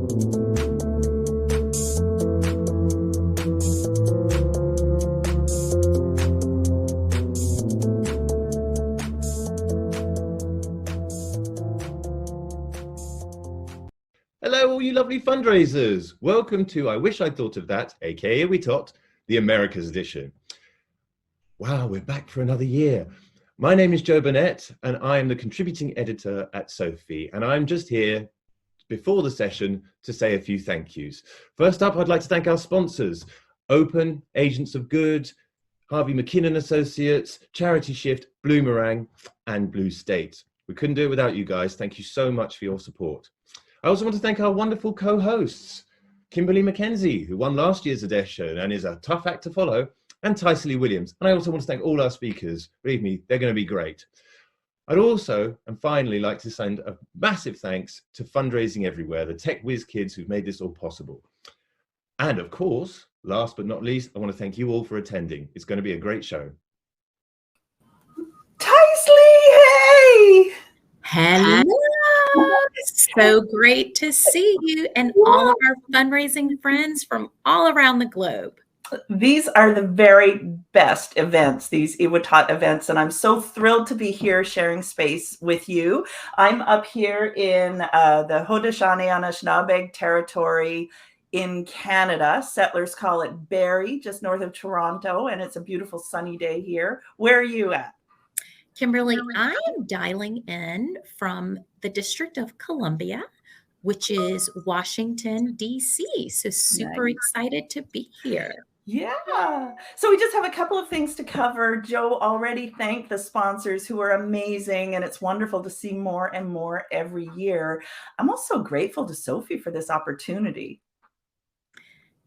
Hello, all you lovely fundraisers. Welcome to I Wish I'd Thought of That, aka IWITOT, the Americas edition. Wow, we're back for another year. My name is Joe Burnett, and I am the contributing editor at Sophie, and I'm just here before the session to say a few thank yous. First up, I'd like to thank our sponsors, Open, Agents of Good, Harvey McKinnon Associates, Charity Shift, Bloomerang, and Blue State. We couldn't do it without you guys. Thank you so much for your support. I also want to thank our wonderful co-hosts, Kimberly McKenzie, who won last year's edition and is a tough act to follow, and Tycely Williams. And I also want to thank all our speakers. Believe me, they're going to be great. I'd also, and finally, like to send a massive thanks to Fundraising Everywhere, the tech whiz kids who've made this all possible. And of course, last but not least, I want to thank you all for attending. It's going to be a great show. Tycely, hey! Hello. So great to see you and all of our fundraising friends from all around the globe. These are the very best events, these IWITOT events, and I'm so thrilled to be here sharing space with you. I'm up here in the Haudenosaunee territory in Canada. Settlers call it Barrie, just north of Toronto, and it's a beautiful sunny day here. Where are you at? Kimberly, I am dialing in from the District of Columbia, which is Washington, D.C. So super excited to be here. Yeah. So we just have a couple of things to cover. Joe already thanked the sponsors who are amazing, and it's wonderful to see more and more every year. I'm also grateful to Sophie for this opportunity.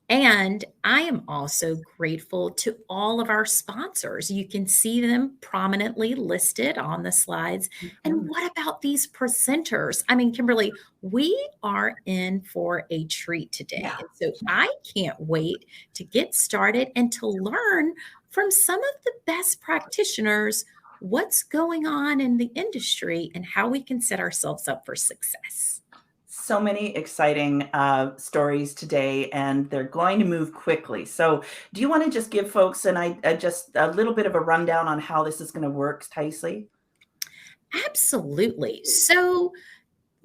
And I am also grateful to all of our sponsors. You can see them prominently listed on the slides. And what about these presenters? I mean, Kimberly, we are in for a treat today. Yeah. And so I can't wait to get started and to learn from some of the best practitioners what's going on in the industry and how we can set ourselves up for success. So many exciting stories today, and they're going to move quickly. So do you want to just give folks just a little bit of a rundown on how this is going to work, Tycely? Absolutely. So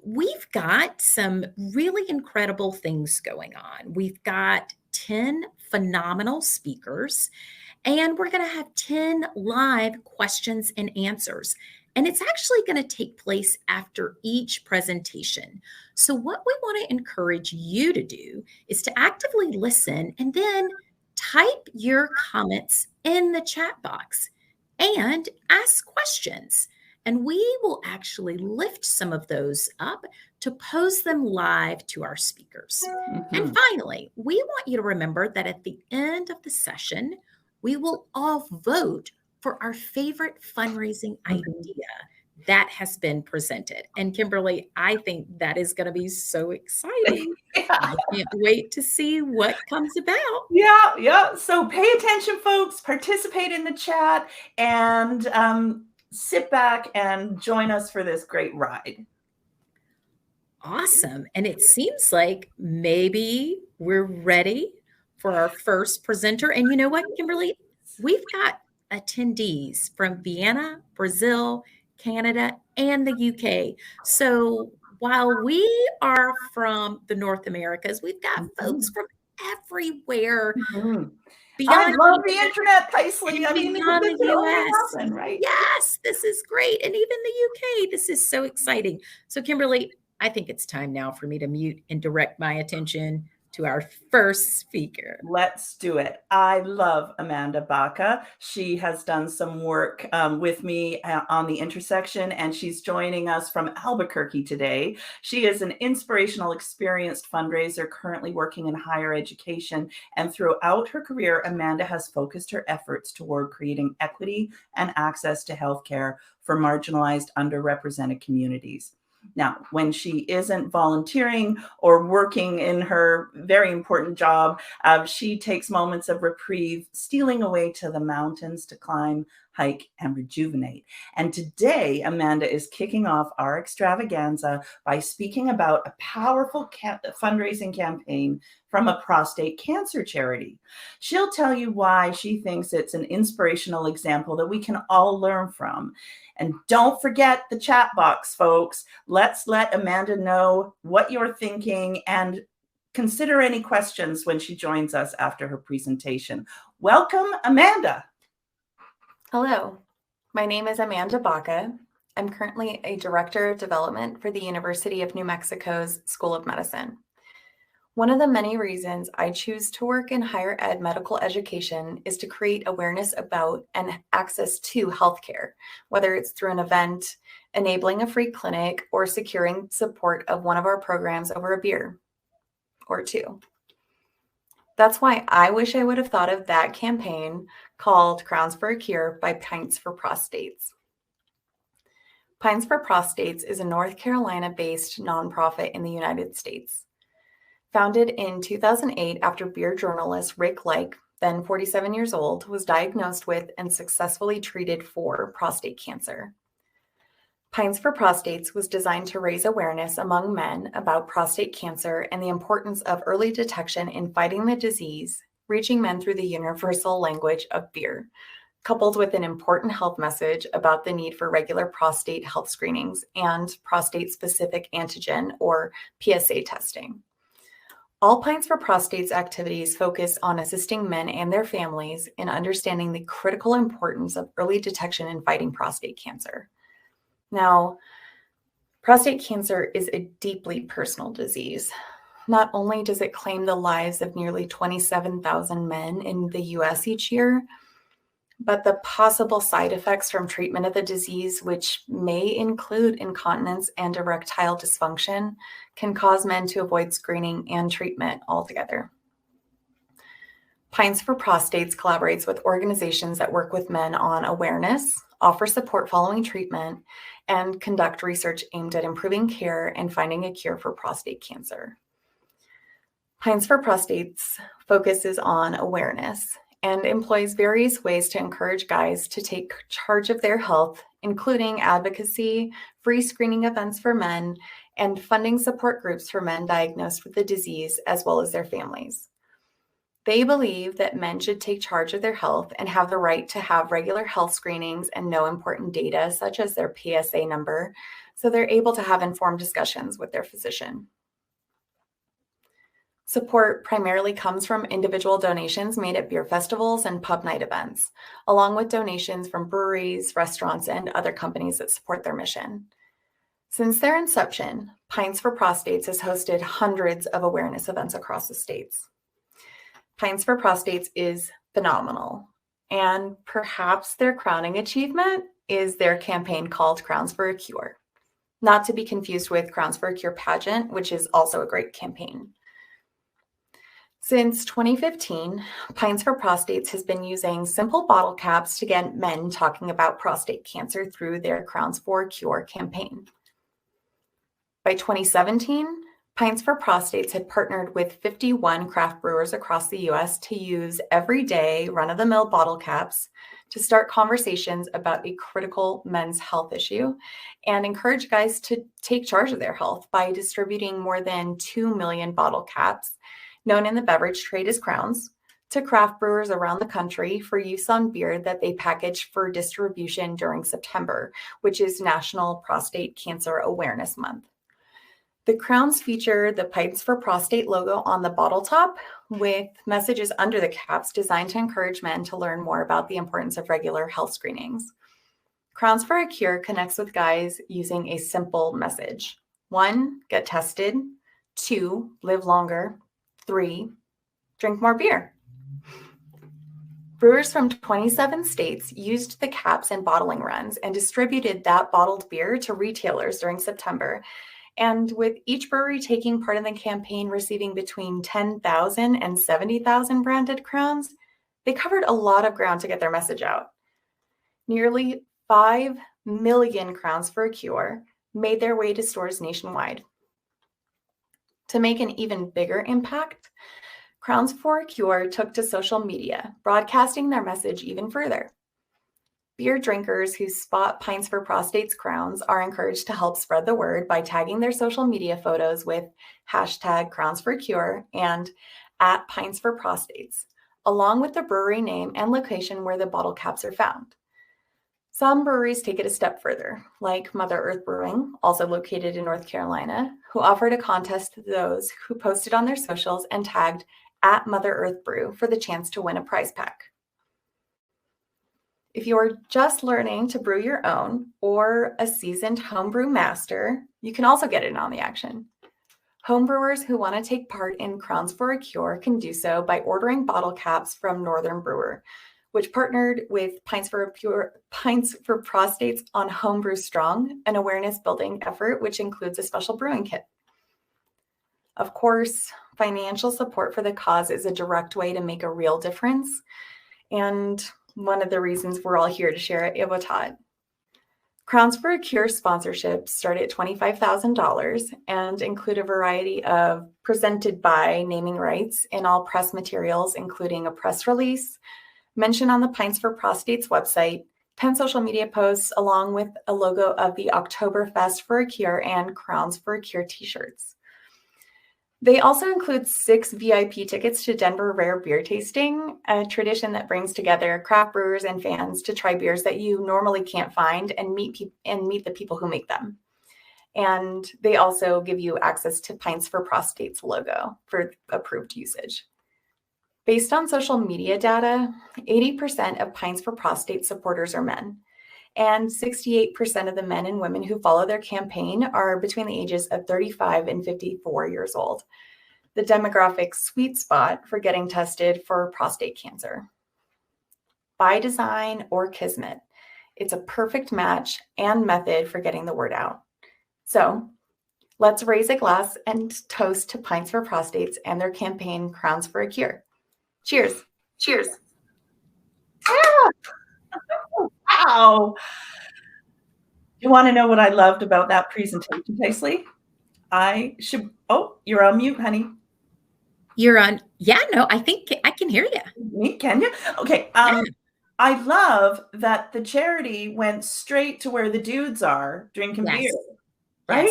we've got some really incredible things going on. We've got 10 phenomenal speakers, and we're going to have 10 live questions and answers. And it's actually going to take place after each presentation. So what we want to encourage you to do is to actively listen and then type your comments in the chat box and ask questions. And we will actually lift some of those up to pose them live to our speakers. And finally, we want you to remember that at the end of the session, we will all vote for our favorite fundraising idea that has been presented. And Kimberly, I think that is going to be so exciting. I can't wait to see what comes about. Yeah. So pay attention, folks, participate in the chat, and sit back and join us for this great ride. Awesome. And it seems like maybe we're ready for our first presenter. And you know what, Kimberly? We've got attendees from Vienna, Brazil, Canada, and the UK. So while we are from the North Americas, we've got folks from everywhere. I love the internet, Tycely. I mean, beyond the US. Happen, right? Yes, this is great. And even the UK, this is so exciting. So Kimberly, I think it's time now for me to mute and direct my attention to our first speaker. Let's do it. I love Amanda Baca. She has done some work with me on the intersection, and she's joining us from Albuquerque today. She is an inspirational, experienced fundraiser currently working in higher education. And throughout her career, Amanda has focused her efforts toward creating equity and access to healthcare for marginalized, underrepresented communities. Now, when she isn't volunteering or working in her very important job, she takes moments of reprieve, stealing away to the mountains to climb hike, and rejuvenate. And today, Amanda is kicking off our extravaganza by speaking about a powerful fundraising campaign from a prostate cancer charity. She'll tell you why she thinks it's an inspirational example that we can all learn from. And don't forget the chat box, folks. Let's let Amanda know what you're thinking and consider any questions when she joins us after her presentation. Welcome, Amanda. Hello, my name is Amanda Baca. I'm currently a Director of Development for the University of New Mexico's School of Medicine. One of the many reasons I choose to work in higher ed medical education is to create awareness about and access to healthcare, whether it's through an event, enabling a free clinic, or securing support of one of our programs over a beer or two. That's why I wish I would have thought of that campaign called Crowns for a Cure by Pints for Prostates. Pints for Prostates is a North Carolina-based nonprofit in the United States. Founded in 2008 after beer journalist Rick Like, then 47 years old, was diagnosed with and successfully treated for prostate cancer. Pints for Prostates was designed to raise awareness among men about prostate cancer and the importance of early detection in fighting the disease, reaching men through the universal language of beer, coupled with an important health message about the need for regular prostate health screenings and prostate-specific antigen or PSA testing. All Pints for Prostates activities focus on assisting men and their families in understanding the critical importance of early detection in fighting prostate cancer. Now, prostate cancer is a deeply personal disease. Not only does it claim the lives of nearly 27,000 men in the US each year, but the possible side effects from treatment of the disease, which may include incontinence and erectile dysfunction, can cause men to avoid screening and treatment altogether. Pints for Prostates collaborates with organizations that work with men on awareness, offer support following treatment, and conduct research aimed at improving care and finding a cure for prostate cancer. Pints for Prostates focuses on awareness and employs various ways to encourage guys to take charge of their health, including advocacy, free screening events for men, and funding support groups for men diagnosed with the disease, as well as their families. They believe that men should take charge of their health and have the right to have regular health screenings and know important data, such as their PSA number, so they're able to have informed discussions with their physician. Support primarily comes from individual donations made at beer festivals and pub night events, along with donations from breweries, restaurants, and other companies that support their mission. Since their inception, Pints for Prostates has hosted hundreds of awareness events across the states. Pints for Prostates is phenomenal, and perhaps their crowning achievement is their campaign called Crowns for a Cure, not to be confused with Crowns for a Cure pageant, which is also a great campaign. Since 2015, Pints for Prostates has been using simple bottle caps to get men talking about prostate cancer through their Crowns for a Cure campaign. By 2017, Pints for Prostates had partnered with 51 craft brewers across the US to use everyday run-of-the-mill bottle caps to start conversations about a critical men's health issue and encourage guys to take charge of their health by distributing more than 2 million bottle caps, known in the beverage trade as crowns, to craft brewers around the country for use on beer that they package for distribution during September, which is National Prostate Cancer Awareness Month. The crowns feature the Pints for Prostate logo on the bottle top with messages under the caps designed to encourage men to learn more about the importance of regular health screenings. Crowns for a Cure connects with guys using a simple message. 1, get tested. 2, live longer. 3, drink more beer. Brewers from 27 states used the caps in bottling runs and distributed that bottled beer to retailers during September. And with each brewery taking part in the campaign receiving between 10,000 and 70,000 branded crowns, they covered a lot of ground to get their message out. Nearly 5 million Crowns for a Cure made their way to stores nationwide. To make an even bigger impact, Crowns for a Cure took to social media, broadcasting their message even further. Beer drinkers who spot Pints for Prostate's crowns are encouraged to help spread the word by tagging their social media photos with hashtag Crowns for Cure and at Pints for Prostates, along with the brewery name and location where the bottle caps are found. Some breweries take it a step further, like Mother Earth Brewing, also located in North Carolina, who offered a contest to those who posted on their socials and tagged at Mother Earth Brew for the chance to win a prize pack. If you're just learning to brew your own or a seasoned homebrew master, you can also get in on the action. Homebrewers who want to take part in Crowns for a Cure can do so by ordering bottle caps from Northern Brewer, which partnered with Pints for Prostates on Homebrew Strong, an awareness building effort which includes a special brewing kit. Of course, financial support for the cause is a direct way to make a real difference, and one of the reasons we're all here to share at IWITOT. Crowns for a Cure sponsorships start at $25,000 and include a variety of presented by naming rights in all press materials, including a press release, mention on the Pints for Prostates website, 10 social media posts, along with a logo of the Oktoberfest for a Cure and Crowns for a Cure t-shirts. They also include 6 VIP tickets to Denver Rare Beer Tasting, a tradition that brings together craft brewers and fans to try beers that you normally can't find and meet the people who make them. And they also give you access to Pints for Prostate's logo for approved usage. Based on social media data, 80% of Pints for Prostate supporters are men, and 68% of the men and women who follow their campaign are between the ages of 35 and 54 years old, the demographic sweet spot for getting tested for prostate cancer. By design or kismet, it's a perfect match and method for getting the word out. So let's raise a glass and toast to Pints for Prostates and their campaign, Crowns for a Cure. Cheers. Cheers. Ah! Wow. You want to know what I loved about that presentation, Paisley? Oh, you're on mute, honey. You're on. Yeah, no, I think I can hear you. Me, can you? Okay. I love that the charity went straight to where the dudes are drinking beer. Right?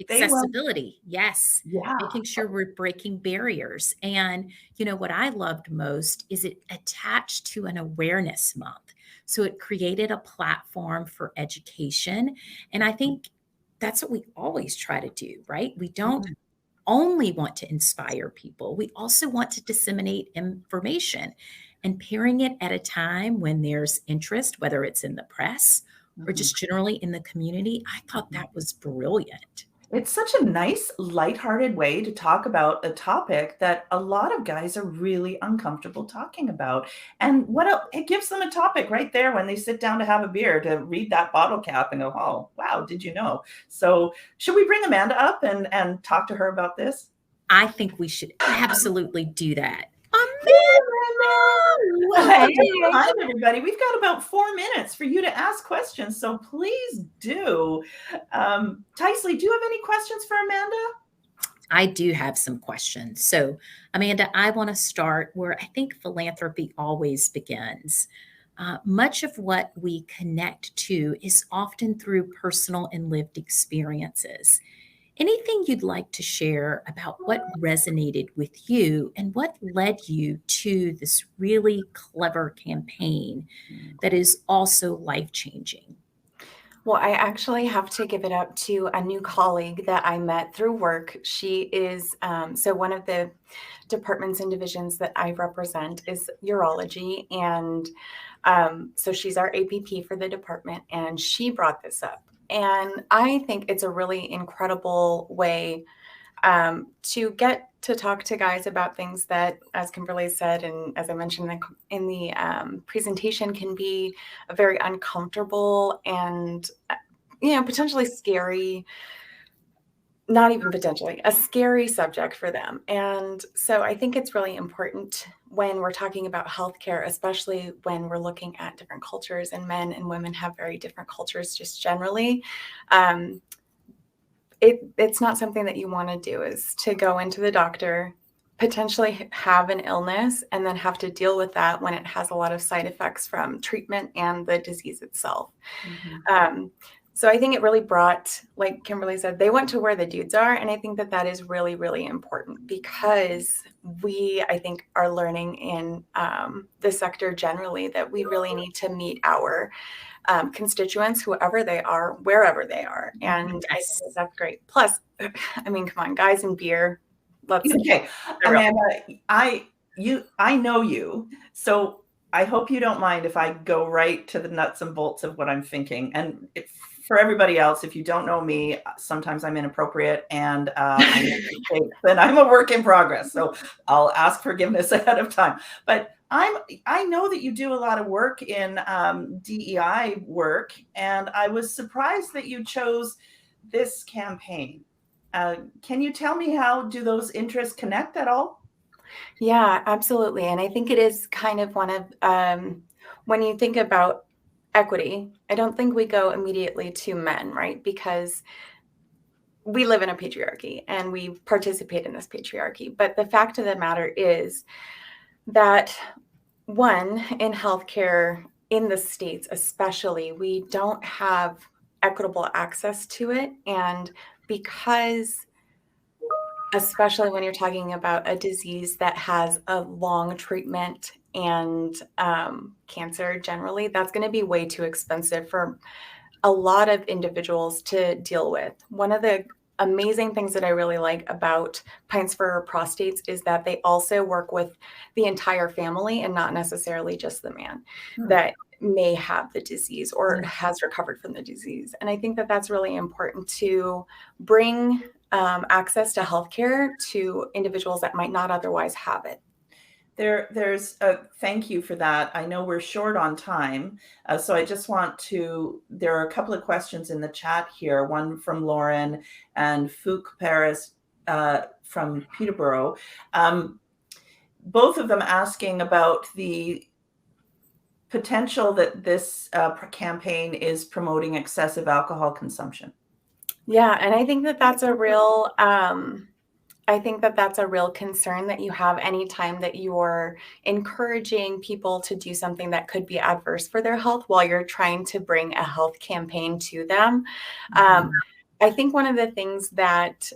Yes. Accessibility. Yes. Yeah. Making sure we're breaking barriers. And what I loved most is it attached to an awareness month. So it created a platform for education. And I think that's what we always try to do, right? We don't only want to inspire people. We also want to disseminate information, and pairing it at a time when there's interest, whether it's in the press or just generally in the community. I thought that was brilliant. It's such a nice, lighthearted way to talk about a topic that a lot of guys are really uncomfortable talking about. And it gives them a topic right there when they sit down to have a beer, to read that bottle cap and go, oh, wow, did you know? So should we bring Amanda up and talk to her about this? I think we should absolutely do that. Hi, everybody. We've got about 4 minutes for you to ask questions, so please do. Tysley, do you have any questions for Amanda? I do have some questions. So, Amanda, I want to start where I think philanthropy always begins. Much of what we connect to is often through personal and lived experiences. Anything you'd like to share about what resonated with you and what led you to this really clever campaign that is also life-changing? Well, I actually have to give it up to a new colleague that I met through work. She is, so one of the departments and divisions that I represent is urology. And so she's our APP for the department, and she brought this up. And I think it's a really incredible way to get to talk to guys about things that, as Kimberly said, and as I mentioned in the presentation, can be a very uncomfortable and, potentially scary, not even potentially, a scary subject for them. And so I think it's really important when we're talking about healthcare, especially when we're looking at different cultures, and men and women have very different cultures just generally. It's not something that you want to do, is to go into the doctor potentially have an illness and then have to deal with that when it has a lot of side effects from treatment and the disease itself. So I think it really brought, like Kimberly said, they went to where the dudes are. And I think that that is really, really important because we, I think, are learning in the sector generally that we really need to meet our constituents, whoever they are, wherever they are. And I think that's great. Plus, I mean, come on, guys and beer. Okay, Amanda, I know you, so I hope you don't mind if I go right to the nuts and bolts of what I'm thinking. And for everybody else, if you don't know me, sometimes I'm inappropriate and I'm a work in progress. So I'll ask forgiveness ahead of time. But I know that you do a lot of work in DEI work, and I was surprised that you chose this campaign. Can you tell me how do those interests connect at all? Yeah, absolutely. And I think it is kind of one of, when you think about equity, I don't think we go immediately to men, right? Because we live in a patriarchy and we participate in this patriarchy. But the fact of the matter is that, one, in healthcare in the States especially, we don't have equitable access to it. And because especially when you're talking about a disease that has a long treatment and cancer generally, that's going to be way too expensive for a lot of individuals to deal with. One of the amazing things that I really like about Pints for Prostates is that they also work with the entire family and not necessarily just the man that may have the disease or has recovered from the disease. And I think that that's really important to bring access to healthcare to individuals that might not otherwise have it. There's a thank you for that. I know we're short on time, so I just want to, there are a couple of questions in the chat here, one from Lauren and Fouk Paris from Peterborough. Both of them asking about the potential that this campaign is promoting excessive alcohol consumption. Yeah, and I think that that's a real concern that you have anytime that you're encouraging people to do something that could be adverse for their health while you're trying to bring a health campaign to them. I think one of the things that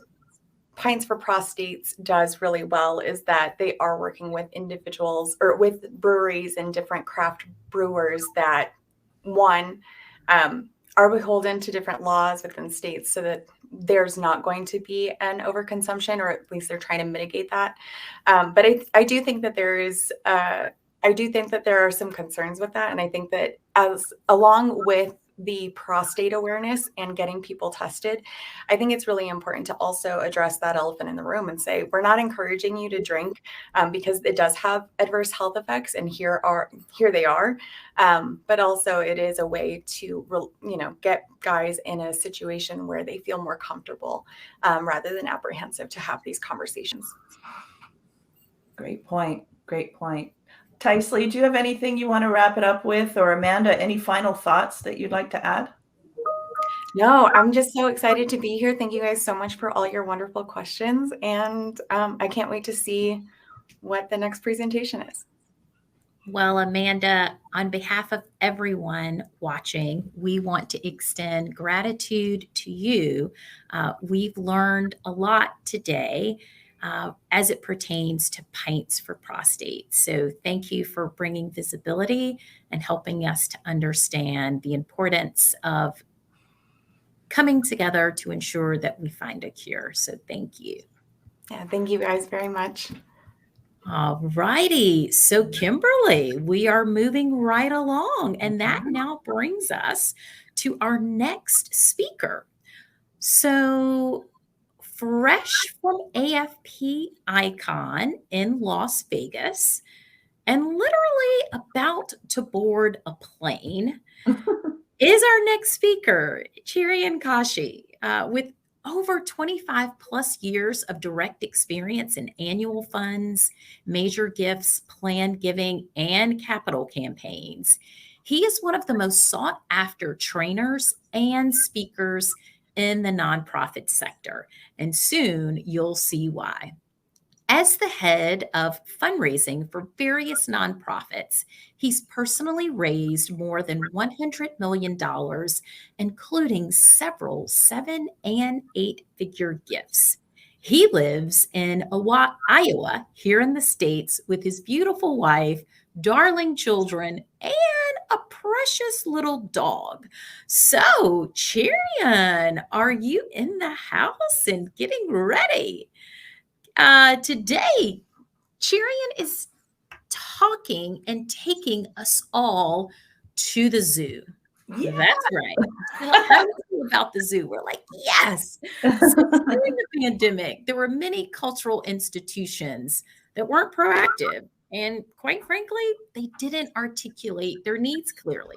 Pints for Prostates does really well is that they are working with individuals or with breweries and different craft brewers that, one, are beholden to different laws within states so that there's not going to be an overconsumption, or at least they're trying to mitigate that. But I do think that there are some concerns with that. And I think that along with the prostate awareness and getting people tested, I think it's really important to also address that elephant in the room and say, we're not encouraging you to drink because it does have adverse health effects, and here they are. But also it is a way to, get guys in a situation where they feel more comfortable rather than apprehensive to have these conversations. Great point. Great point. Tysley, do you have anything you want to wrap it up with? Or Amanda, any final thoughts that you'd like to add? No, I'm just so excited to be here. Thank you guys so much for all your wonderful questions. And I can't wait to see what the next presentation is. Well, Amanda, on behalf of everyone watching, we want to extend gratitude to you. We've learned a lot today as it pertains to Pints for Prostate. So thank you for bringing visibility and helping us to understand the importance of coming together to ensure that we find a cure. So thank you. Yeah, thank you guys very much. All righty. So Kimberly, we are moving right along, and that now brings us to our next speaker. So fresh from AFP Icon in Las Vegas and literally about to board a plane is our next speaker, Chirian Kashi, with over 25 plus years of direct experience in annual funds, major gifts, planned giving, and capital campaigns. He is one of the most sought after trainers and speakers in the nonprofit sector, and soon you'll see why. As the head of fundraising for various nonprofits, he's personally raised more than $100 million, including several 7 and 8-figure gifts. He lives in Iowa, here in the States, with his beautiful wife, darling children, and a precious little dog. So, Cherian, are you in the house and getting ready? Today, Cherian is talking and taking us all to the zoo. Yeah. That's right. How do you feel about the zoo? We're like, yes. So during the pandemic, there were many cultural institutions that weren't proactive. And quite frankly, they didn't articulate their needs clearly.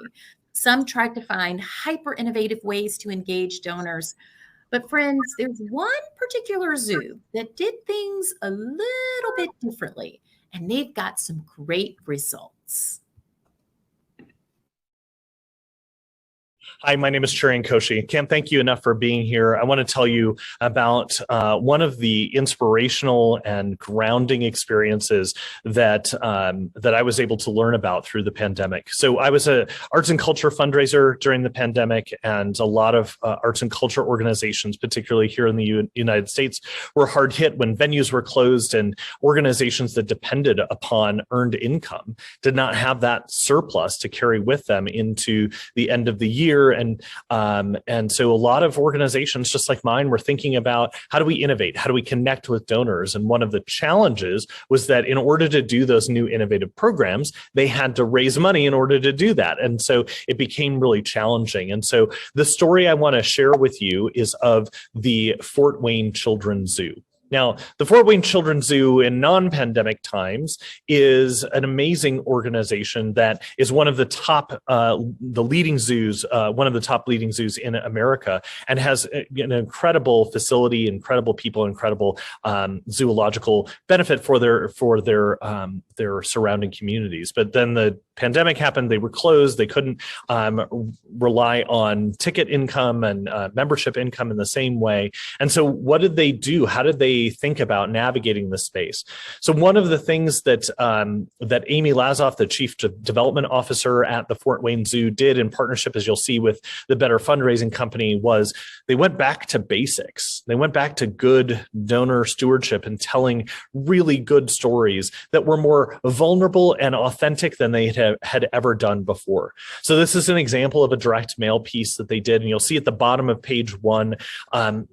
Some tried to find hyper innovative ways to engage donors. But friends, there's one particular zoo that did things a little bit differently, and they've got some great results. Hi, my name is Cherian Koshi. Can't thank you enough for being here. I want to tell you about one of the inspirational and grounding experiences that I was able to learn about through the pandemic. So I was an arts and culture fundraiser during the pandemic, and a lot of arts and culture organizations, particularly here in the United States, were hard hit when venues were closed, and organizations that depended upon earned income did not have that surplus to carry with them into the end of the year. And so a lot of organizations just like mine were thinking about, how do we innovate? How do we connect with donors? And one of the challenges was that in order to do those new innovative programs, they had to raise money in order to do that. And so it became really challenging. And so the story I want to share with you is of the Fort Wayne Children's Zoo. Now, the Fort Wayne Children's Zoo in non-pandemic times is an amazing organization that is one of the top, leading zoos, one of the top leading zoos in America, and has an incredible facility, incredible people, incredible zoological benefit for their surrounding communities. But then the pandemic happened, they were closed, they couldn't rely on ticket income and membership income in the same way. And so what did they do? How did they think about navigating this space? So one of the things that that Amy Lazoff, the Chief Development Officer at the Fort Wayne Zoo, did in partnership, as you'll see, with the Better Fundraising Company, was they went back to basics. They went back to good donor stewardship and telling really good stories that were more vulnerable and authentic than they had ever done before. So this is an example of a direct mail piece that they did, and you'll see at the bottom of page 1,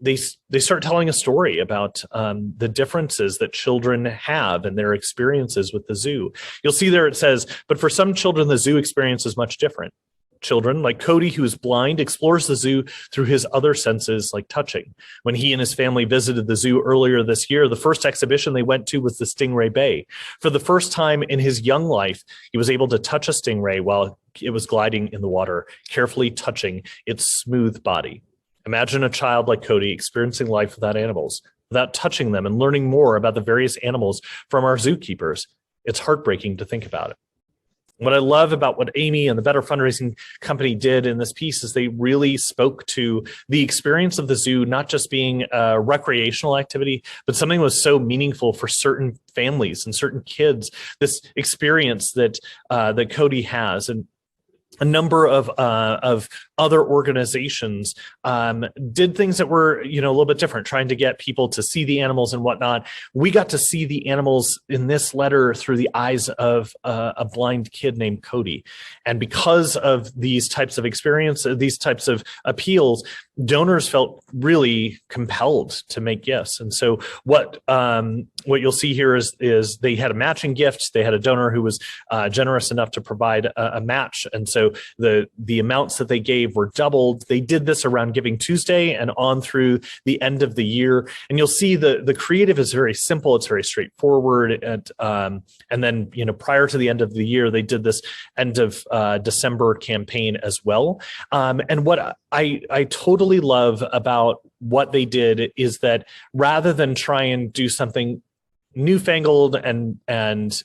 they start telling a story about the differences that children have and their experiences with the zoo. You'll see there it says, but for some children, the zoo experience is much different. Children like Cody, who is blind, explores the zoo through his other senses, like touching. When he and his family visited the zoo earlier this year, the first exhibition they went to was the Stingray Bay. For the first time in his young life, he was able to touch a stingray while it was gliding in the water, carefully touching its smooth body. Imagine a child like Cody experiencing life without animals, without touching them and learning more about the various animals from our zookeepers. It's heartbreaking to think about it. What I love about what Amy and the Better Fundraising Company did in this piece is they really spoke to the experience of the zoo, not just being a recreational activity, but something that was so meaningful for certain families and certain kids. This experience that that Cody has, and a number of other organizations did things that were, a little bit different, trying to get people to see the animals and whatnot. We got to see the animals in this letter through the eyes of a blind kid named Cody. And because of these types of experiences, these types of appeals, donors felt really compelled to make gifts. And so what you'll see here is they had a matching gift. They had a donor who was generous enough to provide a match. And so the amounts that they gave were doubled. They did this around Giving Tuesday and on through the end of the year. And you'll see the creative is very simple. It's very straightforward. And then, prior to the end of the year, they did this end of December campaign as well. And what I totally love about what they did is that rather than try and do something newfangled and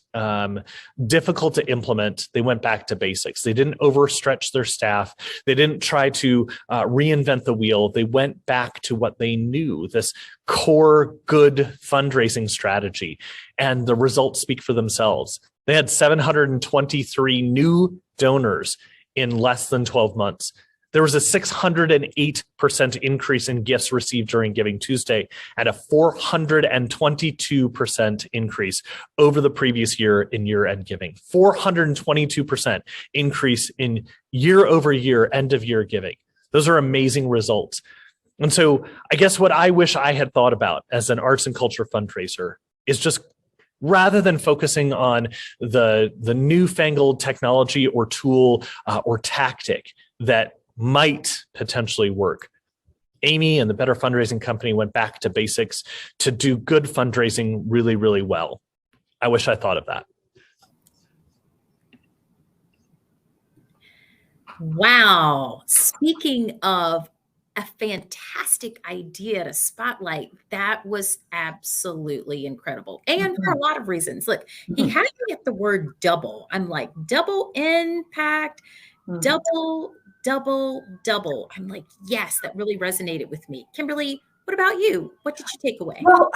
difficult to implement, they went back to basics. They didn't overstretch their staff. They didn't try to reinvent the wheel. They went back to what they knew, this core good fundraising strategy, and the results speak for themselves. They had 723 new donors in less than 12 months. There was a 608% increase in gifts received during Giving Tuesday and a 422% increase over the previous year in year-end giving. 422% increase in year-over-year end-of-year giving. Those are amazing results. And so I guess what I wish I had thought about as an arts and culture fundraiser is just, rather than focusing on the newfangled technology or tool or tactic that might potentially work, Amy and the Better Fundraising Company went back to basics to do good fundraising really, really well. I wish I thought of that. Wow. Speaking of a fantastic idea to spotlight, that was absolutely incredible. And for a lot of reasons. Look, he had to get the word double. I'm like, double impact, double. I'm like, yes, that really resonated with me. Kimberly, what about you? What did you take away? Well,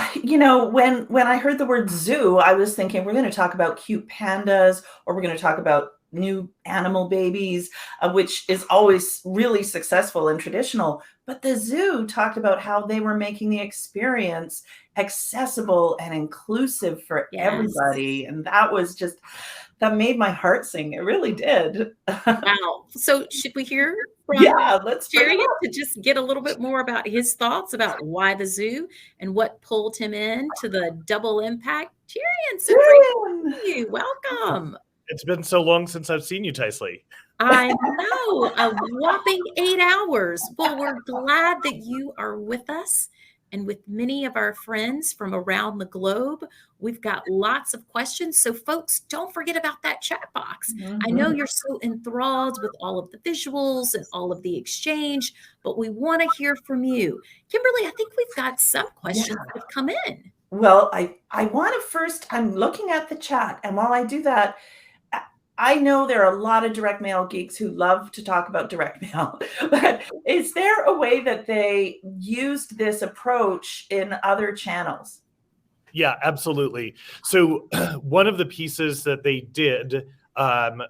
when I heard the word zoo, I was thinking we're going to talk about cute pandas, or we're going to talk about new animal babies, which is always really successful and traditional. But the zoo talked about how they were making the experience accessible and inclusive for everybody. And that made my heart sing. It really did. Wow. So should we hear from let's Chariot to just get a little bit more about his thoughts about why the zoo and what pulled him in to the double impact? Chariot, so great to see you. Welcome. It's been so long since I've seen you, Tysley. I know, a whopping 8 hours. Well, we're glad that you are with us and with many of our friends from around the globe. We've got lots of questions. So folks, don't forget about that chat box. I know you're so enthralled with all of the visuals and all of the exchange, but we want to hear from you. Kimberly, I think we've got some questions that have come in. Well, I want to first, I'm looking at the chat. And while I do that, I know there are a lot of direct mail geeks who love to talk about direct mail, but is there a way that they used this approach in other channels? Yeah, absolutely. So one of the pieces that they did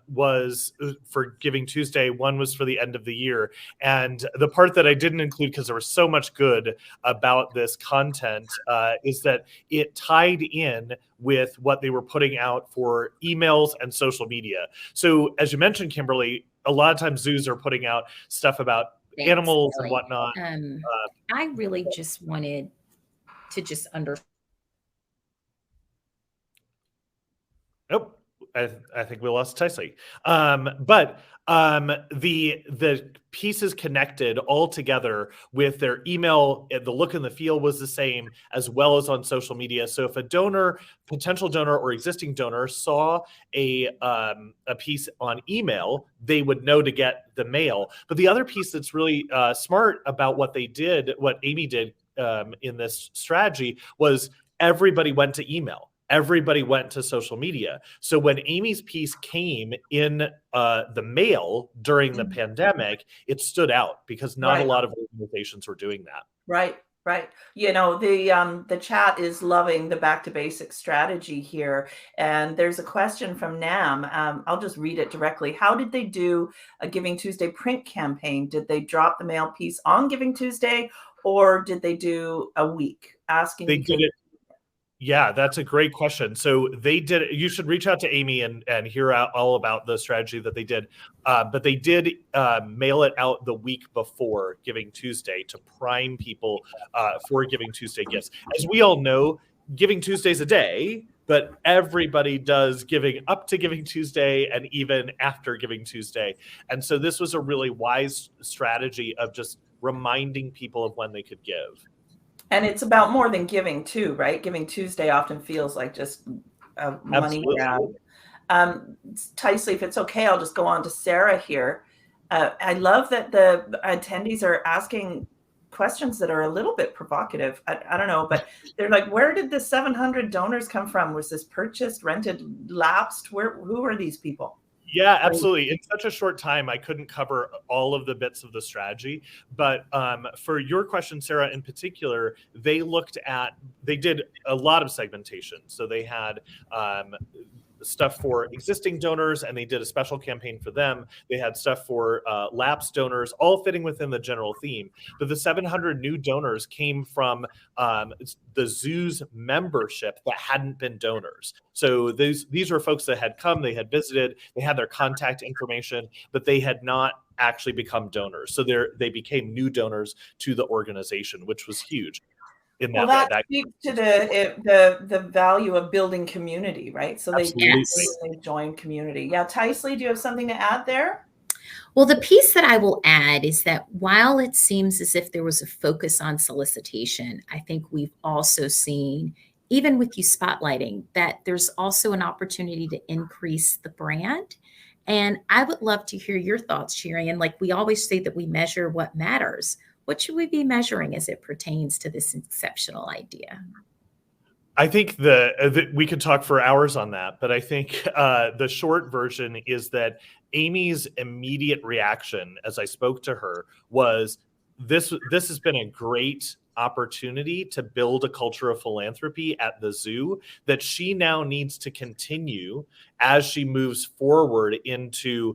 was for Giving Tuesday. One was for the end of the year. And the part that I didn't include, because there was so much good about this content, is that it tied in with what they were putting out for emails and social media. So as you mentioned, Kimberly, a lot of times zoos are putting out stuff about animals and whatnot. I really just wanted to just Oh, I think we lost Tysley. But the pieces connected all together with their email. The look and the feel was the same, as well as on social media. So if a donor, potential donor or existing donor saw a piece on email, they would know to get the mail. But the other piece that's really smart about what they did, what Amy did in this strategy, was everybody went to email. Everybody went to social media. So when Amy's piece came in the mail during the pandemic, it stood out because not a lot of organizations were doing that. Right. The chat is loving the back to basics strategy here. And there's a question from Nam. I'll just read it directly. How did they do a Giving Tuesday print campaign? Did they drop the mail piece on Giving Tuesday, or did they do a week? They did it. Yeah, that's a great question. So they did. You should reach out to Amy and hear out all about the strategy that they did. But they did mail it out the week before Giving Tuesday to prime people for Giving Tuesday gifts. As we all know, Giving Tuesday's a day, but everybody does giving up to Giving Tuesday and even after Giving Tuesday. And so this was a really wise strategy of just reminding people of when they could give. And it's about more than giving too, right? Giving Tuesday often feels like just a money grab. Tysley, if it's okay, I'll just go on to Sarah here. I love that the attendees are asking questions that are a little bit provocative. I don't know, but they're like, where did the 700 donors come from? Was this purchased, rented, lapsed? Who are these people? Yeah, absolutely. In such a short time, I couldn't cover all of the bits of the strategy. But for your question, Sarah, in particular, they did a lot of segmentation. So they had stuff for existing donors, and they did a special campaign for them. They had stuff for lapsed donors, all fitting within the general theme. But the 700 new donors came from the zoo's membership that hadn't been donors. So these were folks that had come, they had visited, they had their contact information, but they had not actually become donors. So they became new donors to the organization, which was huge. Well, that speaks to the value of building community, right? So they join community. Yeah, Tysley, do you have something to add there? Well, the piece that I will add is that while it seems as if there was a focus on solicitation, I think we've also seen, even with you spotlighting, that there's also an opportunity to increase the brand. And I would love to hear your thoughts, Sherry. And like we always say that we measure what matters. What should we be measuring as it pertains to this exceptional idea? I think we could talk for hours on that, but I think the short version is that Amy's immediate reaction as I spoke to her was, this has been a great opportunity to build a culture of philanthropy at the zoo that she now needs to continue as she moves forward into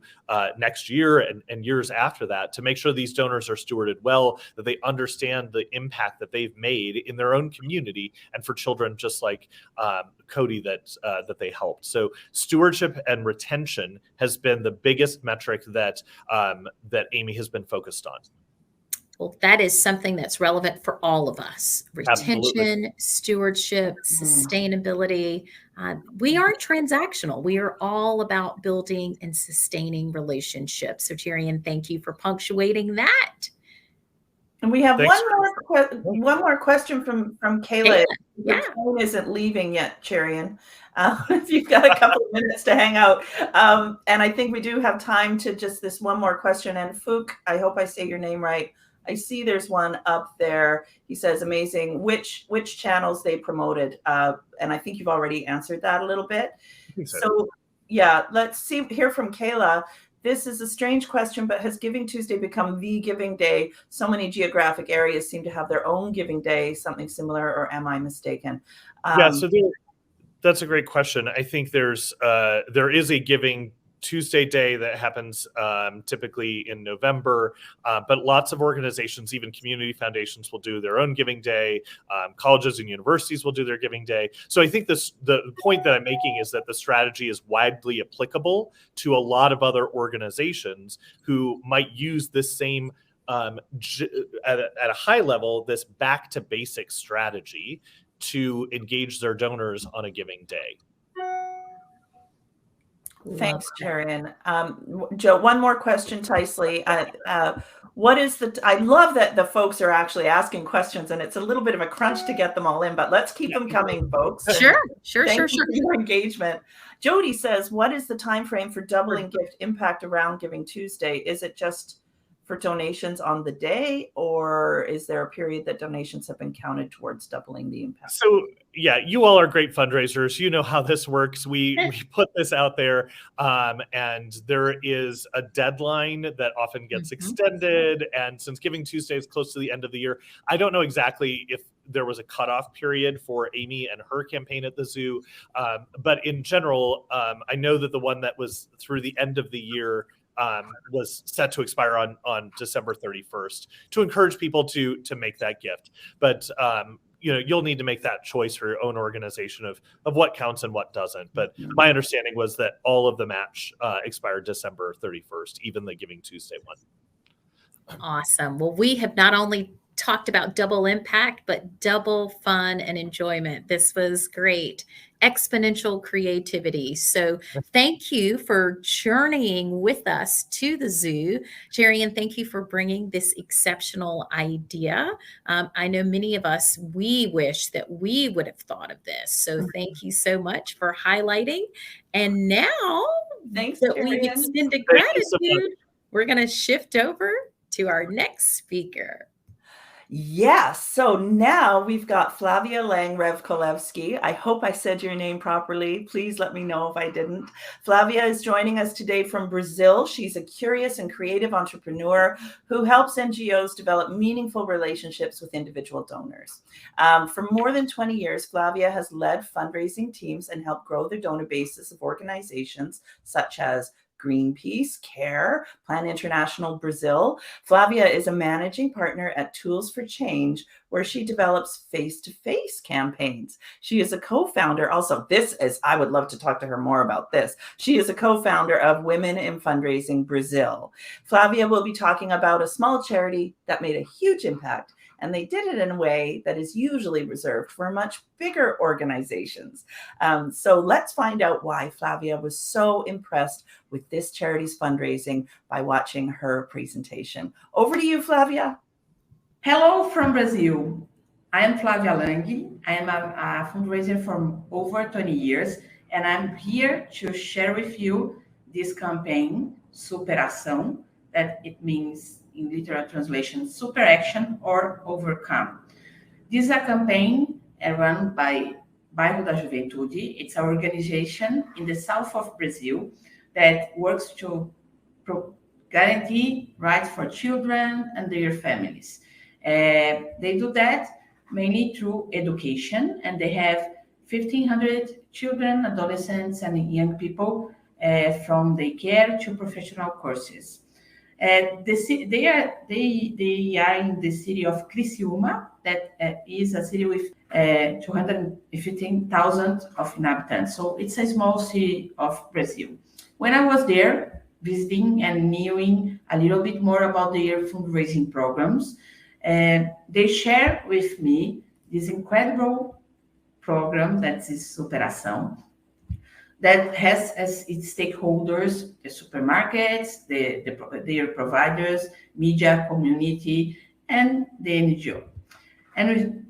next year and years after that, to make sure these donors are stewarded well, that they understand the impact that they've made in their own community and for children just like Cody that they helped. So stewardship and retention has been the biggest metric that Amy has been focused on. Well, that is something that's relevant for all of us. Retention, Absolutely. stewardship, sustainability. We aren't transactional. We are all about building and sustaining relationships. So, Tyrion, thank you for punctuating that. And we have one more question from Kayla. Yeah. The phone isn't leaving yet, Cherian. If you've got a couple of minutes to hang out. And I think we do have time to just this one more question. And Fook, I hope I say your name right. I see there's one up there. He says, amazing. Which channels they promoted? And I think you've already answered that a little bit. So yeah, let's hear from Kayla. This is a strange question, but has Giving Tuesday become the giving day? So many geographic areas seem to have their own giving day, something similar, or am I mistaken? Yeah, so that's a great question. I think there is a Giving Tuesday day that happens typically in November, but lots of organizations, even community foundations, will do their own giving day. Colleges and universities will do their giving day. So I think the point that I'm making is that the strategy is widely applicable to a lot of other organizations who might use this same at a high level, this back to basics strategy to engage their donors on a giving day. Thanks, Cherian. Joe, one more question, Tysley. What is I love that the folks are actually asking questions, and it's a little bit of a crunch to get them all in, but let's keep them coming, folks. Sure. Thank you for your engagement. Jody says, what is the time frame for doubling gift impact around Giving Tuesday? Is it just for donations on the day, or is there a period that donations have been counted towards doubling the impact? So yeah, you all are great fundraisers. You know how this works. We put this out there, and there is a deadline that often gets extended. And since Giving Tuesday is close to the end of the year, I don't know exactly if there was a cutoff period for Amy and her campaign at the zoo. But in general, I know that the one that was through the end of the year was set to expire on December 31st to encourage people to make that gift. But you'll need to make that choice for your own organization of what counts and what doesn't. But my understanding was that all of the match expired December 31st, even the Giving Tuesday one. Awesome. Well, we have not only talked about double impact, but double fun and enjoyment. This was great. Exponential creativity. So thank you for journeying with us to the zoo. Jerry, and thank you for bringing this exceptional idea. I know many of us, we wish that we would have thought of this. So thank you so much for highlighting. And now that we've extended gratitude, we're going to shift over to our next speaker. Yes. So now we've got Flavia Lang-Revkolevsky. I hope I said your name properly. Please let me know if I didn't. Flavia is joining us today from Brazil. She's a curious and creative entrepreneur who helps NGOs develop meaningful relationships with individual donors. For more than 20 years, Flavia has led fundraising teams and helped grow the donor bases of organizations such as Greenpeace, CARE, Plan International Brazil. Flavia is a managing partner at Tools for Change, where she develops face-to-face campaigns. She is a co-founder, also, I would love to talk to her more about this. She is a co-founder of Women in Fundraising Brazil. Flavia will be talking about a small charity that made a huge impact, and they did it in a way that is usually reserved for much bigger organizations. So let's find out why Flavia was so impressed with this charity's fundraising by watching her presentation. Over to you, Flavia. Hello from Brazil. I am Flavia Lang. I am a fundraiser for over 20 years, and I'm here to share with you this campaign, Superação, that it means in literal translation, super action or overcome. This is a campaign run by Bairro da Juventude. It's an organization in the south of Brazil that works to guarantee rights for children and their families. They do that mainly through education, and they have 1,500 children, adolescents, and young people from daycare to professional courses. They are in the city of Criciúma, that is a city with 215,000 of inhabitants. So it's a small city of Brazil. When I was there visiting and knowing a little bit more about their fundraising programs, they share with me this incredible program that is Superação, that has as its stakeholders the supermarkets, their providers, media, community, and the NGO. And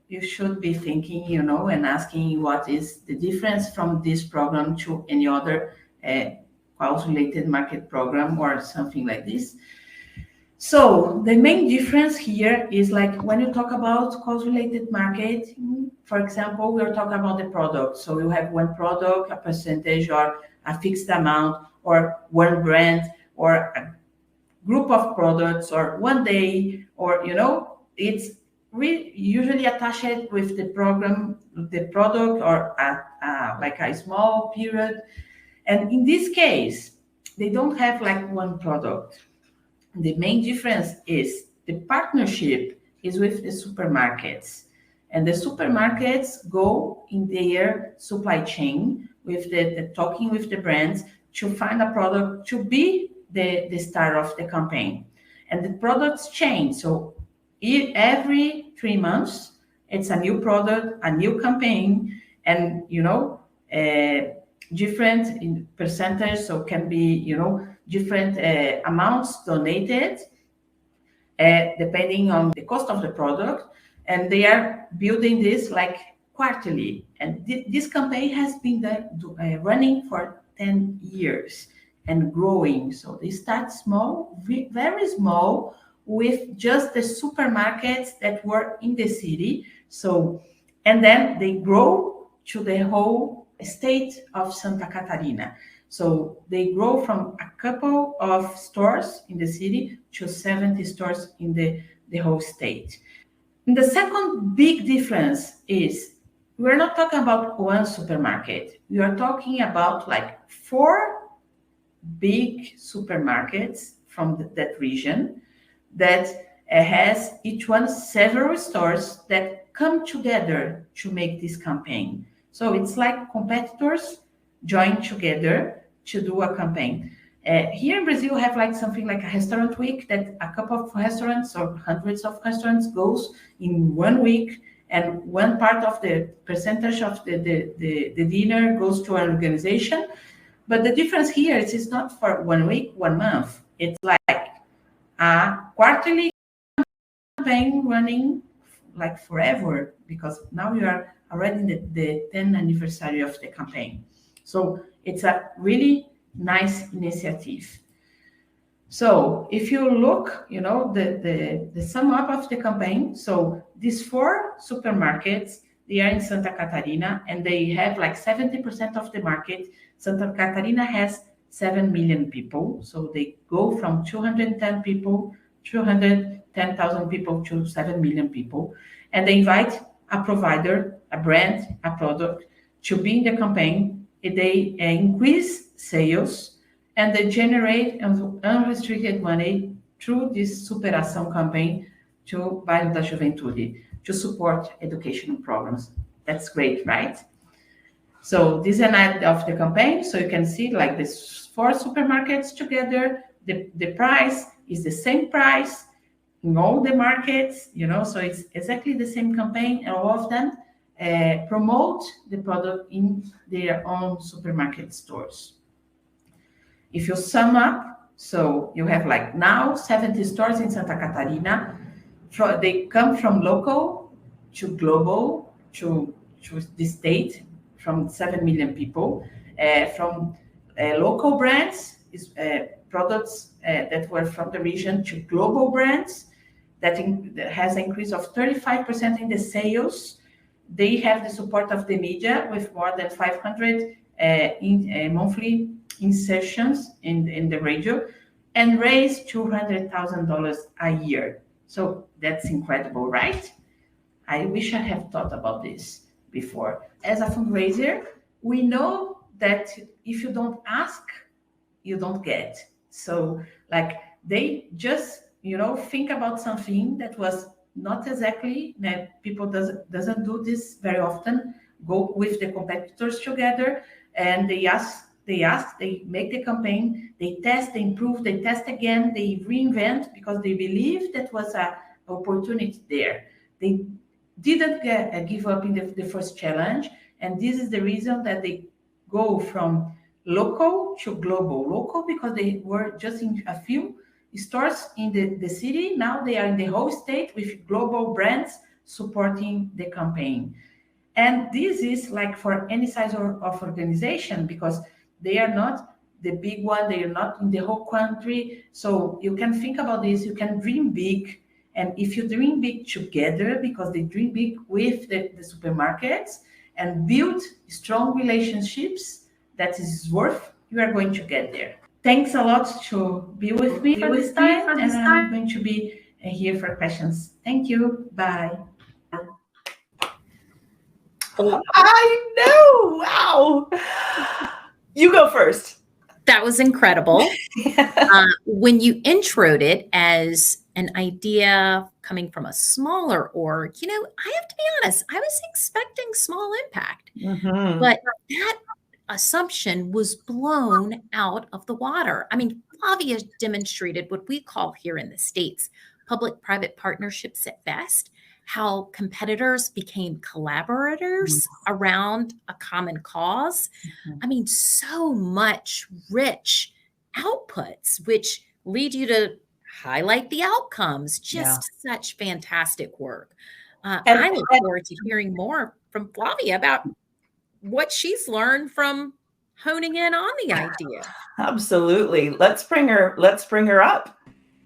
you should be thinking, and asking what is the difference from this program to any other cause-related market program or something like this. So the main difference here is like when you talk about cause-related market, for example, we are talking about the product. So you have one product, a percentage or a fixed amount, or one brand, or a group of products, or one day, or, it's usually attached with the program, the product, or like a small period. And in this case, they don't have like one product. The main difference is the partnership is with the supermarkets, and the supermarkets go in their supply chain with the talking with the brands to find a product to be the star of the campaign. And the products change. So every 3 months, it's a new product, a new campaign, and, different in percentage. So can be, different amounts donated depending on the cost of the product. And they are building this like quarterly. And this campaign has been running for 10 years and growing. So they start small, very small, with just the supermarkets that were in the city. So, and then they grow to the whole state of Santa Catarina. So they grow from a couple of stores in the city to 70 stores in the whole state. And the second big difference is we're not talking about one supermarket. We are talking about like 4 big supermarkets from that region that has each one several stores that come together to make this campaign. So it's like competitors join together to do a campaign. Here in Brazil, we have like something like a restaurant week that a couple of restaurants or hundreds of restaurants goes in 1 week, and one part of the percentage of the dinner goes to an organization. But the difference here is it's not for 1 week, 1 month. It's like a quarterly campaign running like forever, because now we are already in the 10th anniversary of the campaign. So it's a really nice initiative. So if you look, the sum up of the campaign, so these 4 supermarkets, they are in Santa Catarina, and they have like 70% of the market. Santa Catarina has 7 million people. So they go from 210,000 people to 7 million people. And they invite a provider, a brand, a product to be in the campaign. They increase sales, and they generate unrestricted money through this Superação campaign to Bairro da Juventude to support educational programs. That's great, right? So this is an ad of the campaign. So you can see like these 4 supermarkets together. The price is the same price in all the markets, so it's exactly the same campaign, and all of them promote the product in their own supermarket stores. If you sum up, so you have like now 70 stores in Santa Catarina. They come from local to global to the state, from 7 million people, from local brands, products that were from the region, to global brands that has an increase of 35% in the sales. They have the support of the media with more than 500 monthly insertions in the radio, and raise $200,000 a year. So that's incredible, right? I wish I had thought about this before. As a fundraiser, we know that if you don't ask, you don't get. So like they just, think about something that was not exactly, that people doesn't do this very often, go with the competitors together, and they make the campaign, they test, they improve, they test again, they reinvent, because they believe that was an opportunity there. They didn't give up in the first challenge, and this is the reason that they go from local to global. Local because they were just in a few stores in the city. Now they are in the whole state with global brands supporting the campaign. And this is like for any size of organization, because they are not the big one, they are not in the whole country. So you can think about this, you can dream big. And if you dream big together, because they dream big with the supermarkets and build strong relationships, that is worth, you are going to get there. Thanks a lot to be with me for this time. And I'm going to be here for questions. Thank you. Bye. I know. Wow. You go first. That was incredible. When you introed it as an idea coming from a smaller org, I have to be honest, I was expecting small impact, but that assumption was blown out of the water. I mean, Flavia demonstrated what we call here in the States public-private partnerships at best, how competitors became collaborators around a common cause. I mean, so much rich outputs, which lead you to highlight the outcomes. Just such fantastic work. I look forward to hearing more from Flavia about what she's learned from honing in on the idea. Absolutely. Let's bring her up.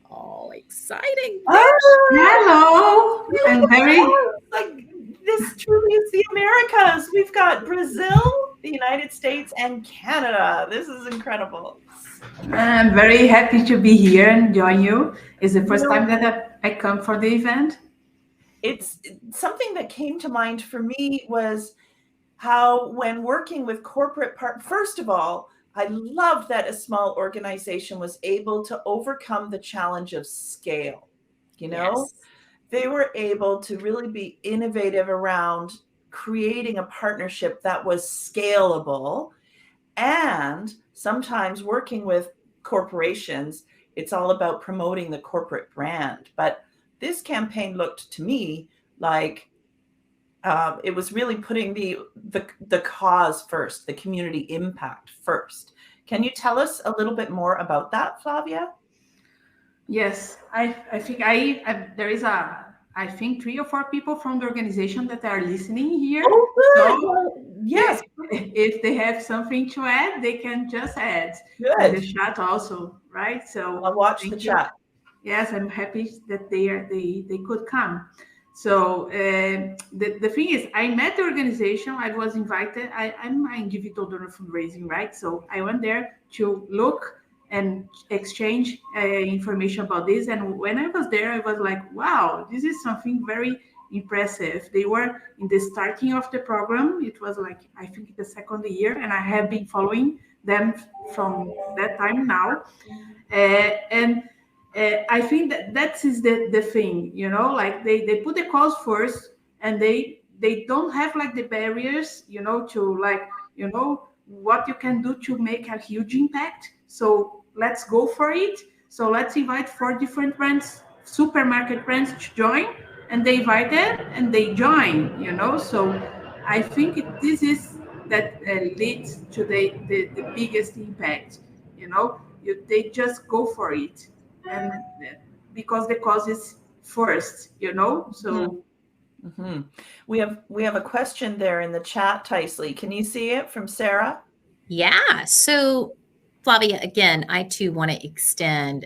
Oh, exciting. Hello. I'm very like this truly is the Americas. We've got Brazil, the United States, and Canada. This is incredible. I'm very happy to be here and join you. It's the first time that I come for the event. It's something that came to mind for me was how when working with corporate first of all, I love that a small organization was able to overcome the challenge of scale. They were able to really be innovative around creating a partnership that was scalable. And sometimes working with corporations, it's all about promoting the corporate brand. But this campaign looked to me like it was really putting the cause first, the community impact first. Can you tell us a little bit more about that, Flavia? Yes, I think there is I think 3 or 4 people from the organization that are listening here. Oh, good. So yes. If they have something to add, they can just add. Good. And the chat also right? So I'll watch the thank you. chat. Yes, I'm happy that they could come. So the thing is, I met the organization. I was invited. I'm an individual donor fundraising, right? So I went there to look and exchange information about this. And when I was there, I was like, wow, this is something very impressive. They were in the starting of the program. It was like, I think the second year, and I have been following them from that time now. And I think that is the thing, you know, like they put the cause first, and they don't have like the barriers, you know, to like, you know, what you can do to make a huge impact. So let's go for it. So let's invite 4 different brands, supermarket brands, to join, and they invite them and they join, you know. So I think this is that leads to the biggest impact, you know. They just go for it, and because the cause is first, you know. So Mm-hmm. We have a question there in the chat, Taisley. Can you see it from Sarah? Yeah. So, Flavia, again, I too want to extend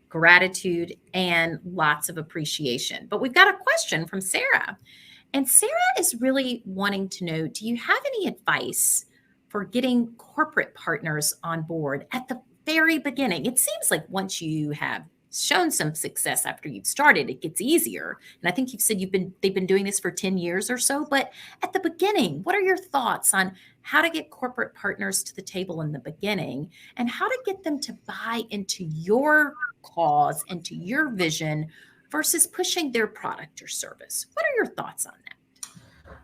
gratitude and lots of appreciation. But we've got a question from Sarah. And Sarah is really wanting to know, do you have any advice for getting corporate partners on board at the very beginning? It seems like once you have shown some success after you've started, it gets easier. And I think you've said they've been doing this for 10 years or so. But at the beginning, what are your thoughts on how to get corporate partners to the table in the beginning and how to get them to buy into your cause and to your vision versus pushing their product or service? What are your thoughts on that?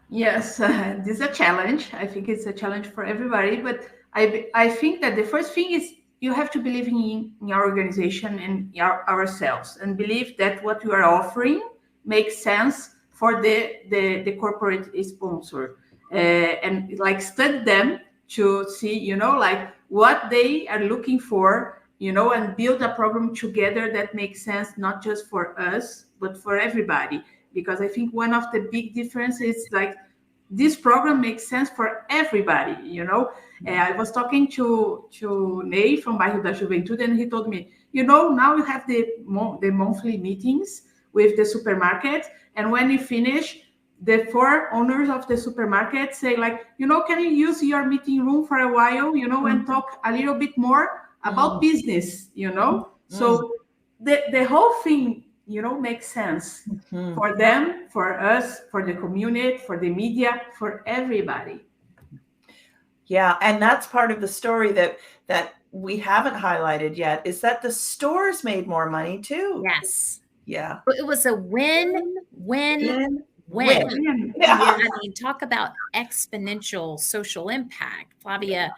yes, this is a challenge. I think it's a challenge for everybody, but I think that the first thing is you have to believe in your organization and ourselves, and believe that what you are offering makes sense for the corporate sponsor, and like study them to see, you know, like what they are looking for, you know, and build a program together that makes sense, not just for us, but for everybody. Because I think one of the big differences is like this program makes sense for everybody, you know. I was talking to Ney from Bairro da Juventude, and he told me, you know, now you have the monthly meetings with the supermarket, and when you finish, the 4 owners of the supermarket say like, you know, can you use your meeting room for a while, you know, and talk a little bit more about business, you know. So the whole thing, you know, makes sense for them, for us, for the community, for the media, for everybody. Yeah, and that's part of the story that we haven't highlighted yet, is that the stores made more money too. Yes. Yeah. But it was a win-win-win. Yeah. I mean, talk about exponential social impact. Flavia,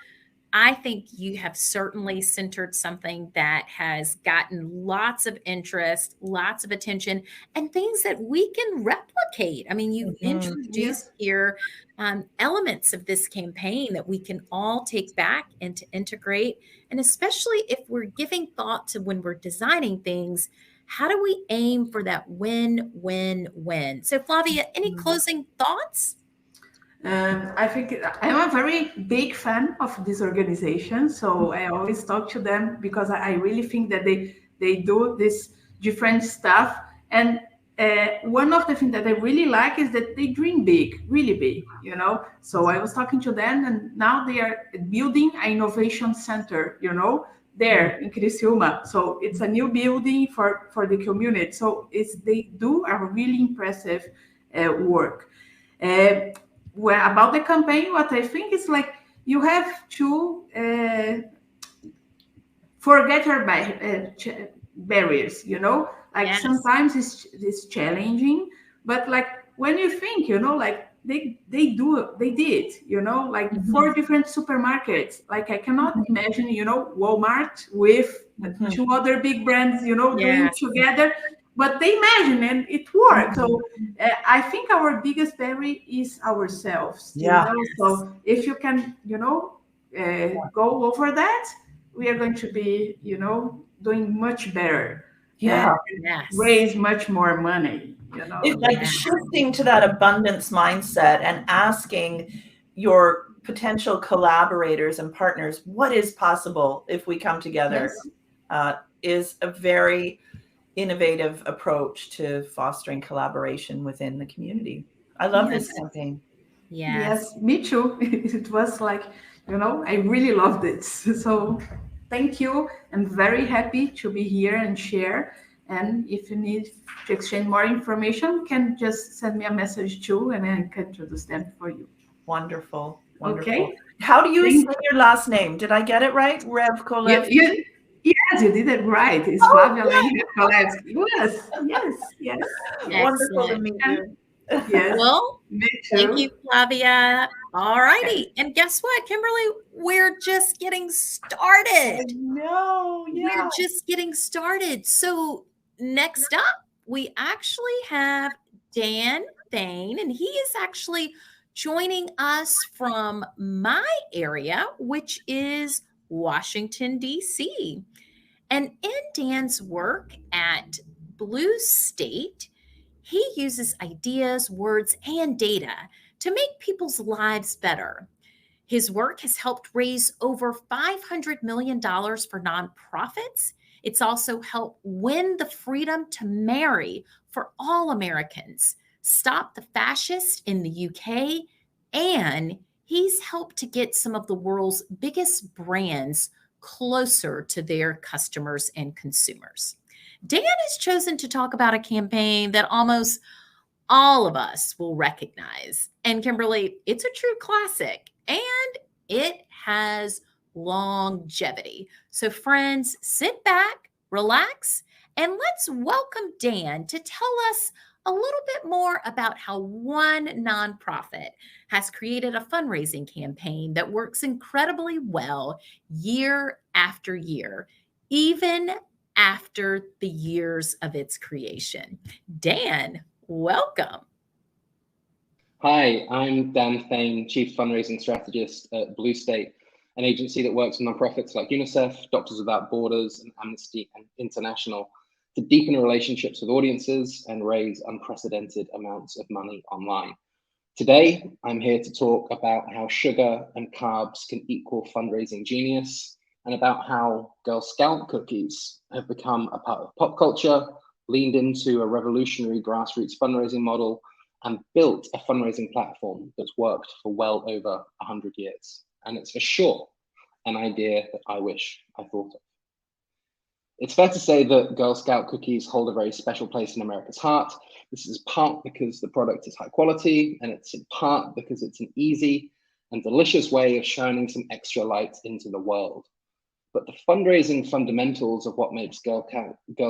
I think you have certainly centered something that has gotten lots of interest, lots of attention, and things that we can replicate. I mean, you've introduced here elements of this campaign that we can all take back and to integrate. And especially if we're giving thought to when we're designing things, how do we aim for that win-win-win? So, Flavia, any closing thoughts? I think I'm a very big fan of this organization, so I always talk to them because I really think that they do this different stuff. And one of the things that I really like is that they dream big, really big, you know. So I was talking to them, and now they are building an innovation center, you know, there in Criciúma. So it's a new building for the community. So they do a really impressive work. Well, about the campaign, what I think is like you have to forget your barriers, you know. Like sometimes it's challenging, but like when you think, you know, like they did, you know, like 4 different supermarkets. Like I cannot imagine, you know, Walmart with 2 other big brands, you know, doing together. But they imagine and it worked. So I think our biggest barrier is ourselves. Yeah. You know? So if you can, you know, go over that, we are going to be, you know, doing much better. Yeah. Raise much more money. You know, it's like shifting to that abundance mindset and asking your potential collaborators and partners, what is possible if we come together? is a very innovative approach to fostering collaboration within the community. I love this campaign. Yes, me too. It was like, I really loved it. So thank you. I'm very happy to be here and share. And if you need to exchange more information, you can just send me a message too, and I can introduce them for you. Wonderful. Wonderful. Okay. How do you say your last name? Did I get it right? Rev Kolevsky? Yes, you did it right. It's Flavia Kolevsky. Yes. Wonderful to meet you. Yes. Well, thank you, Flavia. All righty. And guess what, Kimberly? We're just getting started. No, yeah. We're just getting started. So next up, we actually have Dan Thane, and he is actually joining us from my area, which is Washington, D.C. And in Dan's work at Blue State, he uses ideas, words, and data to make people's lives better. His work has helped raise over $500 million for nonprofits. It's also helped win the freedom to marry for all Americans, stop the fascists in the UK, and he's helped to get some of the world's biggest brands closer to their customers and consumers. Dan has chosen to talk about a campaign that almost all of us will recognize. And Kimberly, it's a true classic and it has longevity. So friends, sit back, relax, and let's welcome Dan to tell us a little bit more about how one nonprofit has created a fundraising campaign that works incredibly well year after year, even after the years of its creation. Dan, welcome. Hi, I'm Dan Thane, Chief Fundraising Strategist at Blue State, an agency that works with nonprofits like UNICEF, Doctors Without Borders, and Amnesty International to deepen relationships with audiences and raise unprecedented amounts of money online. Today, I'm here to talk about how sugar and carbs can equal fundraising genius, and about how Girl Scout cookies have become a part of pop culture, leaned into a revolutionary grassroots fundraising model, and built a fundraising platform that's worked for well over 100 years. And it's for sure an idea that I wish I thought of. It's fair to say that Girl Scout cookies hold a very special place in America's heart. This is part because the product is high quality, and it's in part because it's an easy and delicious way of shining some extra light into the world. But the fundraising fundamentals of what makes Girl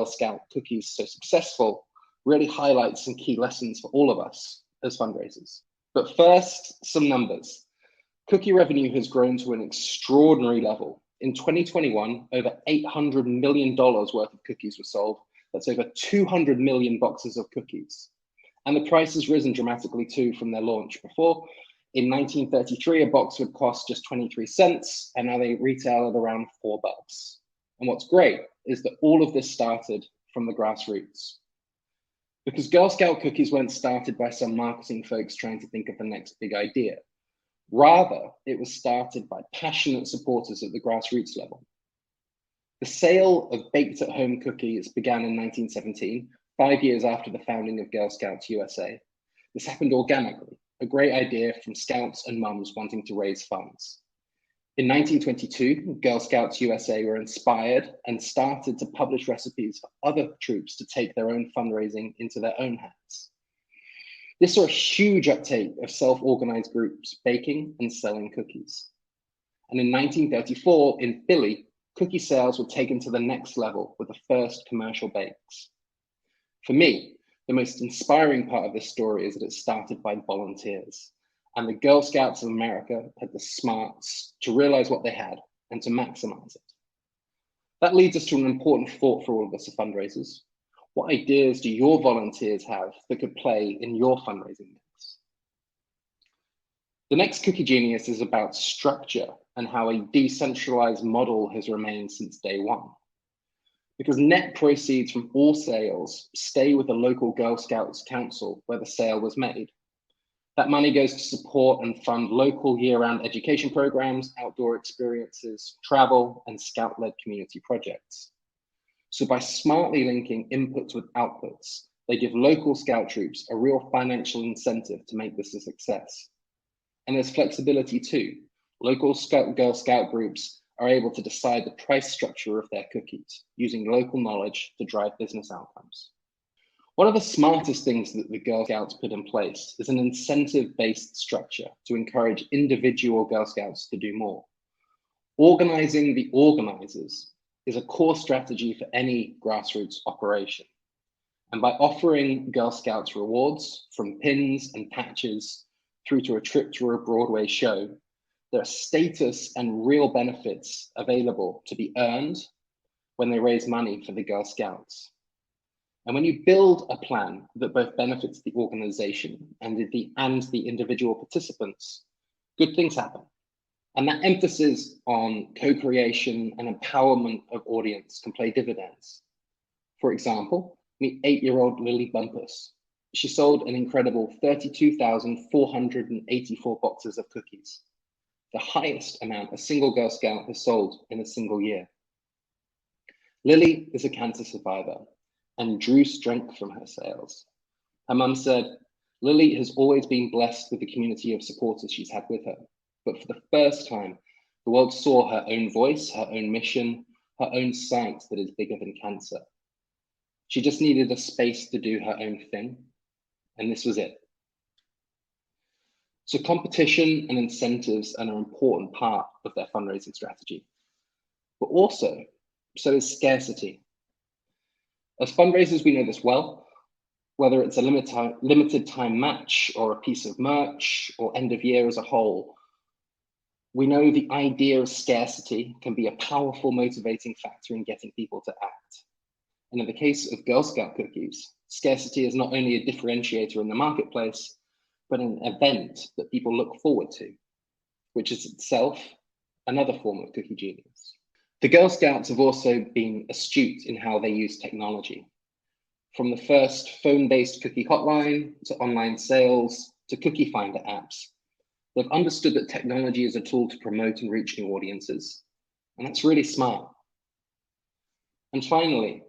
Scout cookies so successful really highlights some key lessons for all of us as fundraisers. But first, some numbers. Cookie revenue has grown to an extraordinary level. In 2021, over $800 million worth of cookies were sold. That's over 200 million boxes of cookies. And the price has risen dramatically too from their launch. Before, in 1933, a box would cost just 23 cents, and now they retail at around $4. And what's great is that all of this started from the grassroots. Because Girl Scout cookies weren't started by some marketing folks trying to think of the next big idea. Rather, it was started by passionate supporters at the grassroots level. The sale of baked at home cookies began in 1917, 5 years after the founding of Girl Scouts USA. This happened organically, a great idea from scouts and mums wanting to raise funds. In 1922, Girl Scouts USA were inspired and started to publish recipes for other troops to take their own fundraising into their own hands. This saw a huge uptake of self-organized groups baking and selling cookies. And in 1934, in Philly, cookie sales were taken to the next level with the first commercial bakes. For me, the most inspiring part of this story is that it started by volunteers. And the Girl Scouts of America had the smarts to realize what they had and to maximize it. That leads us to an important thought for all of us as fundraisers. What ideas do your volunteers have that could play in your fundraising mix? The next Cookie Genius is about structure and how a decentralized model has remained since day one. Because net proceeds from all sales stay with the local Girl Scouts Council where the sale was made. That money goes to support and fund local year-round education programs, outdoor experiences, travel, and Scout-led community projects. So by smartly linking inputs with outputs, they give local scout troops a real financial incentive to make this a success. And there's flexibility too. Local Girl Scout groups are able to decide the price structure of their cookies using local knowledge to drive business outcomes. One of the smartest things that the Girl Scouts put in place is an incentive-based structure to encourage individual Girl Scouts to do more. Organizing the organizers is a core strategy for any grassroots operation. And by offering Girl Scouts rewards from pins and patches through to a trip to a Broadway show, there are status and real benefits available to be earned when they raise money for the Girl Scouts. And when you build a plan that both benefits the organization and the individual participants, good things happen. And that emphasis on co-creation and empowerment of audience can pay dividends. For example, meet 8-year-old Lily Bumpus. She sold an incredible 32,484 boxes of cookies, the highest amount a single Girl Scout has sold in a single year. Lily is a cancer survivor and drew strength from her sales. Her mum said, Lily has always been blessed with the community of supporters she's had with her. But for the first time, the world saw her own voice, her own mission, her own sight that is bigger than cancer. She just needed a space to do her own thing, and this was it. So competition and incentives are an important part of their fundraising strategy, but also so is scarcity. As fundraisers, we know this well, whether it's a limited time match or a piece of merch or end of year as a whole. We know the idea of scarcity can be a powerful motivating factor in getting people to act. And in the case of Girl Scout cookies, scarcity is not only a differentiator in the marketplace, but an event that people look forward to, which is itself another form of cookie genius. The Girl Scouts have also been astute in how they use technology. From the first phone-based cookie hotline to online sales to cookie finder apps, they've understood that technology is a tool to promote and reach new audiences. And that's really smart. And finally,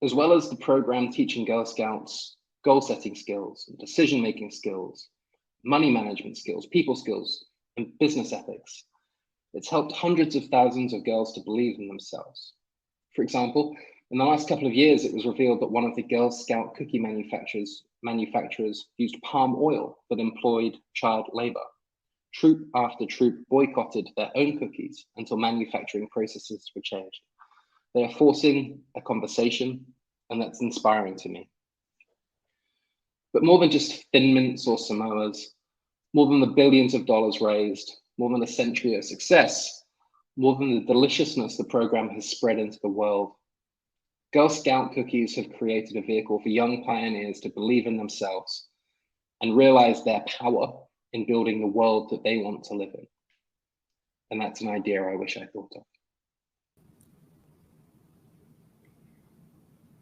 as well as the program teaching Girl Scouts goal-setting skills, decision-making skills, money management skills, people skills, and business ethics, it's helped hundreds of thousands of girls to believe in themselves. For example, in the last couple of years, it was revealed that one of the Girl Scout cookie manufacturers used palm oil that employed child labor. Troop after troop boycotted their own cookies until manufacturing processes were changed. They are forcing a conversation, and that's inspiring to me. But more than just Thin Mints or Samoas, more than the billions of dollars raised, more than a century of success, more than the deliciousness the program has spread into the world, Girl Scout cookies have created a vehicle for young pioneers to believe in themselves and realize their power in building the world that they want to live in. And that's an idea I wish I thought of.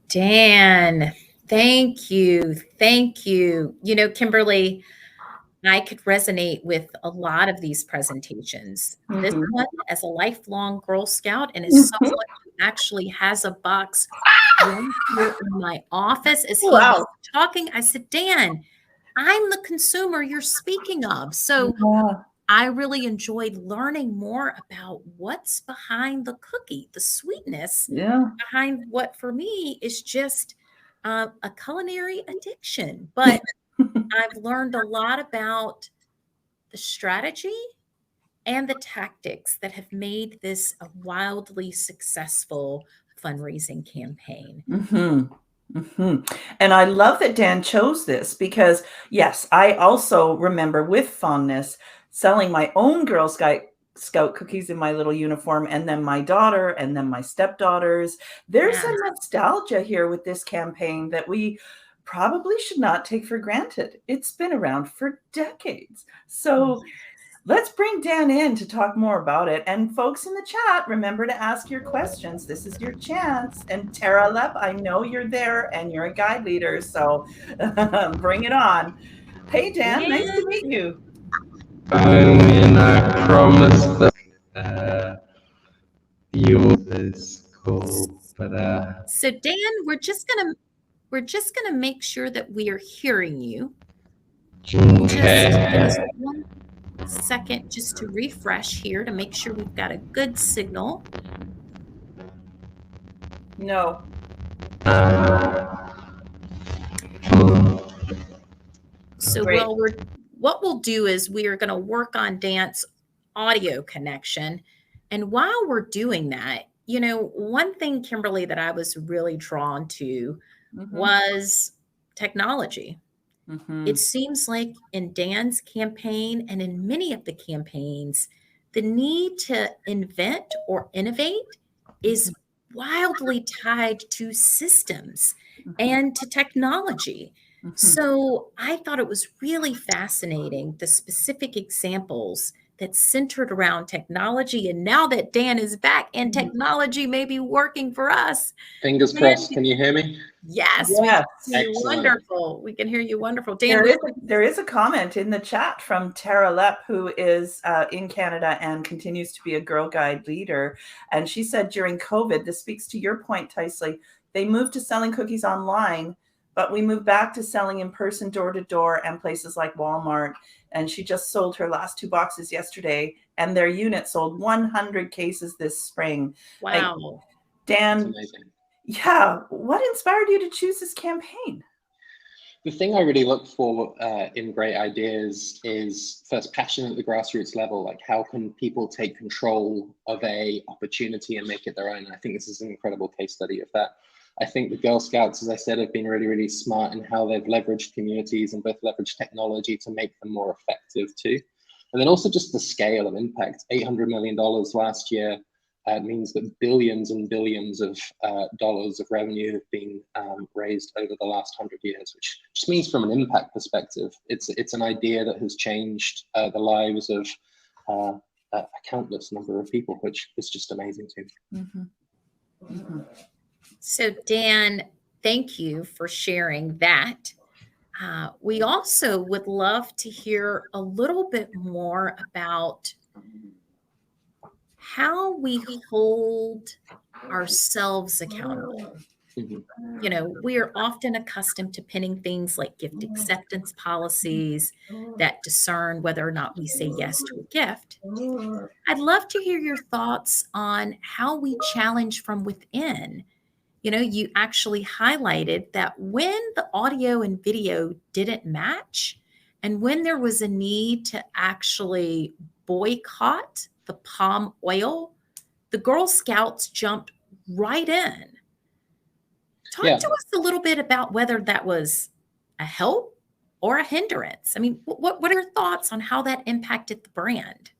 Dan, thank you. Thank you. You know, Kimberly, I could resonate with a lot of these presentations. This one, as a lifelong Girl Scout and as someone who actually has a box right here in my office, as he was talking, I said, Dan, I'm the consumer you're speaking of. So I really enjoyed learning more about what's behind the cookie, the sweetness behind what for me is just a culinary addiction. But I've learned a lot about the strategy and the tactics that have made this a wildly successful fundraising campaign. And I love that Dan chose this because, yes, I also remember with fondness selling my own Girl Scout cookies in my little uniform, and then my daughter, and then my stepdaughters. There's a nostalgia here with this campaign that we probably should not take for granted. It's been around for decades. So let's bring Dan in to talk more about it. And folks in the chat, remember to ask your questions. This is your chance. And Tara Lepp, I know you're there and you're a guide leader, so bring it on. Hey, Dan, nice to meet you. And I promise that the users Cool. But So Dan, we're just gonna make sure that we are hearing you. Just give us 1 second just to refresh here to make sure we've got a good signal. No. So Great. what we'll do is we are going to work on Dan's audio connection. And while we're doing that, you know, one thing, Kimberly, that I was really drawn to was technology. It seems like in Dan's campaign and in many of the campaigns, the need to invent or innovate is wildly tied to systems and to technology. So I thought it was really fascinating, the specific examples that centered around technology. And now that Dan is back and technology may be working for us. Fingers crossed. Can you hear me? Yes, Yes. we can hear you Excellent. wonderful. We can hear you wonderful. Dan, There is a comment in the chat from Tara Lepp, who is in Canada and continues to be a Girl Guide leader. And she said during COVID, this speaks to your point, Tysley, they moved to selling cookies online, but we moved back to selling in person, door to door, and places like Walmart. And she just sold her last 2 boxes yesterday, and their unit sold 100 cases this spring. wow. Like, Dan, That's amazing. yeah, what inspired you to choose this campaign? The thing I really look for in great ideas is first passion at the grassroots level. Like, how can people take control of a opportunity and make it their own? I think this is an incredible case study of that. I think the Girl Scouts, as I said, have been really, really smart in how they've leveraged communities and both leveraged technology to make them more effective too. And then also just the scale of impact. $800 million last year means that billions and billions of dollars of revenue have been raised over the last 100 years, which just means from an impact perspective, it's an idea that has changed the lives of a countless number of people, which is just amazing too. So Dan, thank you for sharing that. We also would love to hear a little bit more about how we hold ourselves accountable. You know, we are often accustomed to pinning things like gift acceptance policies that discern whether or not we say yes to a gift. I'd love to hear your thoughts on how we challenge from within. You know, you actually highlighted that when the audio and video didn't match, and when there was a need to actually boycott the palm oil, the Girl Scouts jumped right in. Talk to us a little bit about whether that was a help or a hindrance. I mean, what are your thoughts on how that impacted the brand?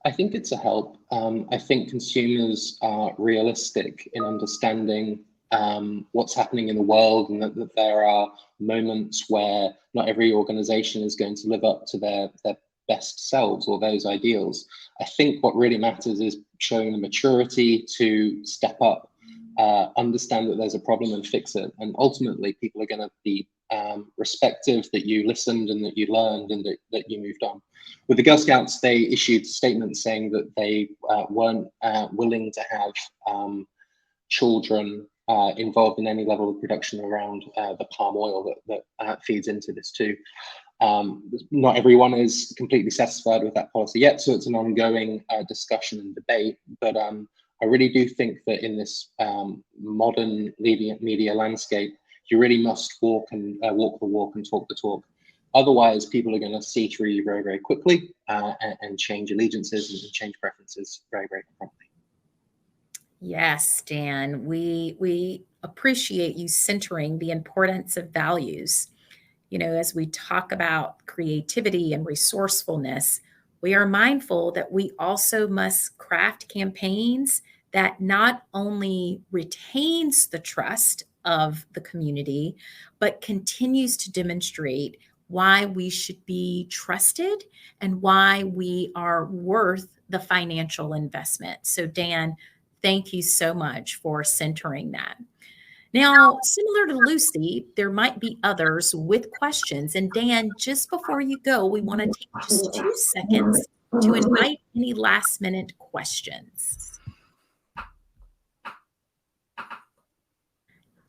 I think it's a help. I think consumers are realistic in understanding what's happening in the world, and that there are moments where not every organization is going to live up to their best selves or those ideals. I think what really matters is showing the maturity to step up, understand that there's a problem and fix it. And ultimately, people are going to be respective that you listened and that you learned and that you moved on. With the Girl Scouts, they issued statements saying that they weren't willing to have children involved in any level of production around the palm oil that feeds into this too. Not everyone is completely satisfied with that policy yet, so it's an ongoing discussion and debate. But I really do think that in this modern media landscape, you really must walk the walk and talk the talk. Otherwise, people are going to see through you very, very quickly and change allegiances and change preferences very, very promptly. Yes, Dan, we appreciate you centering the importance of values. You know, as we talk about creativity and resourcefulness, we are mindful that we also must craft campaigns that not only retains the trust of the community, but continues to demonstrate why we should be trusted and why we are worth the financial investment. So Dan, thank you so much for centering that. Now, similar to Lucy, there might be others with questions. And Dan, just before you go, we want to take just 2 seconds to invite any last minute questions.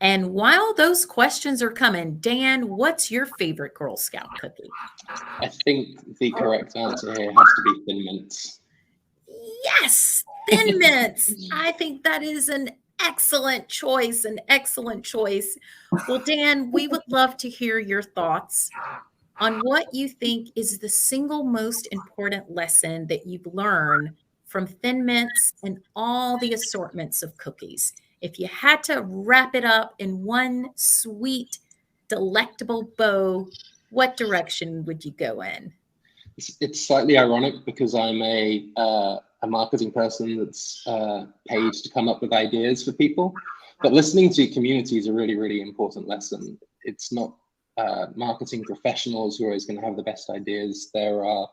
And while those questions are coming, Dan, what's your favorite Girl Scout cookie? I think the correct answer here has to be Thin Mints. Yes, Thin Mints. I think that is an excellent choice, an excellent choice. Well, Dan, we would love to hear your thoughts on what you think is the single most important lesson that you've learned from Thin Mints and all the assortments of cookies. If you had to wrap it up in one sweet, delectable bow, what direction would you go in? It's slightly ironic because I'm a marketing person that's paid to come up with ideas for people, but listening to community is a really, really important lesson. It's not marketing professionals who are always going to have the best ideas. There are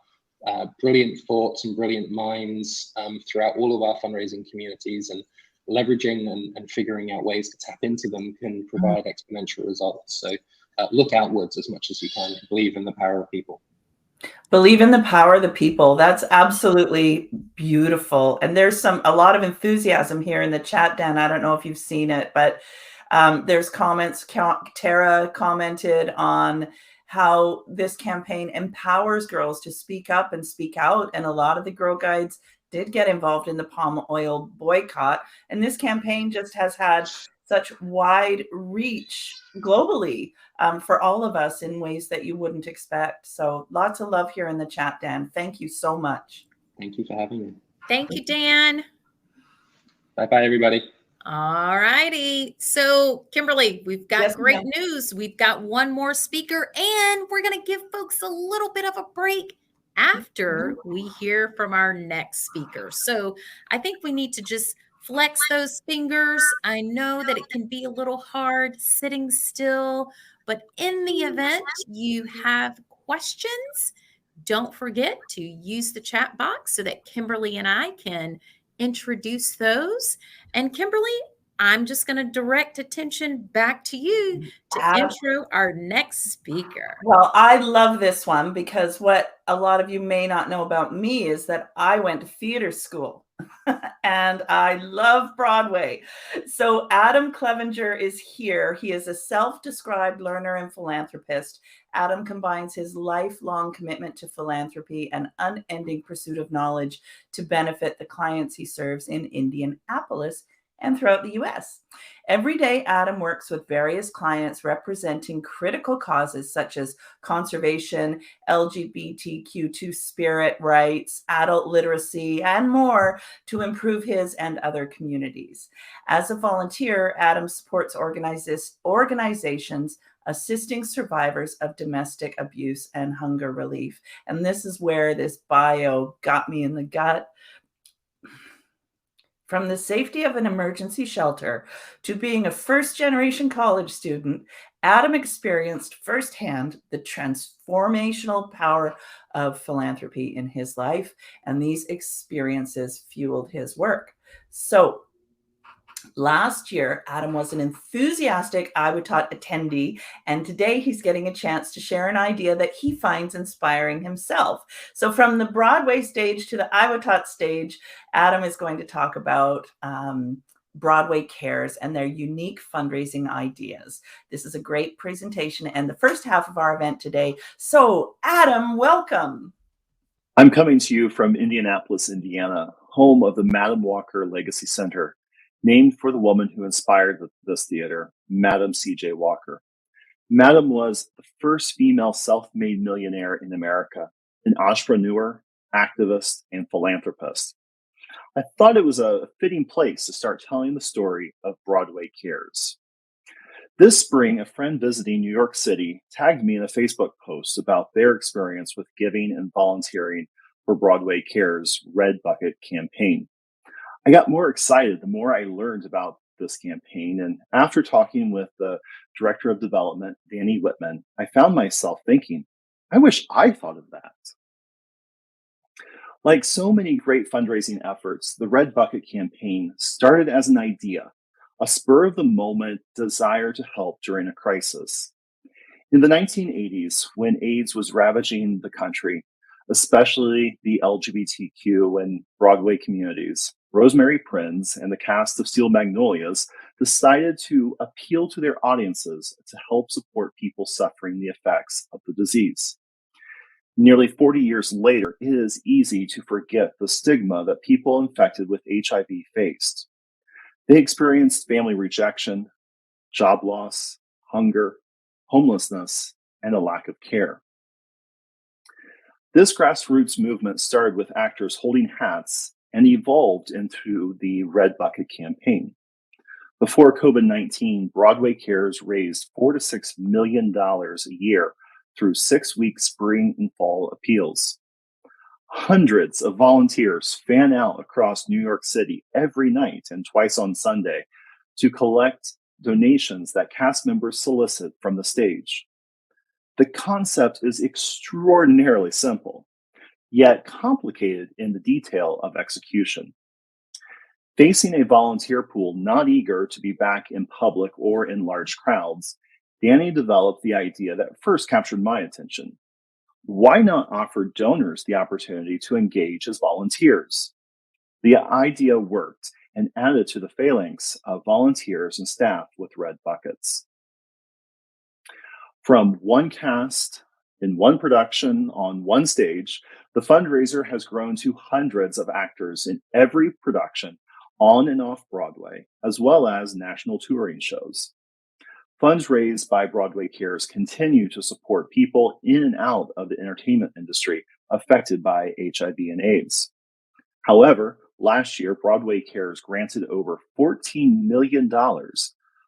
brilliant thoughts and brilliant minds throughout all of our fundraising communities, and leveraging and figuring out ways to tap into them can provide exponential results. So look outwards as much as you can. Believe in the power of people. Believe in the power of the people. That's absolutely beautiful. And there's a lot of enthusiasm here in the chat, Dan. I don't know if you've seen it, but there's comments. Tara commented on how this campaign empowers girls to speak up and speak out. And a lot of the Girl Guides did get involved in the palm oil boycott. And this campaign just has had such wide reach globally for all of us in ways that you wouldn't expect. So lots of love here in the chat, Dan. Thank you so much. Thank you for having me. Thank you, Dan. Bye-bye, everybody. All righty. So, Kimberly, we've got great news. We've got one more speaker, and we're going to give folks a little bit of a break after we hear from our next speaker. So I think we need to just flex those fingers. I know that it can be a little hard sitting still, but in the event you have questions, don't forget to use the chat box so that Kimberly and I can introduce those. And Kimberly, I'm just going to direct attention back to you to intro our next speaker. Well, I love this one because what a lot of you may not know about me is that I went to theater school and I love Broadway. So Adam Clevenger is here. He is a self-described learner and philanthropist. Adam combines his lifelong commitment to philanthropy and unending pursuit of knowledge to benefit the clients he serves in Indianapolis and throughout the US. Every day, Adam works with various clients representing critical causes such as conservation, LGBTQ2 spirit rights, adult literacy, and more to improve his and other communities. As a volunteer, Adam supports organizations assisting survivors of domestic abuse and hunger relief. And this is where this bio got me in the gut. From the safety of an emergency shelter to being a first-generation college student, Adam experienced firsthand the transformational power of philanthropy in his life, and these experiences fueled his work. So, last year, Adam was an enthusiastic IWITOT attendee, and today he's getting a chance to share an idea that he finds inspiring himself. So from the Broadway stage to the IWITOT stage, Adam is going to talk about Broadway Cares and their unique fundraising ideas. This is a great presentation and the first half of our event today. So Adam, welcome. I'm coming to you from Indianapolis, Indiana, home of the Madam Walker Legacy Center, named for the woman who inspired this theater, Madam C.J. Walker. Madam was the first female self-made millionaire in America, an entrepreneur, activist, and philanthropist. I thought it was a fitting place to start telling the story of Broadway Cares. This spring, a friend visiting New York City tagged me in a Facebook post about their experience with giving and volunteering for Broadway Cares' Red Bucket campaign. I got more excited the more I learned about this campaign, and after talking with the Director of Development, Danny Whitman, I found myself thinking, I wish I thought of that. Like so many great fundraising efforts, the Red Bucket campaign started as an idea, a spur-of-the-moment desire to help during a crisis. In the 1980s, when AIDS was ravaging the country, especially the LGBTQ and Broadway communities, Rosemary Prinz and the cast of Steel Magnolias decided to appeal to their audiences to help support people suffering the effects of the disease. Nearly 40 years later, it is easy to forget the stigma that people infected with HIV faced. They experienced family rejection, job loss, hunger, homelessness, and a lack of care. This grassroots movement started with actors holding hats and evolved into the Red Bucket campaign. Before COVID-19, Broadway Cares raised $4 to $6 million a year through 6-week spring and fall appeals. Hundreds of volunteers fan out across New York City every night and twice on Sunday to collect donations that cast members solicit from the stage. The concept is extraordinarily simple, yet complicated in the detail of execution. Facing a volunteer pool not eager to be back in public or in large crowds, Danny developed the idea that first captured my attention. Why not offer donors the opportunity to engage as volunteers? The idea worked and added to the phalanx of volunteers and staff with red buckets. From one cast in one production on one stage, the fundraiser has grown to hundreds of actors in every production on and off Broadway, as well as national touring shows. Funds raised by Broadway Cares continue to support people in and out of the entertainment industry affected by HIV and AIDS. However, last year, Broadway Cares granted over $14 million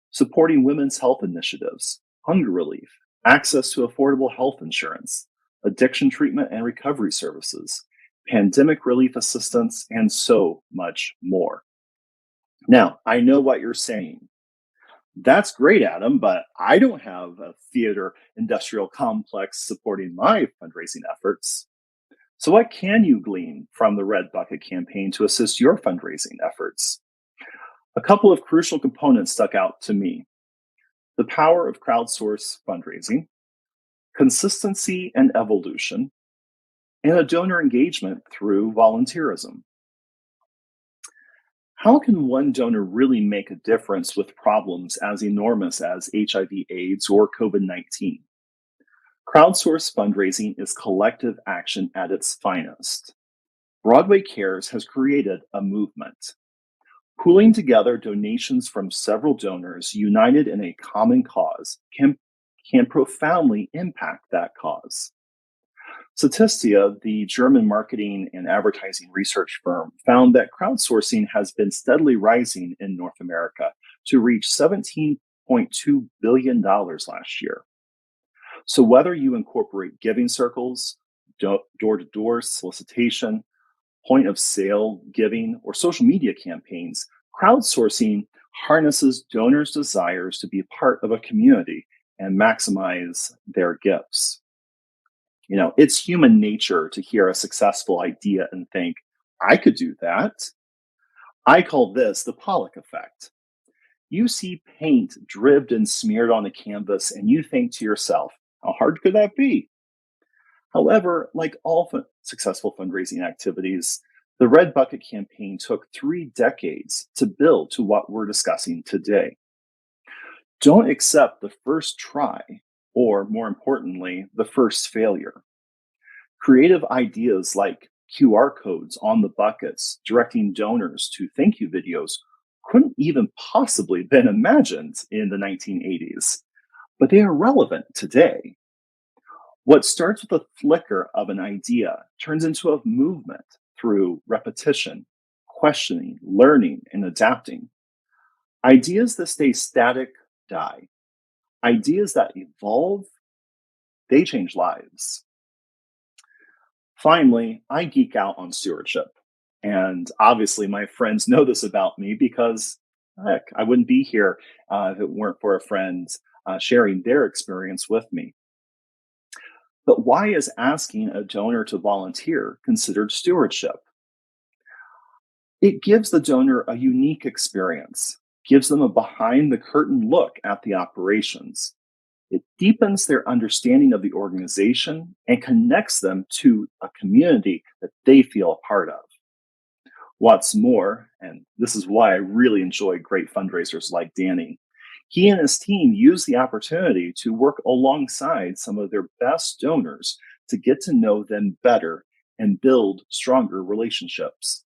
supporting women's health initiatives, hunger relief, access to affordable health insurance, addiction treatment and recovery services, pandemic relief assistance, and so much more. Now, I know what you're saying. That's great, Adam, but I don't have a theater industrial complex supporting my fundraising efforts. So what can you glean from the Red Bucket campaign to assist your fundraising efforts? A couple of crucial components stuck out to me: the power of crowdsourced fundraising, consistency and evolution, and a donor engagement through volunteerism. How can one donor really make a difference with problems as enormous as HIV/AIDS or COVID-19? Crowdsourced fundraising is collective action at its finest. Broadway Cares has created a movement. Pooling together donations from several donors united in a common cause can profoundly impact that cause. Statistia, the German marketing and advertising research firm, found that crowdsourcing has been steadily rising in North America to reach $17.2 billion last year. So whether you incorporate giving circles, door-to-door solicitation, point of sale giving, or social media campaigns, crowdsourcing harnesses donors' desires to be part of a community and maximize their gifts. You know, it's human nature to hear a successful idea and think, I could do that. I call this the Pollock effect. You see paint dripped and smeared on a canvas and you think to yourself, how hard could that be? However, like all successful fundraising activities, the Red Bucket campaign took 3 decades to build to what we're discussing today. Don't accept the first try, or more importantly, the first failure. Creative ideas like QR codes on the buckets directing donors to thank you videos couldn't even possibly been imagined in the 1980s, but they are relevant today. What starts with a flicker of an idea turns into a movement through repetition, questioning, learning, and adapting. Ideas that stay static die. Ideas that evolve, they change lives. Finally, I geek out on stewardship. And obviously my friends know this about me because, heck, I wouldn't be here if it weren't for a friend sharing their experience with me. But why is asking a donor to volunteer considered stewardship? It gives the donor a unique experience, gives them a behind the curtain look at the operations. It deepens their understanding of the organization and connects them to a community that they feel a part of. What's more, and this is why I really enjoy great fundraisers like Danny, he and his team use the opportunity to work alongside some of their best donors to get to know them better and build stronger relationships.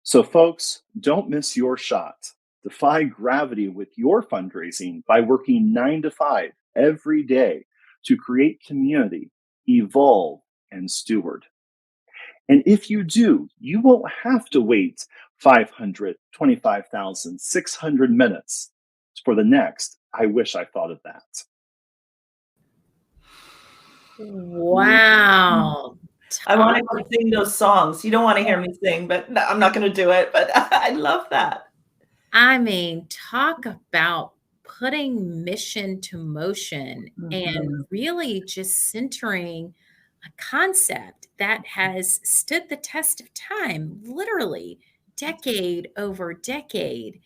So, folks, don't miss your shot. Defy gravity with your fundraising by working 9 to 5 every day to create community, evolve, and steward. And if you do, you won't have to wait 525,600 minutes for the next I wish I thought of that. Wow. I wanted to sing those songs. You don't want to hear me sing, but no, I'm not going to do it. But I love that. I mean, talk about putting mission to motion and really just centering a concept that has stood the test of time, literally decade over decade.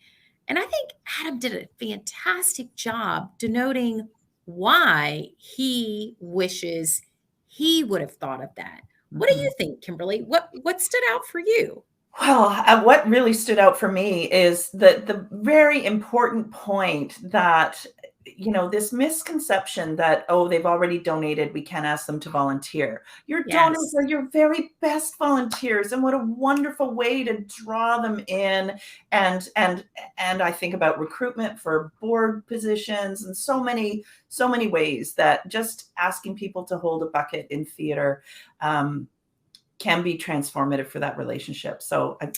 And I think Adam did a fantastic job denoting why he wishes he would have thought of that. What do you think, Kimberly? What stood out for you? Well, what really stood out for me is the very important point that, you know, this misconception that, oh, they've already donated, we can't ask them to volunteer. Your donors are your very best volunteers, and what a wonderful way to draw them in. And I think about recruitment for board positions and so many ways that just asking people to hold a bucket in theater can be transformative for that relationship. So, I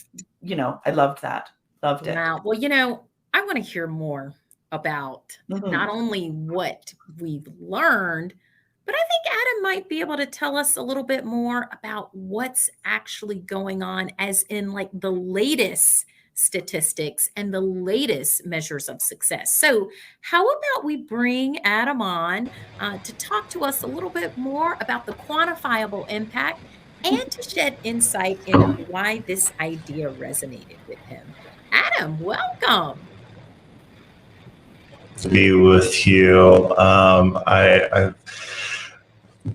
loved that. Loved it. Wow. Well, I want to hear more about not only what we've learned, but I think Adam might be able to tell us a little bit more about what's actually going on, as in like the latest statistics and the latest measures of success. So how about we bring Adam on to talk to us a little bit more about the quantifiable impact and to shed insight into why this idea resonated with him. Adam, welcome. To be with you. I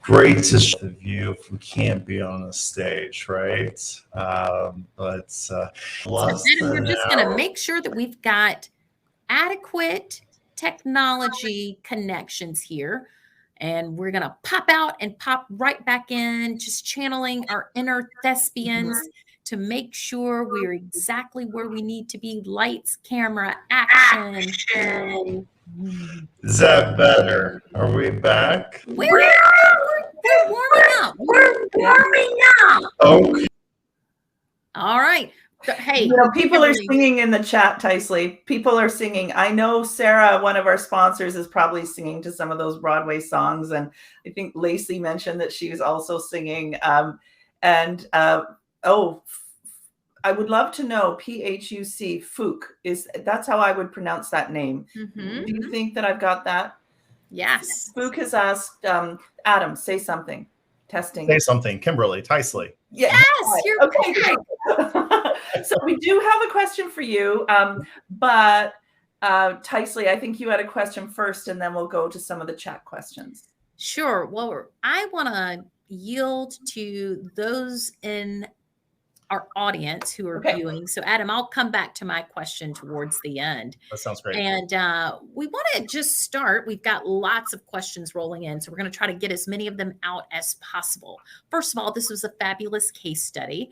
great to show the view if we can't be on the stage, right? So we're just going to make sure that we've got adequate technology connections here. And we're going to pop out and pop right back in, just channeling our inner thespians to make sure we're exactly where we need to be. Lights, camera, action. Is that better? Are we back? We're warming up. We're warming up. Okay. All right. Hey, people are singing in the chat, Tysley. People are singing. I know Sarah, one of our sponsors, is probably singing to some of those Broadway songs. And I think Lacey mentioned that she was also singing. I would love to know, P-H-U-C, that's how I would pronounce that name. Do you think that I've got that? Yes. Fook has asked, Adam, say something. Testing. Say something, Kimberly, Tysley. Yes, you're okay. So we do have a question for you, but Tysley, I think you had a question first, and then we'll go to some of the chat questions. Sure. Well, I want to yield to those in our audience who are viewing. So, Adam, I'll come back to my question towards the end. That sounds great. And we want to just start. We've got lots of questions rolling in, so we're going to try to get as many of them out as possible. First of all, this was a fabulous case study.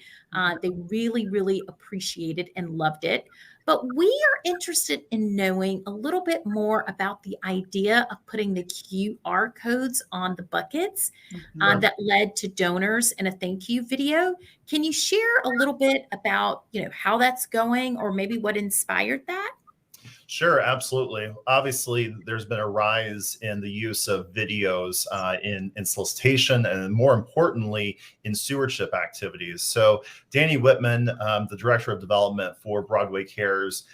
They really, really appreciated and loved it. But we are interested in knowing a little bit more about the idea of putting the QR codes on the buckets that led to donors in a thank you video. Can you share a little bit about, how that's going, or maybe what inspired that? Sure, absolutely. Obviously, there's been a rise in the use of videos in solicitation and, more importantly, in stewardship activities. So Danny Whitman, the Director of Development for Broadway Cares,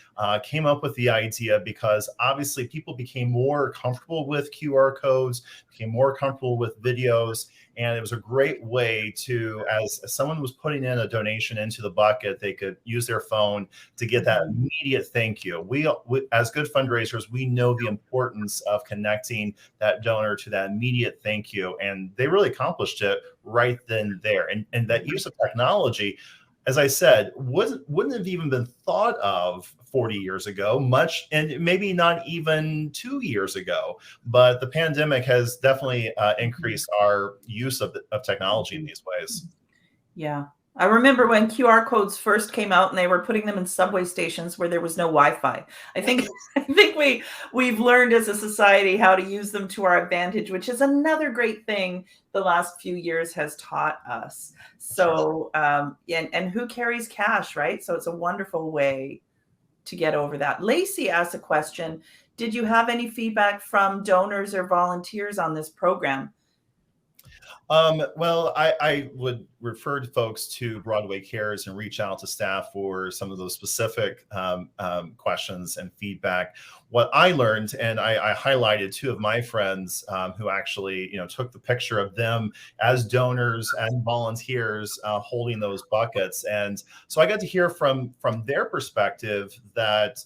came up with the idea because obviously people became more comfortable with QR codes, became more comfortable with videos. And it was a great way to, as someone was putting in a donation into the bucket, they could use their phone to get that immediate thank you. We as good fundraisers, we know the importance of connecting that donor to that immediate thank you. And they really accomplished it right then and there. And that use of technology, as I said, wouldn't have even been thought of 40 years ago, much, and maybe not even 2 years ago. But the pandemic has definitely increased our use of technology in these ways. Yeah. I remember when QR codes first came out and they were putting them in subway stations where there was no Wi-Fi. I think we've learned as a society how to use them to our advantage, which is another great thing the last few years has taught us. So and who carries cash, right? So it's a wonderful way to get over that. Lacey asked a question. Did you have any feedback from donors or volunteers on this program? Well, I would refer folks to Broadway Cares and reach out to staff for some of those specific questions and feedback. What I learned, and I highlighted two of my friends who actually, took the picture of them as donors and volunteers holding those buckets, and so I got to hear from their perspective that.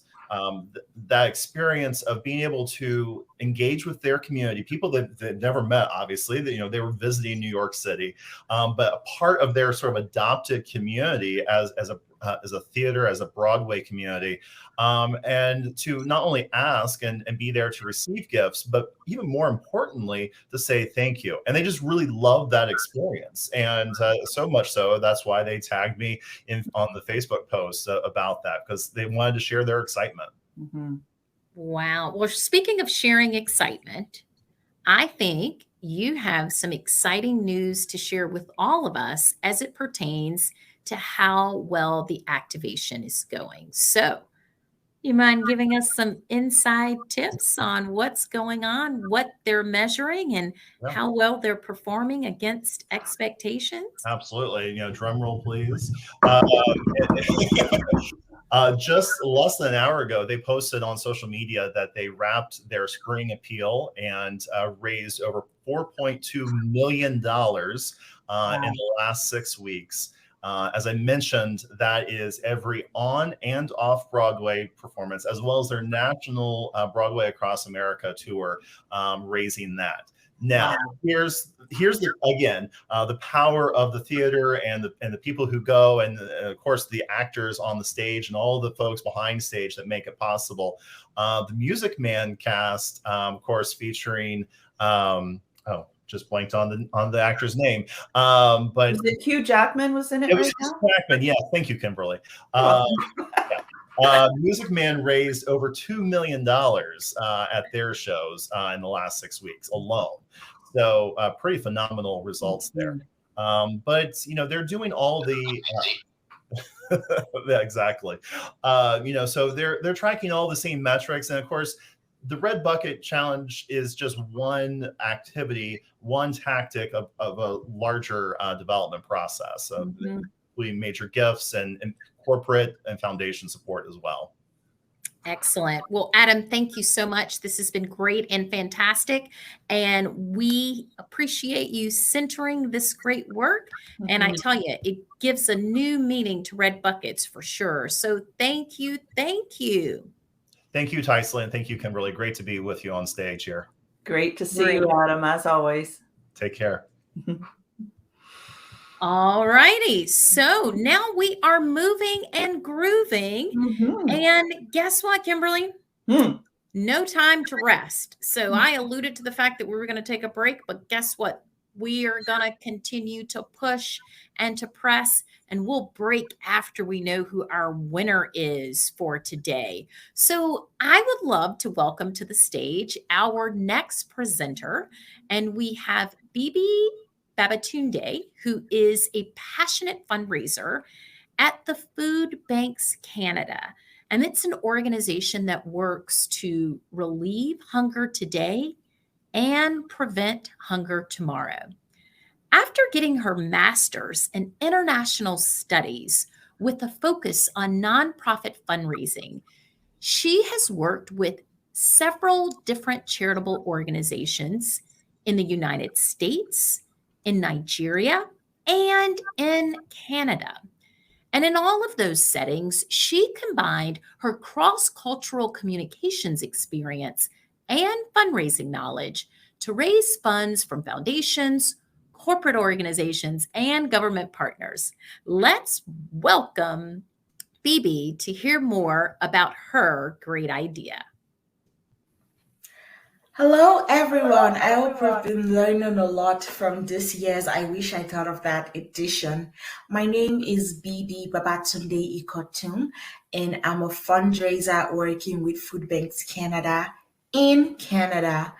That experience of being able to engage with their community, people that they've never met, obviously, that they were visiting New York City, but a part of their sort of adopted community as a theater, as a Broadway community, and to not only ask and be there to receive gifts, but even more importantly, to say thank you. And they just really loved that experience, and so much so that's why they tagged me on the Facebook post about that, because they wanted to share their excitement. Mm-hmm. Wow. Well, speaking of sharing excitement, I think you have some exciting news to share with all of us as it pertains to how well the activation is going. So, you mind giving us some inside tips on what's going on, what they're measuring, and how well they're performing against expectations? Absolutely. Drum roll, please. Just less than an hour ago, they posted on social media that they wrapped their spring appeal and raised over $4.2 million in the last 6 weeks. As I mentioned, that is every on and off Broadway performance, as well as their national Broadway Across America tour, raising that. Now, here's the power of the theater and the people who go, and of course the actors on the stage and all the folks behind stage that make it possible. The Music Man cast, of course, featuring just blanked on the actor's name, but was it Hugh Jackman was in it? It was Hugh Jackman. Yeah, thank you, Kimberly. Music Man raised over $2 million at their shows in the last 6 weeks alone. So pretty phenomenal results there. But they're doing all the yeah, exactly. So they're tracking all the same metrics, and of course, the Red Bucket Challenge is just one activity, one tactic of a larger development process, including major gifts and corporate and foundation support as well. Excellent. Well, Adam, thank you so much. This has been great and fantastic. And we appreciate you centering this great work. Mm-hmm. And I tell you, it gives a new meaning to Red Buckets for sure. So thank you. Thank you. Thank you, Tyson. Thank you, Kimberly. Great to be with you on stage here. Great to see you, Adam, as always. Take care. All righty. So now we are moving and grooving. Mm-hmm. And guess what, Kimberly? No time to rest. So I alluded to the fact that we were going to take a break, but guess what? We are going to continue to push and to press, and we'll break after we know who our winner is for today. So I would love to welcome to the stage our next presenter, and we have Bibi Babatunde, who is a passionate fundraiser at the Food Banks Canada. And it's an organization that works to relieve hunger today and prevent hunger tomorrow. After getting her master's in international studies with a focus on nonprofit fundraising, she has worked with several different charitable organizations in the United States, in Nigeria, and in Canada. And in all of those settings, she combined her cross-cultural communications experience and fundraising knowledge to raise funds from foundations, corporate organizations, and government partners. Let's welcome Phoebe to hear more about her great idea. Hello, everyone. I hope you've been learning a lot from this year's I Wish I Thought of That edition. My name is Bibi Babatunde Ikotun, and I'm a fundraiser working with Food Banks Canada in Canada.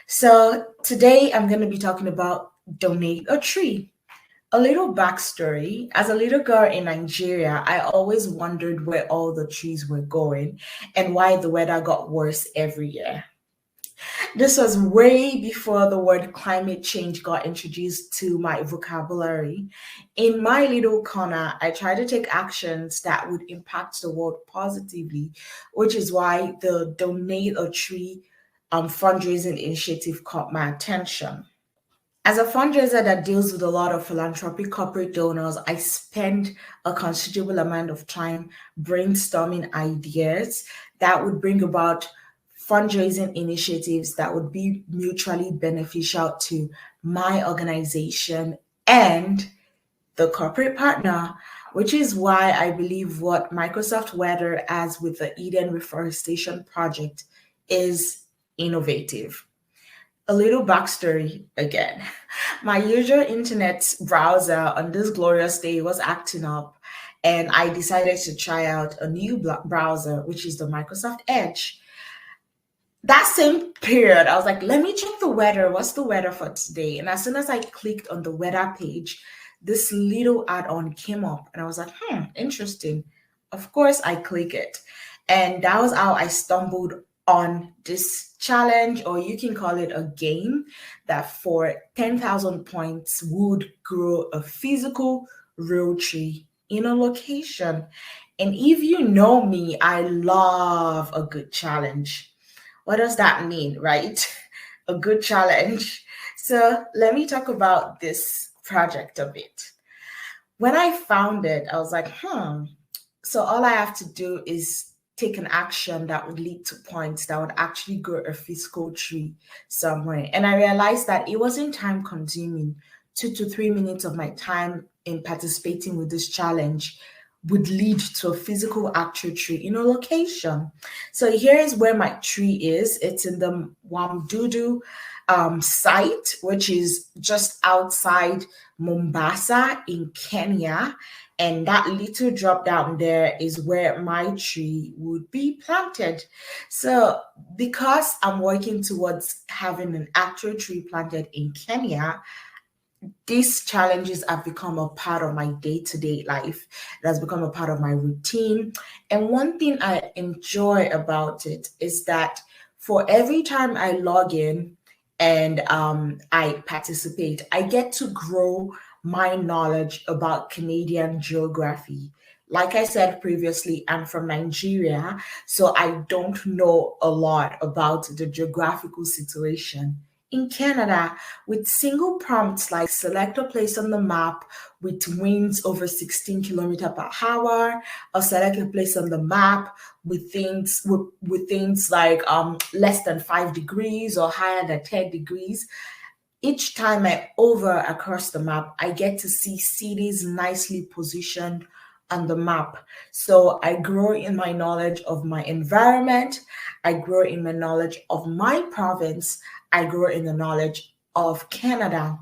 So today I'm going to be talking about Donate a Tree. A little backstory. As a little girl in Nigeria, I always wondered where all the trees were going and why the weather got worse every year. This was way before the word climate change got introduced to my vocabulary. In my little corner, I try to take actions that would impact the world positively, which is why the Donate a Tree fundraising initiative caught my attention. As a fundraiser that deals with a lot of philanthropic corporate donors, I spend a considerable amount of time brainstorming ideas that would bring about fundraising initiatives that would be mutually beneficial to my organization and the corporate partner, which is why I believe what Microsoft Weather has with the Eden Reforestation Project is innovative. A little backstory again. My usual internet browser on this glorious day was acting up, and I decided to try out a new browser, which is the Microsoft Edge. That same period, I was like, let me check the weather. What's the weather for today? And as soon as I clicked on the weather page, this little add-on came up, and I was like, interesting. Of course, I click it. And that was how I stumbled on this challenge, or you can call it a game, that for 10,000 points would grow a physical real tree in a location. And if you know me, I love a good challenge. What does that mean, right? A good challenge. So let me talk about this project a bit. When I found it, I was like, so all I have to do is take an action that would lead to points that would actually grow a physical tree somewhere. And I realized that it wasn't time consuming. 2 to 3 minutes of my time in participating with this challenge would lead to a physical actual tree in a location. So here's where my tree is. It's in the Wamdudu site, which is just outside Mombasa in Kenya. And that little drop down there is where my tree would be planted. So because I'm working towards having an actual tree planted in Kenya, these challenges have become a part of my day-to-day life. It has become a part of my routine. And one thing I enjoy about it is that for every time I log in and I participate, I get to grow my knowledge about Canadian geography. Like I said previously, I'm from Nigeria, so I don't know a lot about the geographical situation in Canada. With single prompts like select a place on the map with winds over 16 kilometers per hour, or select a place on the map with things like less than 5 degrees or higher than 10 degrees. Each time I hover across the map, I get to see cities nicely positioned on the map. So I grow in my knowledge of my environment, I grow in my knowledge of my province, I grow in the knowledge of Canada.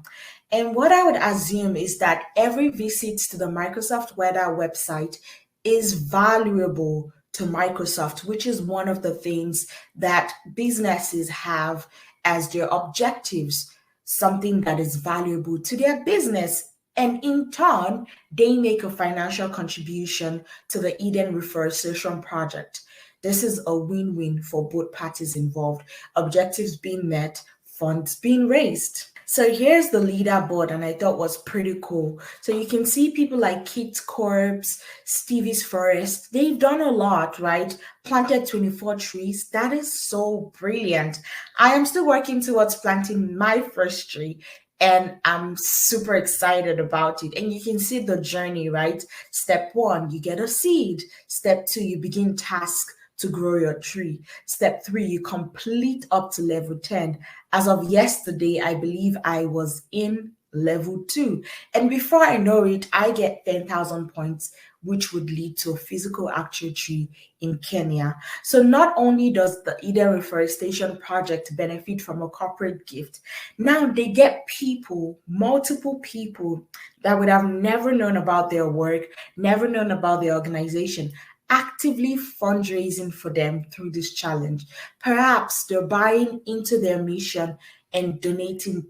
And what I would assume is that every visit to the Microsoft Weather website is valuable to Microsoft, which is one of the things that businesses have as their objectives, something that is valuable to their business. And in turn, they make a financial contribution to the Eden Reforestation Project. This is a win-win for both parties involved. Objectives being met, funds being raised. So here's the leaderboard, and I thought was pretty cool. So you can see people like Kids Corps, Stevie's Forest. They've done a lot, right? Planted 24 trees. That is so brilliant. I am still working towards planting my first tree, and I'm super excited about it. And you can see the journey, right? Step 1, you get a seed. Step 2, you begin task to grow your tree. Step 3, you complete up to level 10. As of yesterday, I believe I was in level 2. And before I know it, I get 10,000 points, which would lead to a physical actual tree in Kenya. So not only does the Eden Reforestation Project benefit from a corporate gift, now they get people, multiple people that would have never known about their work, never known about their organization, actively fundraising for them through this challenge. Perhaps they're buying into their mission and donating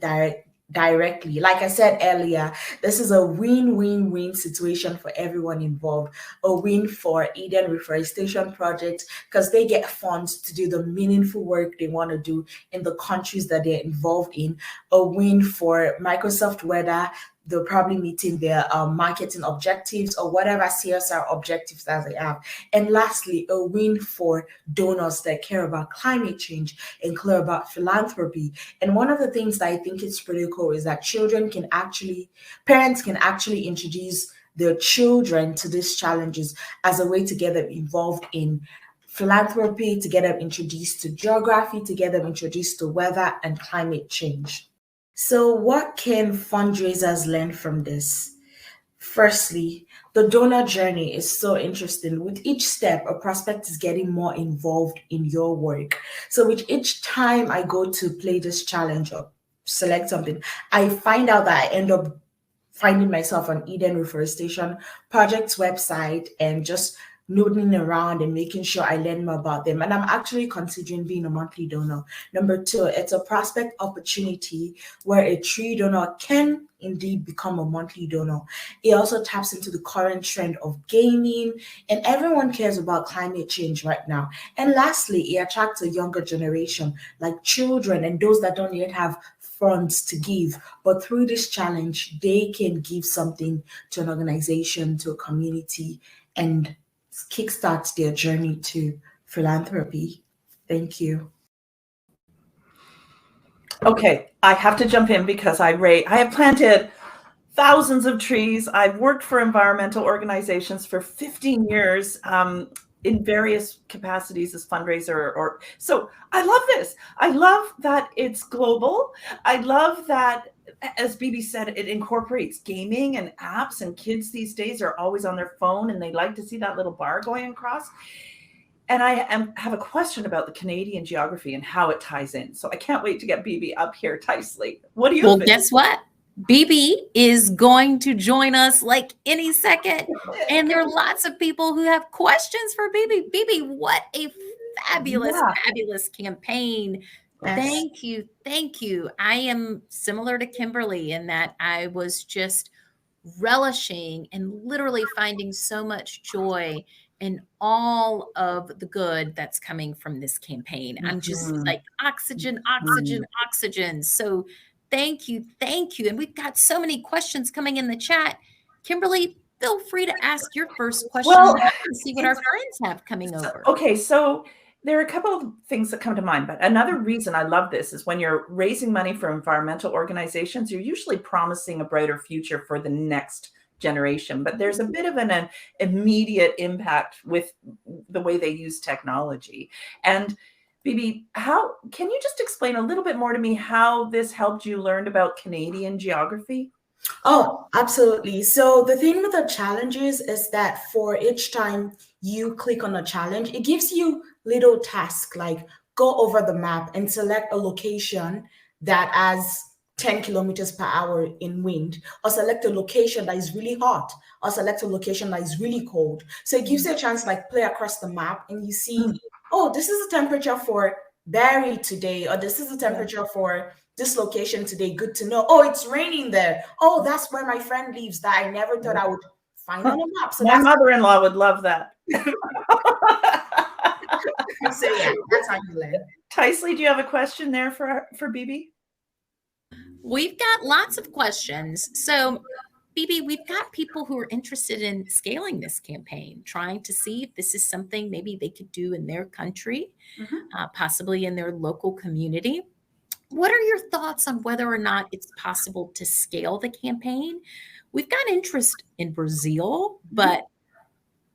directly. Like I said earlier, this is a win-win-win situation for everyone involved. A win for Eden Reforestation Project because they get funds to do the meaningful work they want to do in the countries that they're involved in. A win for Microsoft Weather. They're probably meeting their marketing objectives or whatever CSR objectives that they have. And lastly, a win for donors that care about climate change and care about philanthropy. And one of the things that I think is pretty cool is that parents can actually introduce their children to these challenges as a way to get them involved in philanthropy, to get them introduced to geography, to get them introduced to weather and climate change. So what can fundraisers learn from this? Firstly, the donor journey is so interesting. With each step, a prospect is getting more involved in your work. So with each time I go to play this challenge or select something, I find out that I end up finding myself on Eden Reforestation Project's website and just noodling around and making sure I learn more about them. And I'm actually considering being a monthly donor. Number 2, it's a prospect opportunity where a tree donor can indeed become a monthly donor. It also taps into the current trend of gaming, and everyone cares about climate change right now. And lastly, it attracts a younger generation like children and those that don't yet have funds to give, but through this challenge, they can give something to an organization, to a community, and kickstart their journey to philanthropy. Thank you. Okay, I have to jump in because I have planted thousands of trees. I've worked for environmental organizations for 15 years in various capacities as fundraiser. So I love this. I love that it's global. I love that, as Bibi said, it incorporates gaming and apps, and kids these days are always on their phone and they like to see that little bar going across. And I have a question about the Canadian geography and how it ties in. So I can't wait to get Bibi up here, Tysley. What do you think? Well, guess what? Bibi is going to join us like any second. And there are lots of people who have questions for Bibi. Bibi, what a fabulous campaign. Yes. Thank you. Thank you. I am similar to Kimberly in that I was just relishing and literally finding so much joy in all of the good that's coming from this campaign. I'm just like oxygen. So thank you. And we've got so many questions coming in the chat. Kimberly, feel free to ask your first question and see what our friends have coming over. Okay, so there are a couple of things that come to mind, but another reason I love this is when you're raising money for environmental organizations, you're usually promising a brighter future for the next generation, but there's a bit of an immediate impact with the way they use technology. And Bibi, how can you just explain a little bit more to me how this helped you learn about Canadian geography? Oh, absolutely. So the thing with the challenges is that for each time you click on a challenge, it gives you little tasks like go over the map and select a location that has 10 kilometers per hour in wind, or select a location that is really hot, or select a location that is really cold. So it gives you a chance to like play across the map and you see, oh, this is the temperature for Barrie today, or this is the temperature for this location today. Good to know. Oh, it's raining there. Oh, that's where my friend lives that I never thought I would find on a map. So my mother-in-law would love that. So yeah, that's how you learn. Tysley, do you have a question there for Bibi? We've got lots of questions. So, Bibi, we've got people who are interested in scaling this campaign, trying to see if this is something maybe they could do in their country, possibly in their local community. What are your thoughts on whether or not it's possible to scale the campaign? We've got interest in Brazil, but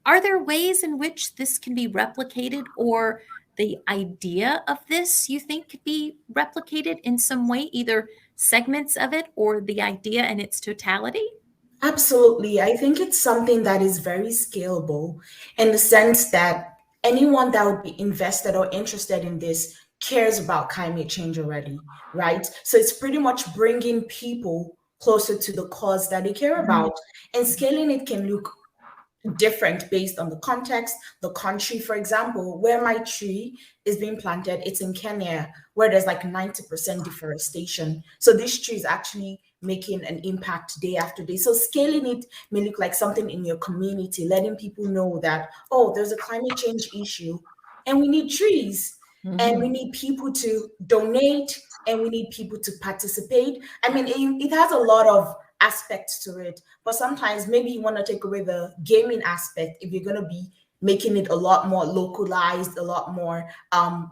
are there ways in which this can be replicated, or the idea of this, you think, could be replicated in some way, either segments of it or the idea in its totality? Absolutely. I think it's something that is very scalable in the sense that anyone that would be invested or interested in this cares about climate change already, right? So it's pretty much bringing people closer to the cause that they care about. And scaling it can look different based on the context, the country. For example, where my tree is being planted, it's in Kenya, where there's like 90% deforestation. So this tree is actually making an impact day after day. So scaling it may look like something in your community, letting people know that, oh, there's a climate change issue and we need trees and we need people to donate and we need people to participate. I mean, it has a lot of aspects to it, but sometimes maybe you want to take away the gaming aspect if you're going to be making it a lot more localized, a lot more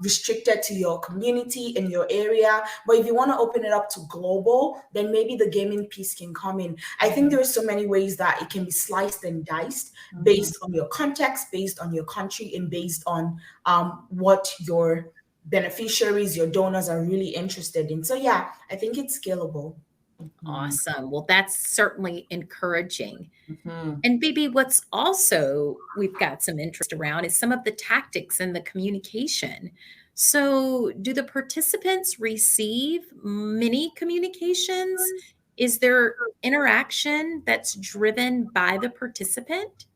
restricted to your community in your area. But if you want to open it up to global, then maybe the gaming piece can come in. I think there are so many ways that it can be sliced and diced based on your context, based on your country, and based on what your beneficiaries, your donors are really interested in. So yeah, I think it's scalable. Awesome. Well, that's certainly encouraging. And Bibi, what's also we've got some interest around is some of the tactics and the communication. So, do the participants receive many communications? Is there interaction that's driven by the participant?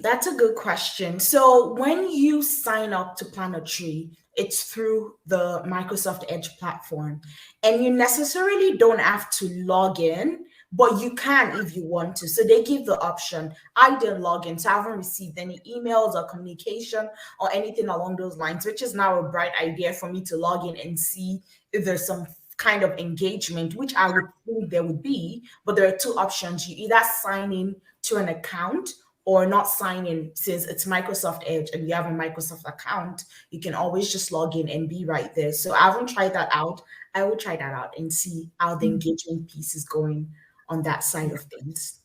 That's a good question. So when you sign up to plant a tree, it's through the Microsoft Edge platform. And you necessarily don't have to log in, but you can if you want to. So they give the option. I didn't log in, so I haven't received any emails or communication or anything along those lines, which is now a bright idea for me to log in and see if there's some kind of engagement, which I would think there would be. But there are two options. You either sign in to an account or not sign in. Since it's Microsoft Edge and you have a Microsoft account, you can always just log in and be right there. So I haven't tried that out. I will try that out and see how the engagement piece is going on that side of things.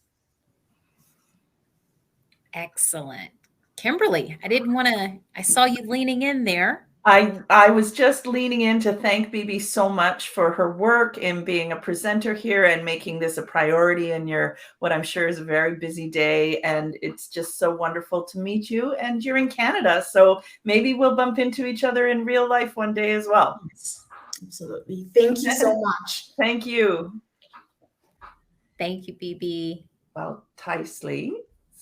Excellent. Kimberly, I saw you leaning in there. I was just leaning in to thank Bibi so much for her work in being a presenter here and making this a priority in your, what I'm sure is a very busy day. And it's just so wonderful to meet you. And you're in Canada, so maybe we'll bump into each other in real life one day as well. Yes, absolutely. Thank you so much. Thank you. Thank you, Bibi. Well, Tysley.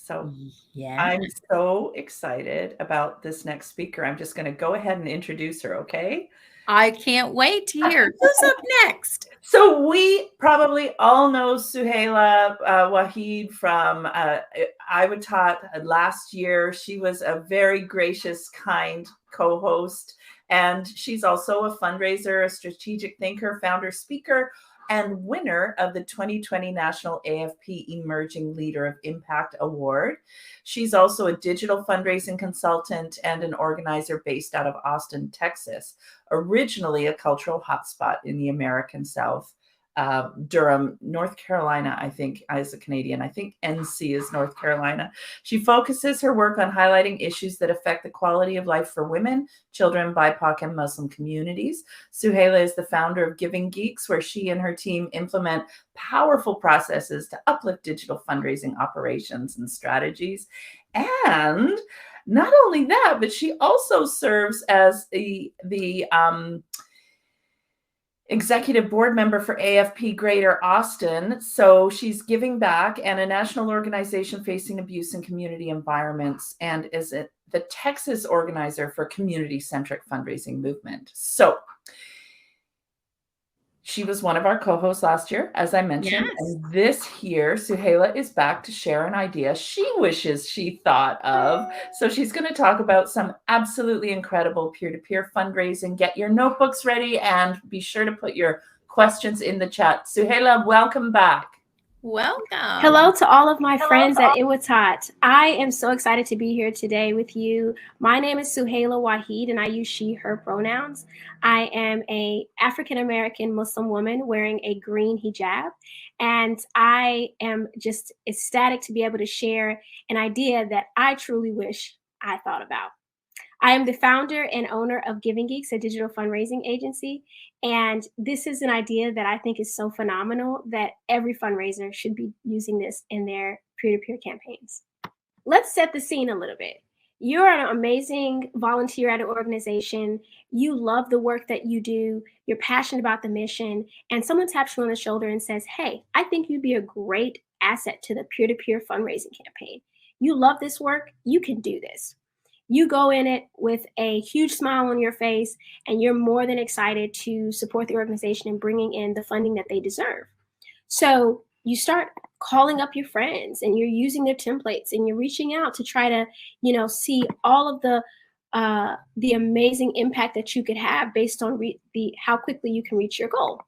So yeah, I'm so excited about this next speaker. I'm just going to go ahead and introduce her, okay? I can't wait to hear. Who's up next? So we probably all know Suhaila Waheed from IWITOT last year. She was a very gracious, kind co-host, and she's also a fundraiser, a strategic thinker, founder, speaker, and winner of the 2020 National AFP Emerging Leader of Impact Award. She's also a digital fundraising consultant and an organizer based out of Austin, Texas, originally a cultural hotspot in the American South. Durham, North Carolina, I think, as a Canadian, I think NC is North Carolina. She focuses her work on highlighting issues that affect the quality of life for women, children, BIPOC, and Muslim communities. Suhaila is the founder of Giving Geeks, where she and her team implement powerful processes to uplift digital fundraising operations and strategies. And not only that, but she also serves as the executive board member for AFP Greater Austin. So she's giving back and a national organization facing abuse in community environments, and is the Texas organizer for community-centric fundraising movement. So she was one of our co-hosts last year, as I mentioned. Yes. And this year, Suhaila is back to share an idea she wishes she thought of. So she's going to talk about some absolutely incredible peer-to-peer fundraising. Get your notebooks ready and be sure to put your questions in the chat. Suhaila, welcome back. Welcome. Hello to all of my friends at IWITOT. I am so excited to be here today with you. My name is Suhaila Waheed, and I use she, her pronouns. I am an African-American Muslim woman wearing a green hijab, and I am just ecstatic to be able to share an idea that I truly wish I thought about. I am the founder and owner of Giving Geeks, a digital fundraising agency. And this is an idea that I think is so phenomenal that every fundraiser should be using this in their peer-to-peer campaigns. Let's set the scene a little bit. You're an amazing volunteer at an organization. You love the work that you do. You're passionate about the mission. And someone taps you on the shoulder and says, hey, I think you'd be a great asset to the peer-to-peer fundraising campaign. You love this work. You can do this. You go in it with a huge smile on your face, and you're more than excited to support the organization and bringing in the funding that they deserve. So you start calling up your friends, and you're using their templates, and you're reaching out to try to, see all of the amazing impact that you could have based on how quickly you can reach your goal.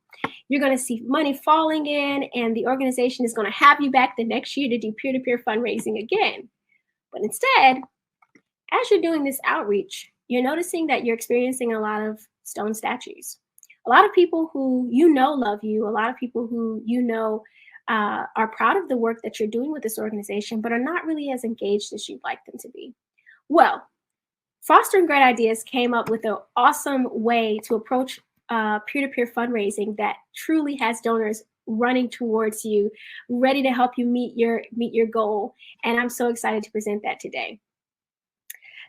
You're going to see money falling in, and the organization is going to have you back the next year to do peer-to-peer fundraising again. But instead, as you're doing this outreach, you're noticing that you're experiencing a lot of stone statues. A lot of people who love you, a lot of people who are proud of the work that you're doing with this organization, but are not really as engaged as you'd like them to be. Well, Fostering Great Ideas came up with an awesome way to approach peer-to-peer fundraising that truly has donors running towards you, ready to help you meet your goal. And I'm so excited to present that today.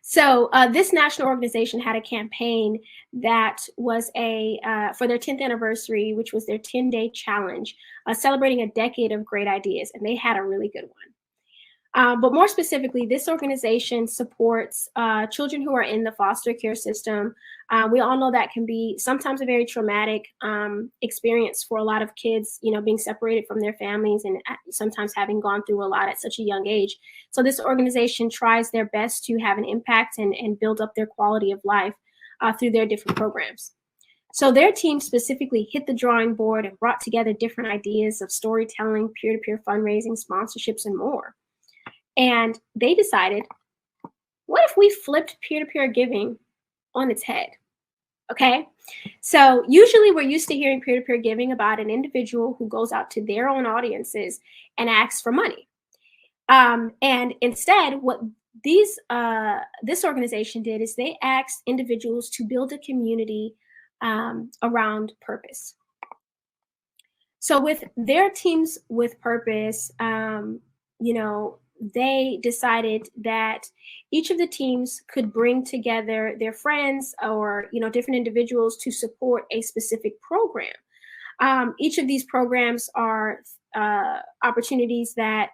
So this national organization had a campaign that was for their 10th anniversary, which was their 10-day challenge, celebrating a decade of great ideas, and they had a really good one. But more specifically, this organization supports children who are in the foster care system. We all know that can be sometimes a very traumatic experience for a lot of kids, being separated from their families and sometimes having gone through a lot at such a young age. So this organization tries their best to have an impact and build up their quality of life through their different programs. So their team specifically hit the drawing board and brought together different ideas of storytelling, peer-to-peer fundraising, sponsorships, and more. And they decided, what if we flipped peer-to-peer giving on its head? Okay. So usually we're used to hearing peer-to-peer giving about an individual who goes out to their own audiences and asks for money. And instead, what this organization did is they asked individuals to build a community around purpose. So with their teams with purpose, they decided that each of the teams could bring together their friends or, different individuals to support a specific program. Each of these programs are opportunities that,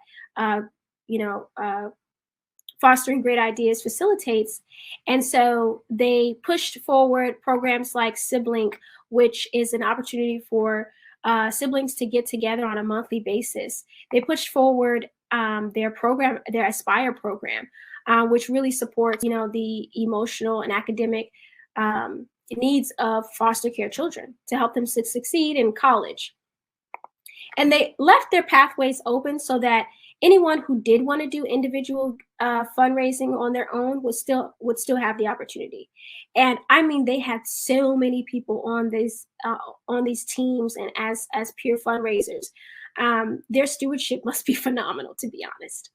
Fostering Great Ideas facilitates. And so they pushed forward programs like Sibling, which is an opportunity for siblings to get together on a monthly basis. They pushed forward their program, their Aspire program, which really supports, the emotional and academic needs of foster care children to help them succeed in college. And they left their pathways open so that anyone who did want to do individual fundraising on their own would still have the opportunity. And I mean, they had so many people on these teams and as peer fundraisers. Their stewardship must be phenomenal, to be honest.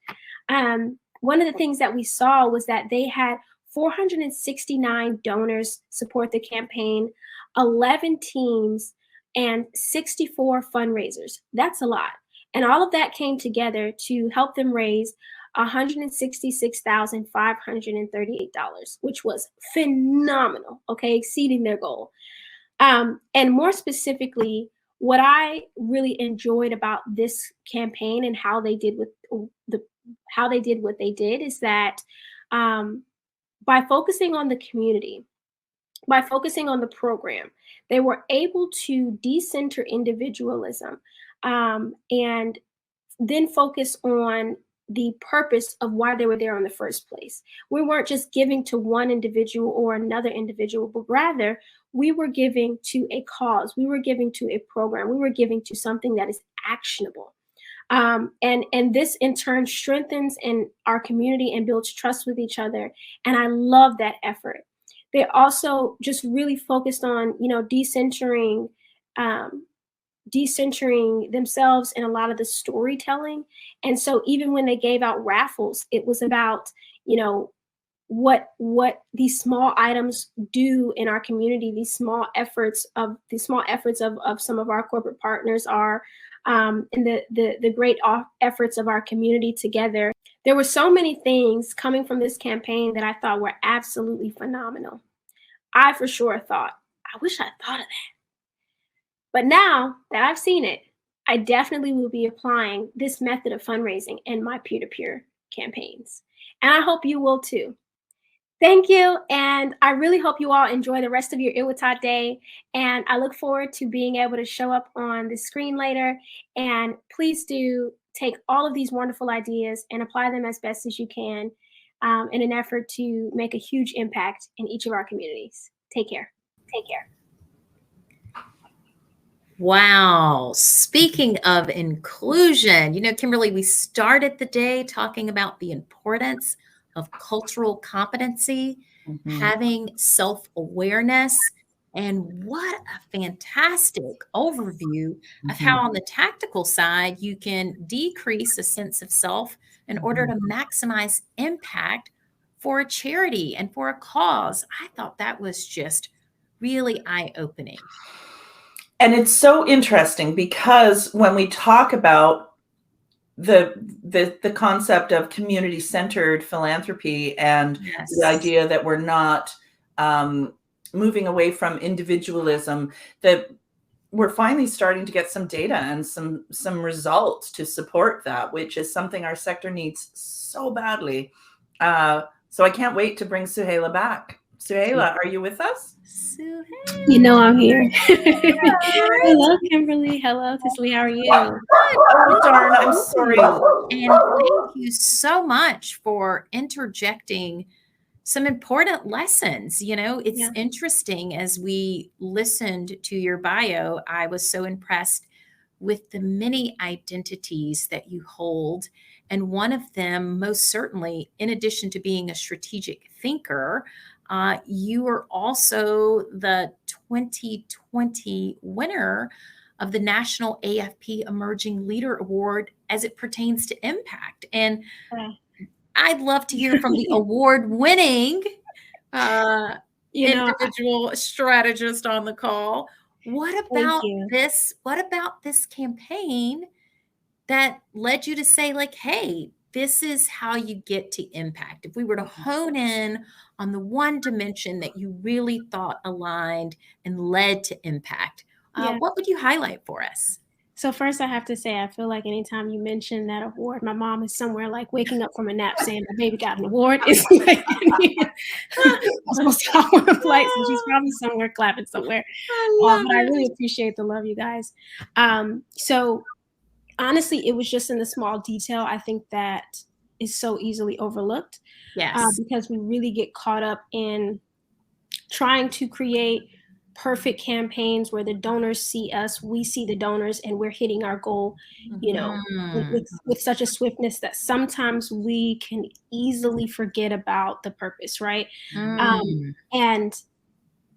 One of the things that we saw was that they had 469 donors support the campaign, 11 teams, and 64 fundraisers. That's a lot. And all of that came together to help them raise $166,538, which was phenomenal, okay, exceeding their goal. And more specifically, what I really enjoyed about this campaign and how they did what they did is that by focusing on the community, by focusing on the program, they were able to decenter individualism and then focus on the purpose of why they were there in the first place. We weren't just giving to one individual or another individual, but rather we were giving to a cause. We were giving to a program. We were giving to something that is actionable. And this in turn strengthens in our community and builds trust with each other. And I love that effort. They also just really focused on, decentering themselves in a lot of the storytelling. And so even when they gave out raffles, it was about, what these small items do in our community, these small efforts of some of our corporate partners are, and the great efforts of our community together. There were so many things coming from this campaign that I thought were absolutely phenomenal. I for sure thought, I wish I thought of that. But now that I've seen it, I definitely will be applying this method of fundraising in my peer-to-peer campaigns. And I hope you will too. Thank you. And I really hope you all enjoy the rest of your IWITOT day. And I look forward to being able to show up on the screen later. And please do take all of these wonderful ideas and apply them as best as you can in an effort to make a huge impact in each of our communities. Take care. Take care. Wow. Speaking of inclusion, you know, Kimberly, we started the day talking about the importance of cultural competency, having self-awareness, and what a fantastic overview of how on the tactical side, you can decrease a sense of self in order to maximize impact for a charity and for a cause. I thought that was just really eye-opening. And it's so interesting because when we talk about the concept of community-centered philanthropy and the idea that we're not moving away from individualism, that we're finally starting to get some data and some results to support that, which is something our sector needs so badly. So I can't wait to bring Suhaila back. Suhaila, are you with us? You know I'm here. Hello, Kimberly. Hello, Tisley. How are you? Oh, darn, I'm sorry. And thank you so much for interjecting some important lessons. You know, it's interesting as we listened to your bio, I was so impressed with the many identities that you hold. And one of them, most certainly, in addition to being a strategic thinker, you are also the 2020 winner of the National AFP Emerging Leader Award as it pertains to impact. And I'd love to hear from the award-winning individual strategist on the call. What about this? What about this campaign that led you to say, like, hey, this is how you get to impact? If we were to hone in on the one dimension that you really thought aligned and led to impact, what would you highlight for us? So first I have to say, I feel like anytime you mention that award, my mom is somewhere like waking up from a nap saying my baby got an award. It's like, I'm supposed to hop on a flight, so she's probably somewhere clapping somewhere. But I really appreciate the love, you guys. So honestly, it was just in the small detail, I think, that is so easily overlooked. Yes. Because we really get caught up in trying to create perfect campaigns where the donors see us, we see the donors, and we're hitting our goal, you know, with such a swiftness that sometimes we can easily forget about the purpose, right? And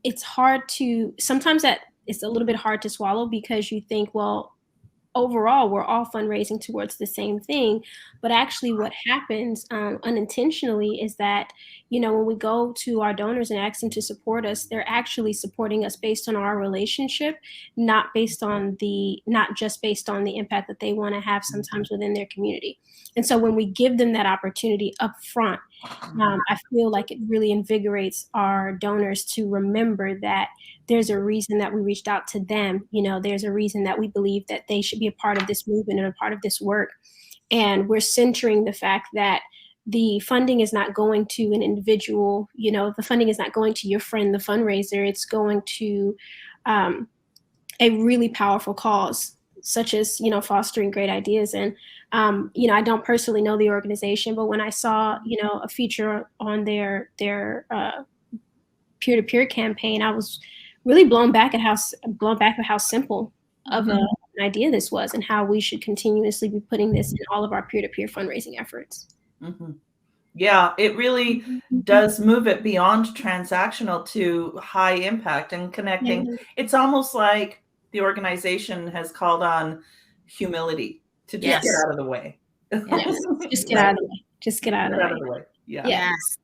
it's hard to, sometimes that it's a little bit hard to swallow because you think, well, overall, we're all fundraising towards the same thing. But actually what happens unintentionally is that, you know, when we go to our donors and ask them to support us, they're actually supporting us based on our relationship, not just based on the impact that they want to have sometimes within their community. And so when we give them that opportunity up front, I feel like it really invigorates our donors to remember that there's a reason that we reached out to them. You know, there's a reason that we believe that they should be a part of this movement and a part of this work. And we're centering the fact that the funding is not going to an individual, you know, the funding is not going to your friend, the fundraiser. It's going to a really powerful cause, such as, you know, fostering great ideas. And, you know, I don't personally know the organization, but when I saw, you know, a feature on their peer-to-peer campaign, I was really blown back at how simple of an idea this was, and how we should continuously be putting this in all of our peer-to-peer fundraising efforts. Yeah, it really does move it beyond transactional to high impact and connecting. It's almost like the organization has called on humility to just get out of the way. Just get out of the way. Just get out of the way. Yeah. Yes.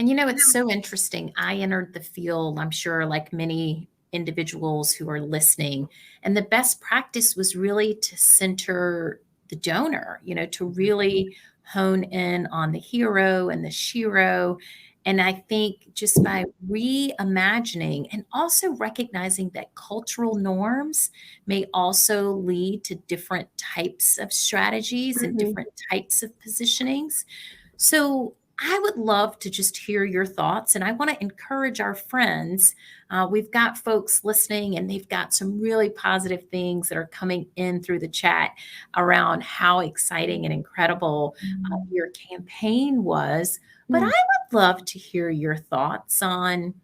And it's so interesting. I entered the field, I'm sure, like many individuals who are listening, and the best practice was really to center the donor, to really hone in on the hero and the shero. And I think just by reimagining and also recognizing that cultural norms may also lead to different types of strategies and different types of positionings. So I would love to just hear your thoughts, and I want to encourage our friends. We've got folks listening, and they've got some really positive things that are coming in through the chat around how exciting and incredible your campaign was. But I would love to hear your thoughts on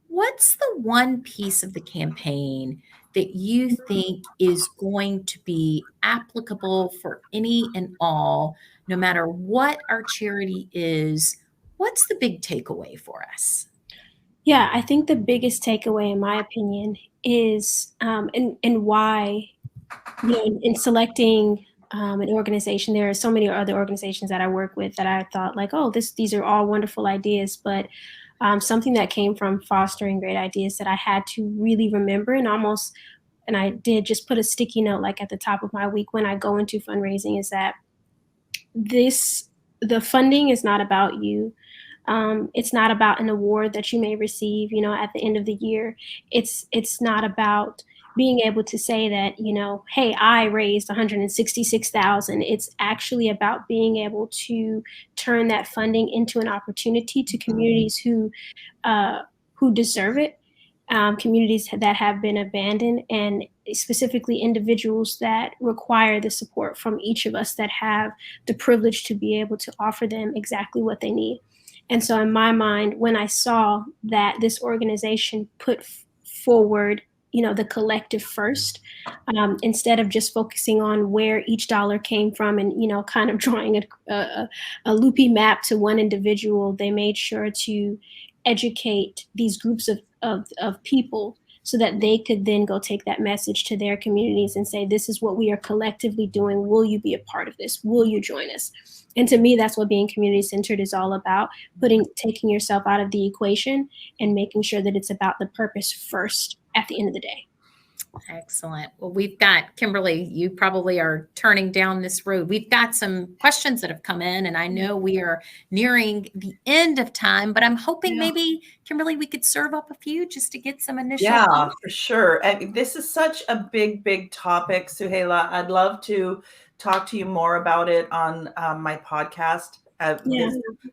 what's the one piece of the campaign that you think is going to be applicable for any and all, no matter what our charity is? What's the big takeaway for us? Yeah, I think the biggest takeaway, in my opinion, is and why, in selecting an organization, there are so many other organizations that I work with that I thought like, oh, these are all wonderful ideas, but something that came from fostering great ideas that I had to really remember and I did just put a sticky note like at the top of my week when I go into fundraising, is that the funding is not about you. It's not about an award that you may receive, at the end of the year. It's not about being able to say that, hey, I raised 166,000. It's actually about being able to turn that funding into an opportunity to communities who deserve it, communities that have been abandoned, and specifically individuals that require the support from each of us that have the privilege to be able to offer them exactly what they need. And so in my mind, when I saw that this organization put forward, the collective first, instead of just focusing on where each dollar came from and, kind of drawing a loopy map to one individual, they made sure to educate these groups of people so that they could then go take that message to their communities and say, this is what we are collectively doing. Will you be a part of this? Will you join us? And to me, that's what being community-centered is all about, taking yourself out of the equation and making sure that it's about the purpose first at the end of the day. Excellent. Well, we've got, Kimberly, you probably are turning down this road. We've got some questions that have come in, and I know we are nearing the end of time, but I'm hoping maybe, Kimberly, we could serve up a few just to get some initial thoughts. For sure. And this is such a big topic, Suhaila. I'd love to talk to you more about it on my podcast.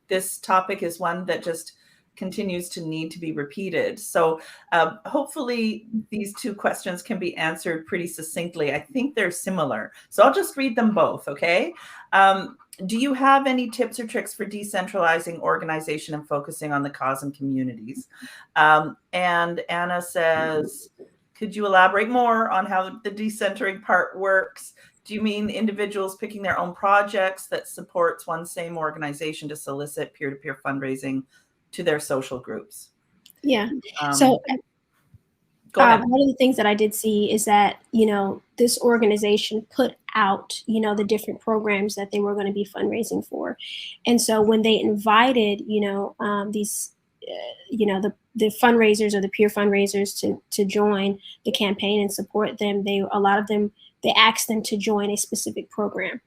This topic is one that just continues to need to be repeated. So hopefully these two questions can be answered pretty succinctly. I think they're similar. So I'll just read them both, okay? Do you have any tips or tricks for decentralizing organization and focusing on the cause and communities? And Anna says, could you elaborate more on how the decentering part works? Do you mean individuals picking their own projects that supports one same organization to solicit peer-to-peer fundraising to their social groups? Yeah. So one of the things that I did see is that, this organization put out, the different programs that they were going to be fundraising for. And so when they invited, these, the fundraisers or the peer fundraisers to join the campaign and support them, a lot of them, they asked them to join a specific program.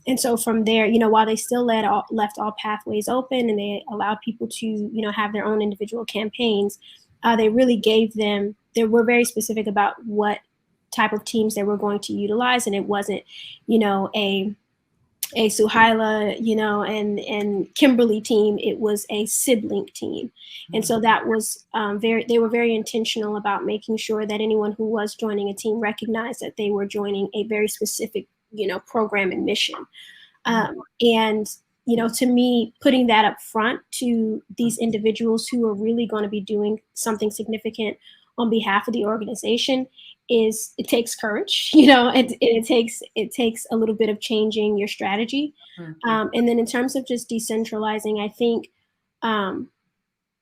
And so from there, while they still left all pathways open and they allowed people to, have their own individual campaigns, they really gave them, they were very specific about what type of teams they were going to utilize. And it wasn't, a Suhaila, and Kimberly team. It was a sibling team. And so that was they were very intentional about making sure that anyone who was joining a team recognized that they were joining a very specific, program and mission. And, to me, putting that up front to these individuals who are really going to be doing something significant on behalf of the organization it takes courage, and it takes a little bit of changing your strategy. And then in terms of just decentralizing, I think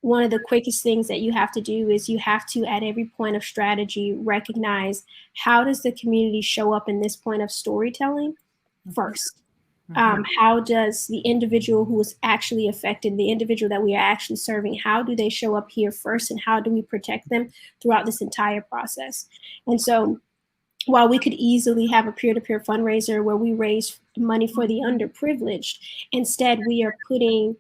one of the quickest things that you have to do is you have to, at every point of strategy, recognize how does the community show up in this point of storytelling first. How does the individual who is actually affected, the individual that we are actually serving, how do they show up here first, and how do we protect them throughout this entire process? And so while we could easily have a peer-to-peer fundraiser where we raise money for the underprivileged, instead we are putting,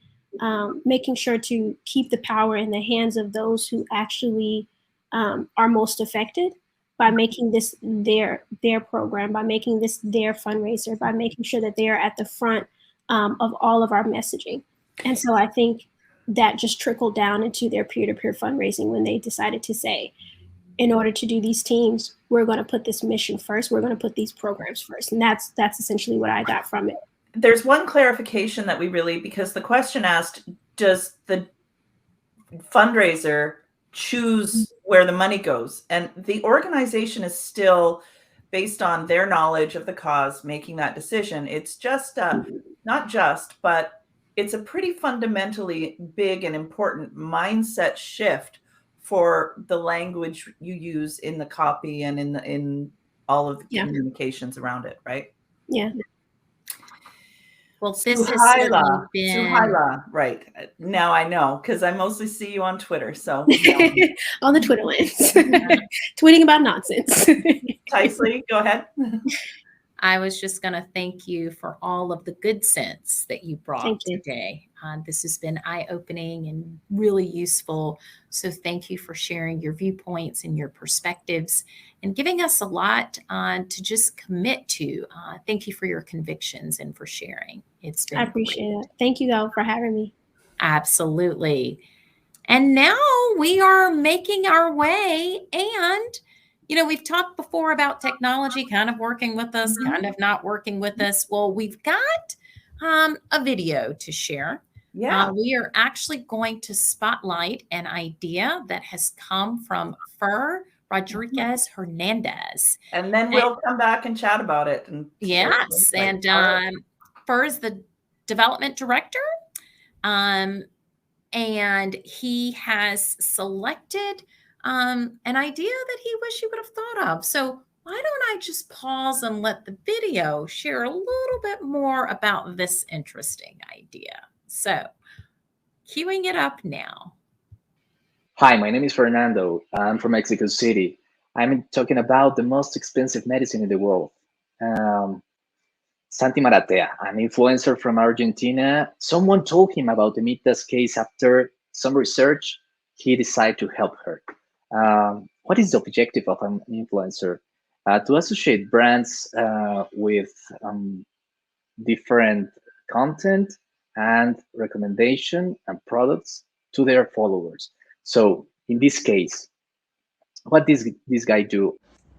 making sure to keep the power in the hands of those who actually are most affected, by making this their program, by making this their fundraiser, by making sure that they are at the front of all of our messaging. And so I think that just trickled down into their peer-to-peer fundraising when they decided to say, in order to do these teams, we're going to put this mission first. We're going to put these programs first. And that's essentially what I got from it. There's one clarification that we really, because the question asked, does the fundraiser choose where the money goes? And the organization is still, based on their knowledge of the cause, making that decision. It's just not just, but it's a pretty fundamentally big and important mindset shift for the language you use in the copy and in all of the communications around it, right? Yeah. Well, this Suhaila, has Suhaila, right. Now I know, because I mostly see you on Twitter. So on the Twitter lens, tweeting about nonsense. Tysley, go ahead. I was just going to thank you for all of the good sense that you brought today. This has been eye-opening and really useful. So thank you for sharing your viewpoints and your perspectives and giving us a lot to just commit to. Thank you for your convictions and for sharing. It's been I appreciate it. Thank you all for having me. Absolutely. And now we are making our way, and we've talked before about technology kind of working with us, kind of not working with us. Well, we've got a video to share. Yeah. We are actually going to spotlight an idea that has come from Fer Rodriguez Hernandez. And then we'll come back and chat about it. Yes. And Fer is the development director. And he has selected an idea that he wished he would have thought of. So why don't I just pause and let the video share a little bit more about this interesting idea. So queuing it up now. Hi, my name is Fernando. I'm from Mexico City. I'm talking about the most expensive medicine in the world. Santi Maratea, an influencer from Argentina, someone told him about Emita's case. After some research, he decided to help her. What is the objective of an influencer? To associate brands with different content and recommendation and products to their followers. So in this case, what does this guy do?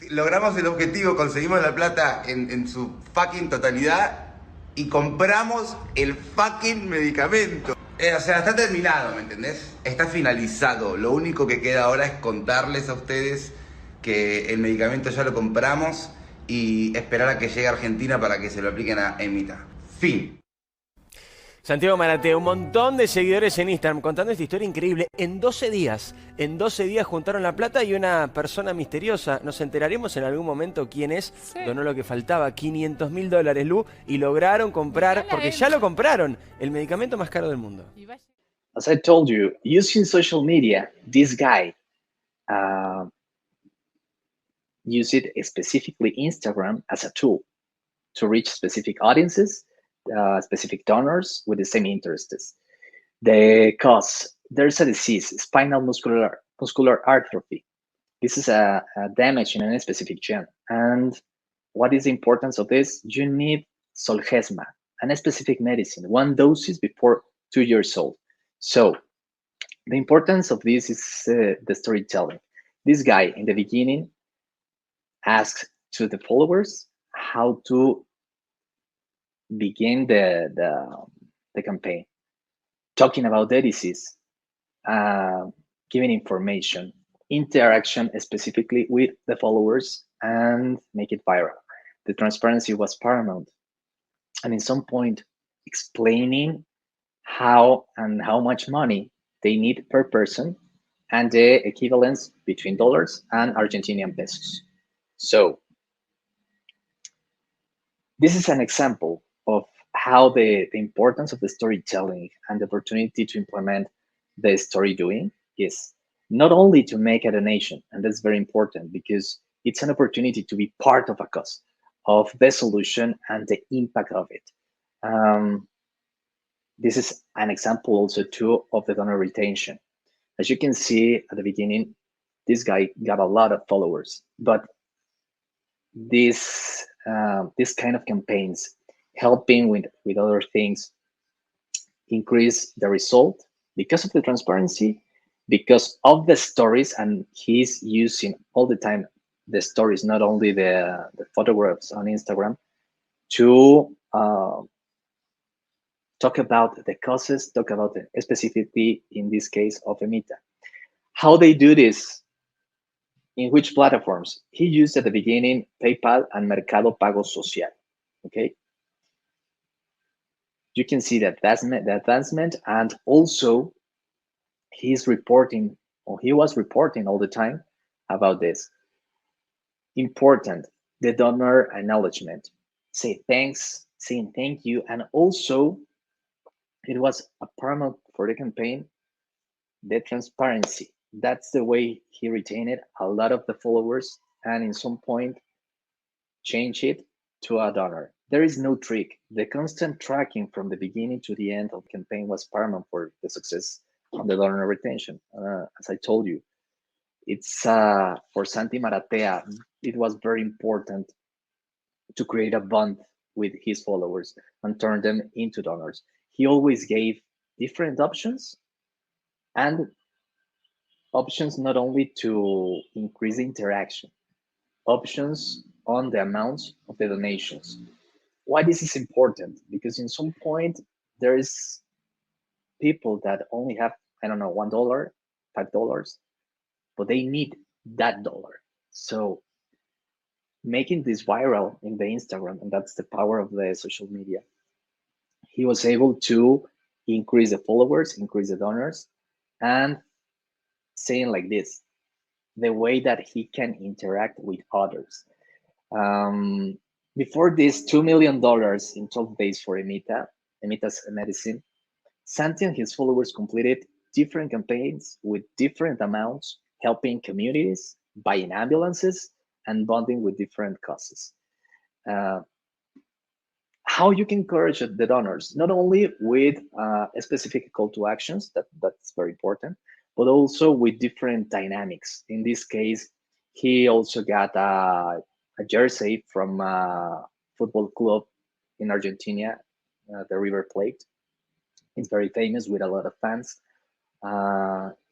Logramos el objetivo, conseguimos la plata en su fucking totalidad y compramos el fucking medicamento. O sea, está terminado, ¿me entendés? Está finalizado. Lo único que queda ahora es contarles a ustedes que el medicamento ya lo compramos y esperar a que llegue a Argentina para que se lo apliquen a Emita. Fin. Santiago Maratea, un montón de seguidores en Instagram contando esta historia increíble. En 12 días juntaron la plata y una persona misteriosa, nos enteraremos en algún momento quién es, donó lo que faltaba, $500,000, Lu, y lograron comprar, porque ya lo compraron, el medicamento más caro del mundo. As I told you, using social media, this guy used specifically Instagram as a tool to reach specific audiences, specific donors with the same interests. The cause, there's a disease, spinal muscular atrophy. This is a damage in a specific gene. And what is the importance of this? You need Zolgensma, a specific medicine, 1 dose before 2 years old. So the importance of this is the storytelling. This guy in the beginning asked to the followers how to begin the campaign, talking about the disease, giving information, interaction specifically with the followers, and make it viral. The transparency was paramount. And in some point, explaining how and how much money they need per person and the equivalence between dollars and Argentinian pesos. So this is an example of how the importance of the storytelling and the opportunity to implement the story doing is not only to make a donation, and that's very important because it's an opportunity to be part of a cause, of the solution and the impact of it. This is an example also too of the donor retention. As you can see at the beginning, this guy got a lot of followers, but this kind of campaigns helping with other things increase the result because of the transparency, because of the stories, and he's using all the time the stories, not only the photographs on Instagram, to talk about the causes, talk about specifically in this case of EMITA. How they do this, in which platforms? He used at the beginning PayPal and Mercado Pago Social, okay? You can see the advancement, and also he's reporting, or he was reporting all the time about this. Important, the donor acknowledgement. Say thanks, saying thank you, and also it was a paramount for the campaign, the transparency. That's the way he retained a lot of the followers, and in some point change it to a donor. There is no trick. The constant tracking from the beginning to the end of the campaign was paramount for the success of the donor retention. As I told you, it's for Santi Maratea, it was very important to create a bond with his followers and turn them into donors. He always gave different options, and options not only to increase interaction, options on the amounts of the donations. Why this is important? Because in some point there is people that only have, I don't know, $1, $5, but they need that dollar. So making this viral in the Instagram, and that's the power of the social media, he was able to increase the followers, increase the donors, and saying like this, the way that he can interact with others. Before this $2 million in 12 days for EMITA's medicine, Santi and his followers completed different campaigns with different amounts, helping communities, buying ambulances, and bonding with different causes. How you can encourage the donors, not only with a specific call to actions, that's very important, but also with different dynamics. In this case, he also got a jersey from a football club in Argentina, the River Plate. It's very famous with a lot of fans.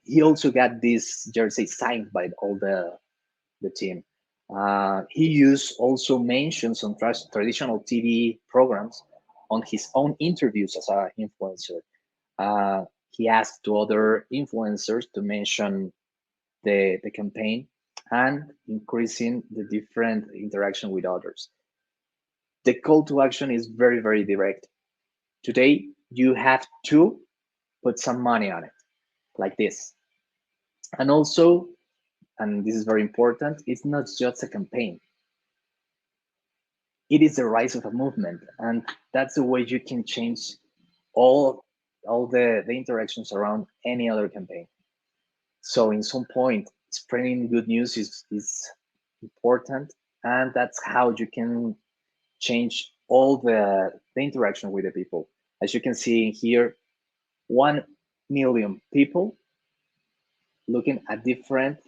He also got this jersey signed by all the team. He used also mentions on traditional TV programs on his own interviews as an influencer. He asked to other influencers to mention the campaign and increasing the different interaction with others. The call to action is very, very direct. Today, you have to put some money on it, like this. And also, and this is very important, it's not just a campaign. It is the rise of a movement, and that's the way you can change all the interactions around any other campaign. So in some point, spreading good news is important, and that's how you can change all the interaction with the people. As you can see here, 1 million people looking at different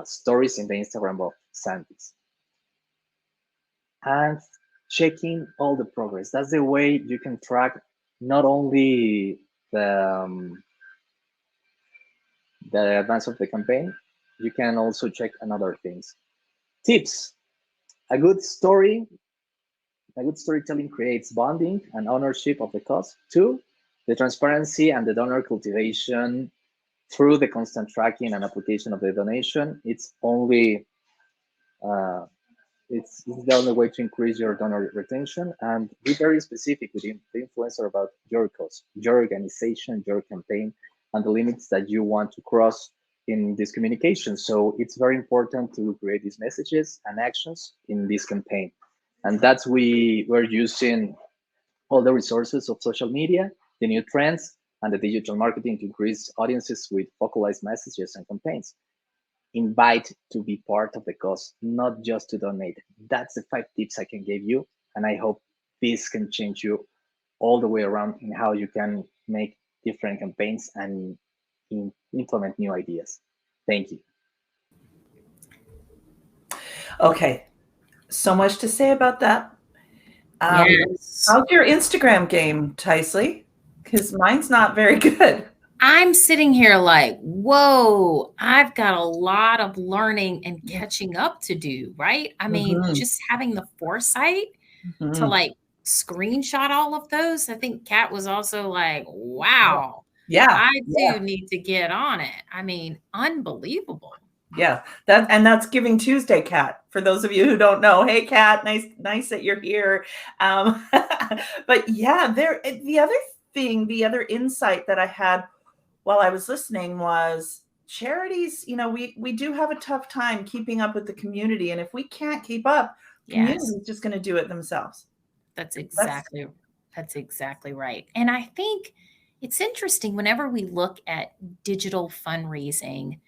stories in the Instagram of Santis and checking all the progress. That's the way you can track not only the advance of the campaign, you can also check another things. Tips. A good storytelling creates bonding and ownership of the cause. 2, the transparency and the donor cultivation through the constant tracking and application of the donation. It's only it's the only way to increase your donor retention, and be very specific with the influencer about your cause, your organization, your campaign, and the limits that you want to cross in this communication. So it's very important to create these messages and actions in this campaign. And that's we're using all the resources of social media, the new trends, and the digital marketing to increase audiences with focalized messages and campaigns. Invite to be part of the cause, not just to donate. That's the 5 tips I can give you. And I hope this can change you all the way around in how you can make different campaigns and implement new ideas. Thank you. Okay, so much to say about that. Yes. How's your Instagram game, Tysley? Because mine's not very good. I'm sitting here like, whoa, I've got a lot of learning and catching up to do, right? I mean, just having the foresight to like screenshot all of those. I think Kat was also like, wow. Yeah. I do need to get on it. I mean, unbelievable. Yeah, that's Giving Tuesday, Kat. For those of you who don't know, hey, Kat, nice that you're here. But yeah, the other insight that I had while I was listening was charities. You know, we do have a tough time keeping up with the community, and if we can't keep up, community is just going to do it themselves. That's exactly right. And I think it's interesting whenever we look at digital fundraising.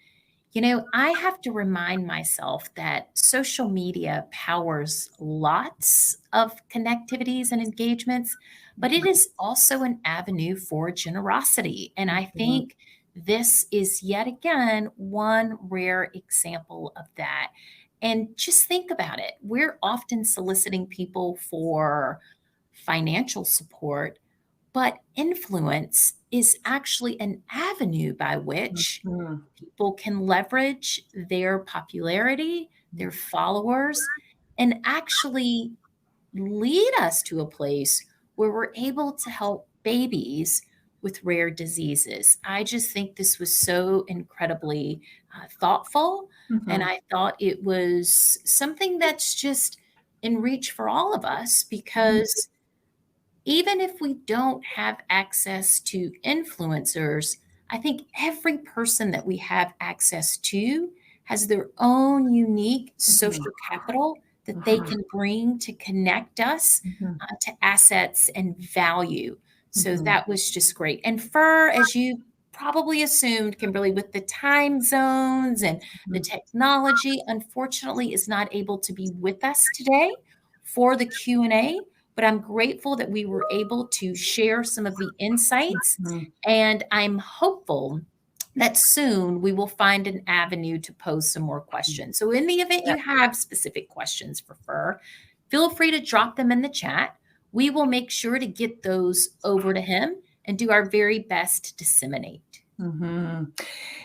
You know, I have to remind myself that social media powers lots of connectivities and engagements, but it is also an avenue for generosity. And I think this is yet again one rare example of that. And just think about it. We're often soliciting people for financial support, but influence is actually an avenue by which people can leverage their popularity, their followers, and actually lead us to a place where we're able to help babies with rare diseases. I just think this was so incredibly thoughtful. And I thought it was something that's just in reach for all of us, because even if we don't have access to influencers, I think every person that we have access to has their own unique social capital that they can bring to connect us to assets and value. So that was just great. And Fur, as you probably assumed, Kimberly, with the time zones and the technology, unfortunately is not able to be with us today for the Q&A. But I'm grateful that we were able to share some of the insights, and I'm hopeful that soon we will find an avenue to pose some more questions. So in the event you have specific questions for Fur, feel free to drop them in the chat. We will make sure to get those over to him and do our very best to disseminate.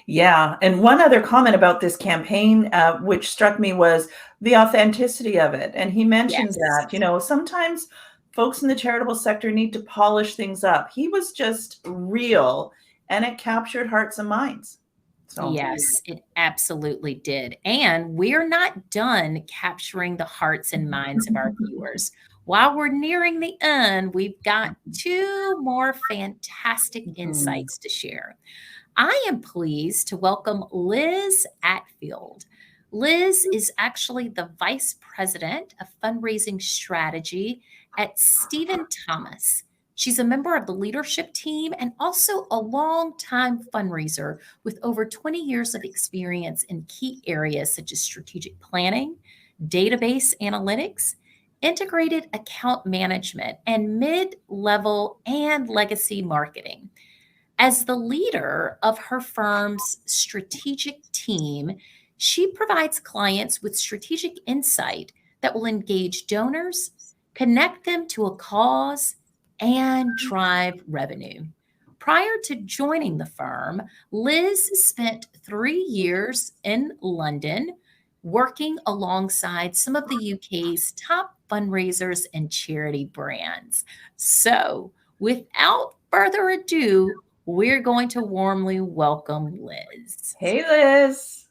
Yeah. And one other comment about this campaign, which struck me, was the authenticity of it. And he mentions that, you know, sometimes folks in the charitable sector need to polish things up. He was just real, and it captured hearts and minds. So. Yes, it absolutely did. And we're not done capturing the hearts and minds of our viewers. While we're nearing the end, we've got 2 more fantastic insights to share. I am pleased to welcome Liz Atfield. Liz is actually the Vice President of Fundraising Strategy at Stephen Thomas. She's a member of the leadership team and also a longtime fundraiser with over 20 years of experience in key areas such as strategic planning, database analytics, integrated account management, and mid-level and legacy marketing. As the leader of her firm's strategic team, she provides clients with strategic insight that will engage donors, connect them to a cause, and drive revenue. Prior to joining the firm, Liz spent 3 years in London working alongside some of the UK's top fundraisers and charity brands. So, without further ado, we're going to warmly welcome Liz. Hey, Liz.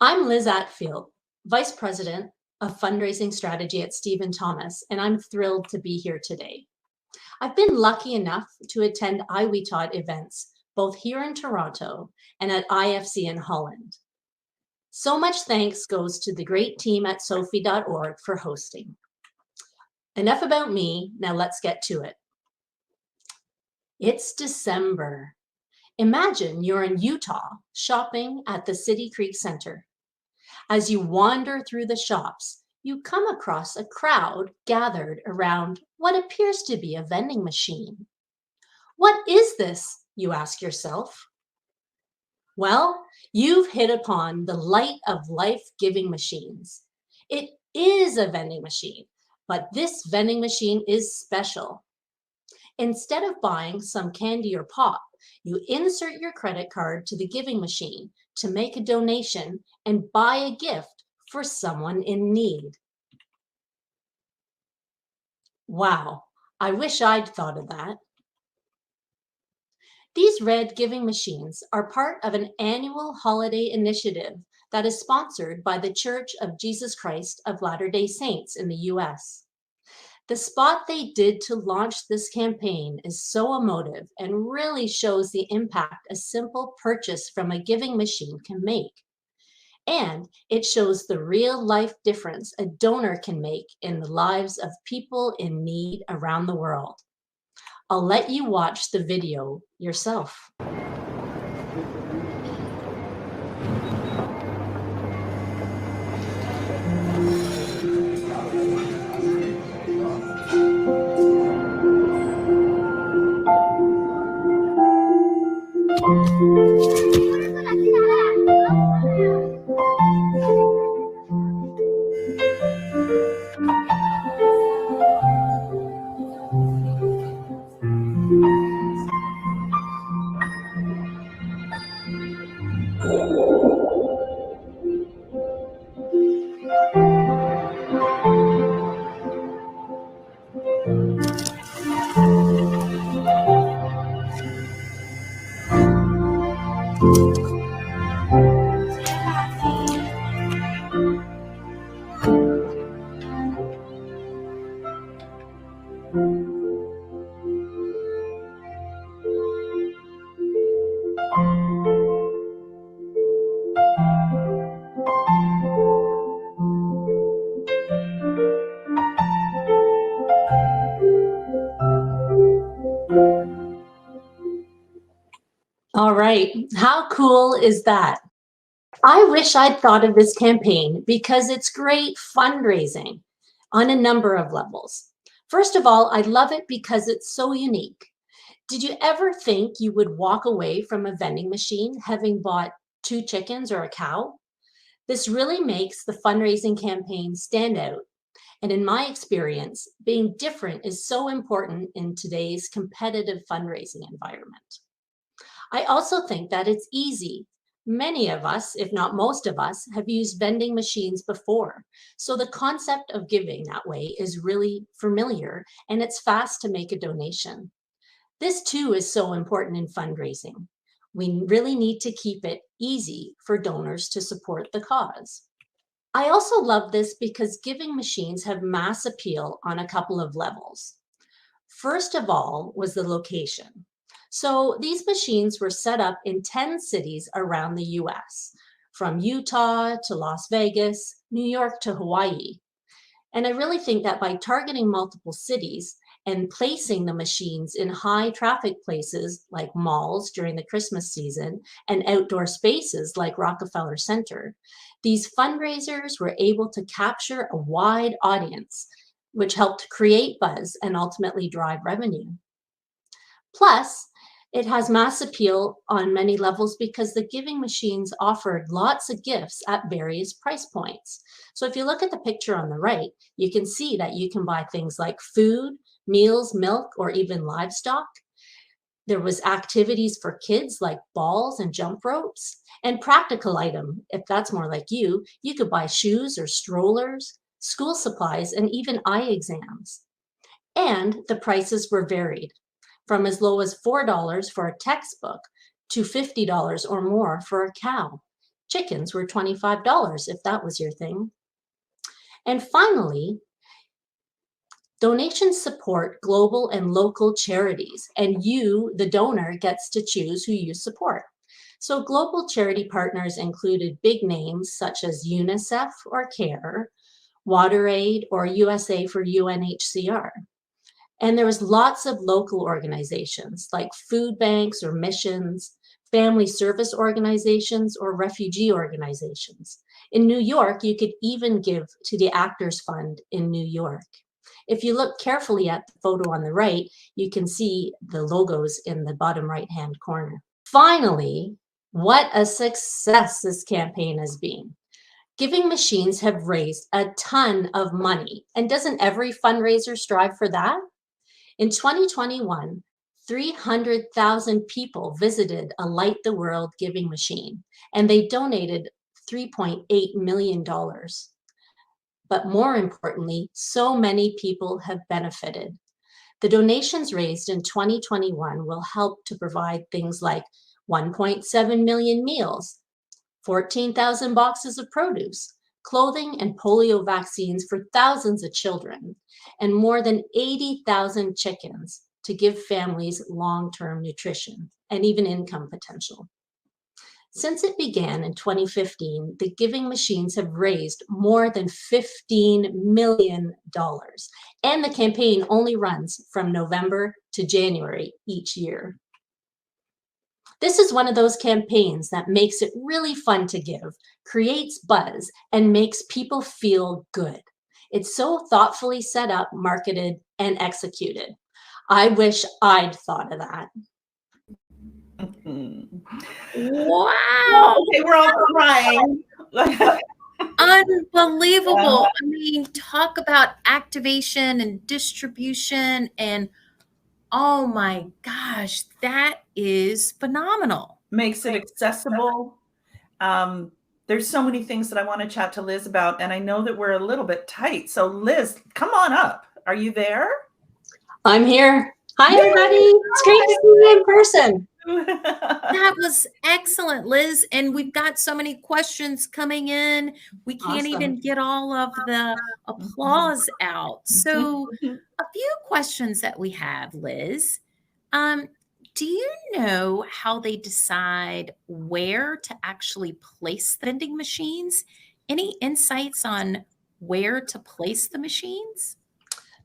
I'm Liz Atfield, Vice President of Fundraising Strategy at Stephen Thomas, and I'm thrilled to be here today. I've been lucky enough to attend IWITOT events, both here in Toronto and at IFC in Holland. So much thanks goes to the great team at Sophie.org for hosting. Enough about me, now let's get to it. It's December. Imagine you're in Utah shopping at the City Creek Center. As you wander through the shops, you come across a crowd gathered around what appears to be a vending machine. What is this, you ask yourself? Well, you've hit upon the light of life-giving machines. It is a vending machine, but this vending machine is special. Instead of buying some candy or pop, you insert your credit card to the giving machine to make a donation and buy a gift for someone in need. Wow, I wish I'd thought of that. These red giving machines are part of an annual holiday initiative that is sponsored by the Church of Jesus Christ of Latter-day Saints in the US. The spot they did to launch this campaign is so emotive and really shows the impact a simple purchase from a giving machine can make. And it shows the real life difference a donor can make in the lives of people in need around the world. I'll let you watch the video yourself. All right, how cool is that? I wish I'd thought of this campaign because it's great fundraising on a number of levels. First of all, I love it because it's so unique. Did you ever think you would walk away from a vending machine having bought 2 chickens or a cow? This really makes the fundraising campaign stand out. And in my experience, being different is so important in today's competitive fundraising environment. I also think that it's easy. Many of us, if not most of us, have used vending machines before. So the concept of giving that way is really familiar, and it's fast to make a donation. This too is so important in fundraising. We really need to keep it easy for donors to support the cause. I also love this because giving machines have mass appeal on a couple of levels. First of all was the location. So these machines were set up in 10 cities around the US, from Utah to Las Vegas, New York to Hawaii. And I really think that by targeting multiple cities and placing the machines in high traffic places like malls during the Christmas season and outdoor spaces like Rockefeller Center, these fundraisers were able to capture a wide audience, which helped create buzz and ultimately drive revenue. Plus, it has mass appeal on many levels because the giving machines offered lots of gifts at various price points. So if you look at the picture on the right, you can see that you can buy things like food, meals, milk, or even livestock. There was activities for kids like balls and jump ropes, and practical item, if that's more like you could buy shoes or strollers, school supplies, and even eye exams. And the prices were varied, from as low as $4 for a textbook to $50 or more for a cow. Chickens were $25 if that was your thing. And finally, donations support global and local charities, and you, the donor, gets to choose who you support. So global charity partners included big names such as UNICEF or CARE, WaterAid, or USA for UNHCR. And there was lots of local organizations like food banks or missions, family service organizations, or refugee organizations. In New York, you could even give to the Actors Fund in New York. If you look carefully at the photo on the right, you can see the logos in the bottom right-hand corner. Finally, what a success this campaign has been. Giving machines have raised a ton of money. And doesn't every fundraiser strive for that? In 2021, 300,000 people visited a Light the World giving machine, and they donated $3.8 million. But more importantly, so many people have benefited. The donations raised in 2021 will help to provide things like 1.7 million meals, 14,000 boxes of produce, clothing and polio vaccines for thousands of children, and more than 80,000 chickens to give families long-term nutrition and even income potential. Since it began in 2015, the giving machines have raised more than $15 million, and the campaign only runs from November to January each year. This is one of those campaigns that makes it really fun to give, creates buzz, and makes people feel good. It's so thoughtfully set up, marketed, and executed. I wish I'd thought of that. Wow. Okay, we're all crying. Unbelievable. I mean, talk about activation and distribution, and oh my gosh, that is phenomenal. Makes it accessible. There's so many things that I want to chat to Liz about, and I know that we're a little bit tight. So Liz, come on up. Are you there? I'm here. Hi, everybody. It's great to see you in person. That was excellent, Liz. And we've got so many questions coming in. We can't even get all of the applause out. So a few questions that we have, Liz. Do you know how they decide where to actually place the vending machines? Any insights on where to place the machines?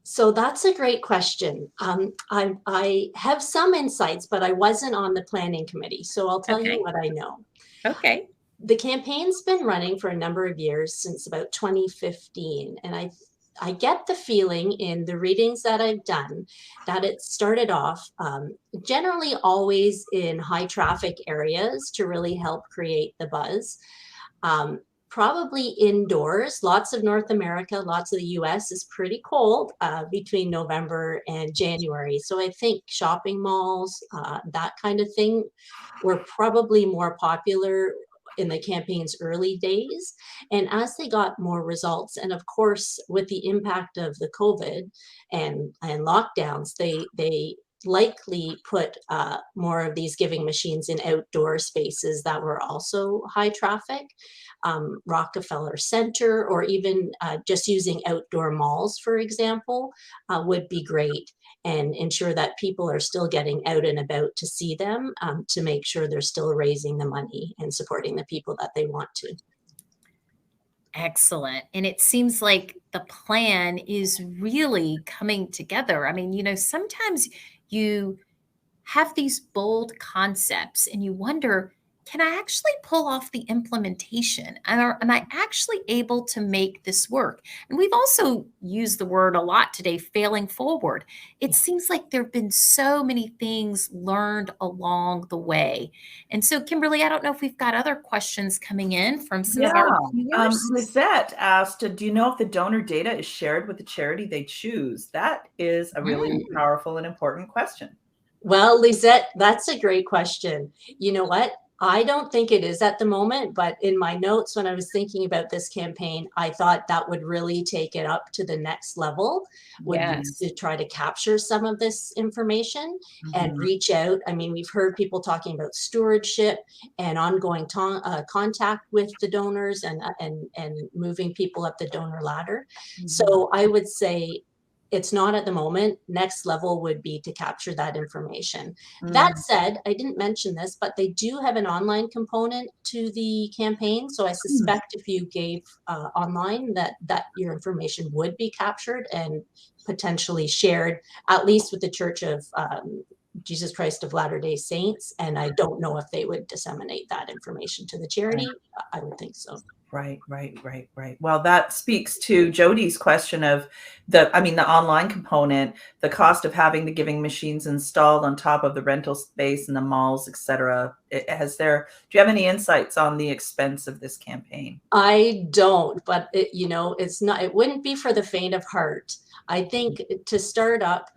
So that's a great question. I have some insights, but I wasn't on the planning committee. So I'll tell you what I know. Okay. The campaign's been running for a number of years, since about 2015. And I get the feeling in the readings that I've done that it started off generally always in high traffic areas to really help create the buzz. Probably indoors. Lots of North America, lots of the US is pretty cold between November and January. So I think shopping malls, that kind of thing, were probably more popular in the campaign's early days. And as they got more results, and of course, with the impact of the COVID and lockdowns, they likely put more of these giving machines in outdoor spaces that were also high traffic. Rockefeller Center, or even just using outdoor malls, for example, would be great, and ensure that people are still getting out and about to see them, to make sure they're still raising the money and supporting the people that they want to. Excellent. And it seems like the plan is really coming together. I mean, you know, sometimes you have these bold concepts and you wonder, can I actually pull off the implementation? Am I actually able to make this work? And we've also used the word a lot today, failing forward. It seems like there have been so many things learned along the way. And so, Kimberly, I don't know if we've got other questions coming in from some of our viewers. Lisette asked, do you know if the donor data is shared with the charity they choose? That is a really powerful and important question. Well, Lisette, that's a great question. You know what? I don't think it is at the moment, but in my notes when I was thinking about this campaign, I thought that would really take it up to the next level, would be to try to capture some of this information and reach out. I mean, we've heard people talking about stewardship and ongoing contact with the donors and moving people up the donor ladder. So I would say It's not at the moment. Next level would be to capture that information. That said, I didn't mention this, but they do have an online component to the campaign. So I suspect if you gave online that your information would be captured and potentially shared, at least with the Church of Jesus Christ of Latter-day Saints. And I don't know if they would disseminate that information to the charity. I would think so. Right. Well, that speaks to Jody's question of the online component, the cost of having the giving machines installed on top of the rental space and the malls, etc. Do you have any insights on the expense of this campaign? I don't, but it wouldn't be for the faint of heart. I think to start up,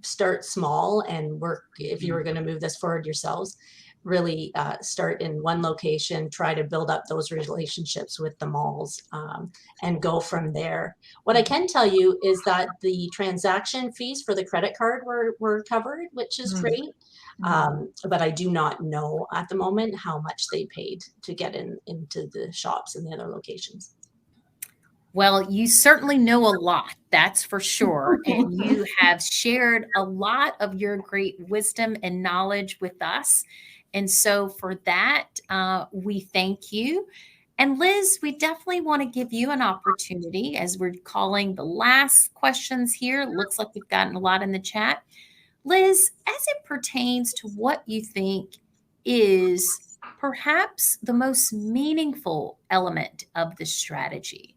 start small and work. If you were going to move this forward yourselves, really start in one location, try to build up those relationships with the malls, and go from there. What I can tell you is that the transaction fees for the credit card were covered, which is great. But I do not know at the moment how much they paid to get into the shops and the other locations. Well, you certainly know a lot, that's for sure. And you have shared a lot of your great wisdom and knowledge with us. And so for that, we thank you. And Liz, we definitely want to give you an opportunity as we're calling the last questions here. Looks like we've gotten a lot in the chat. Liz, as it pertains to what you think is perhaps the most meaningful element of the strategy,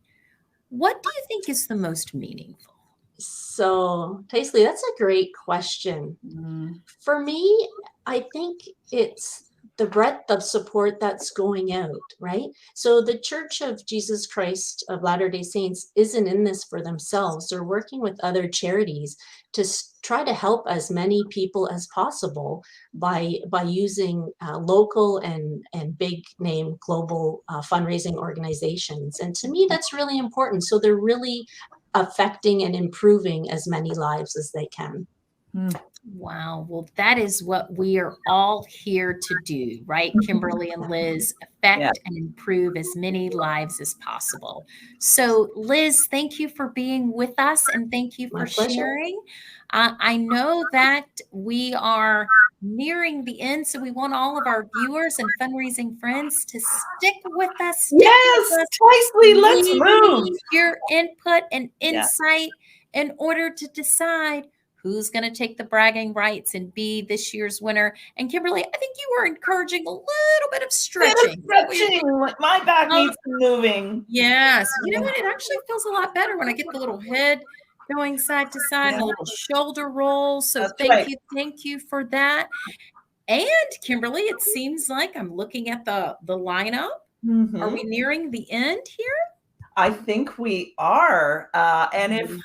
what do you think is the most meaningful? So, Paisley, that's a great question. For me, I think it's the breadth of support that's going out, right? So the Church of Jesus Christ of Latter-day Saints isn't in this for themselves. They're working with other charities to try to help as many people as possible by using local and big name global fundraising organizations. And to me, that's really important. So they're really affecting and improving as many lives as they can. Wow. Well, that is what we are all here to do, right, Kimberly and Liz? Affect and improve as many lives as possible. So, Liz, thank you for being with us and thank you for sharing. I know that we are nearing the end, so we want all of our viewers and fundraising friends to stick with us. Paisley, let's move. Need your input and insight in order to decide who's going to take the bragging rights and be this year's winner. And Kimberly, I think you were encouraging a little bit of stretching. My back needs some moving. Yes. You know what? It actually feels a lot better when I get the little head going side to side, and a little shoulder roll. So thank you for that. And Kimberly, it seems like I'm looking at the lineup. Are we nearing the end here? I think we are. And if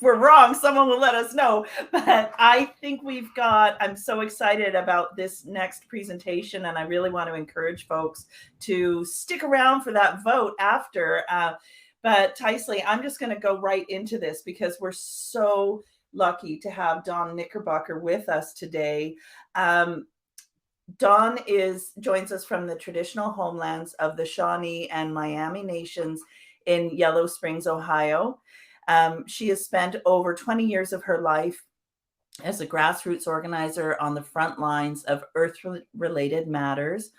we're wrong, someone will let us know. But I think I'm so excited about this next presentation, and I really want to encourage folks to stick around for that vote after. But Paisley, I'm just going to go right into this because we're so lucky to have Dawn Knickerbocker with us today. Dawn joins us from the traditional homelands of the Shawnee and Miami nations in Yellow Springs, Ohio. She has spent over 20 years of her life as a grassroots organizer on the front lines of Earth-related matters.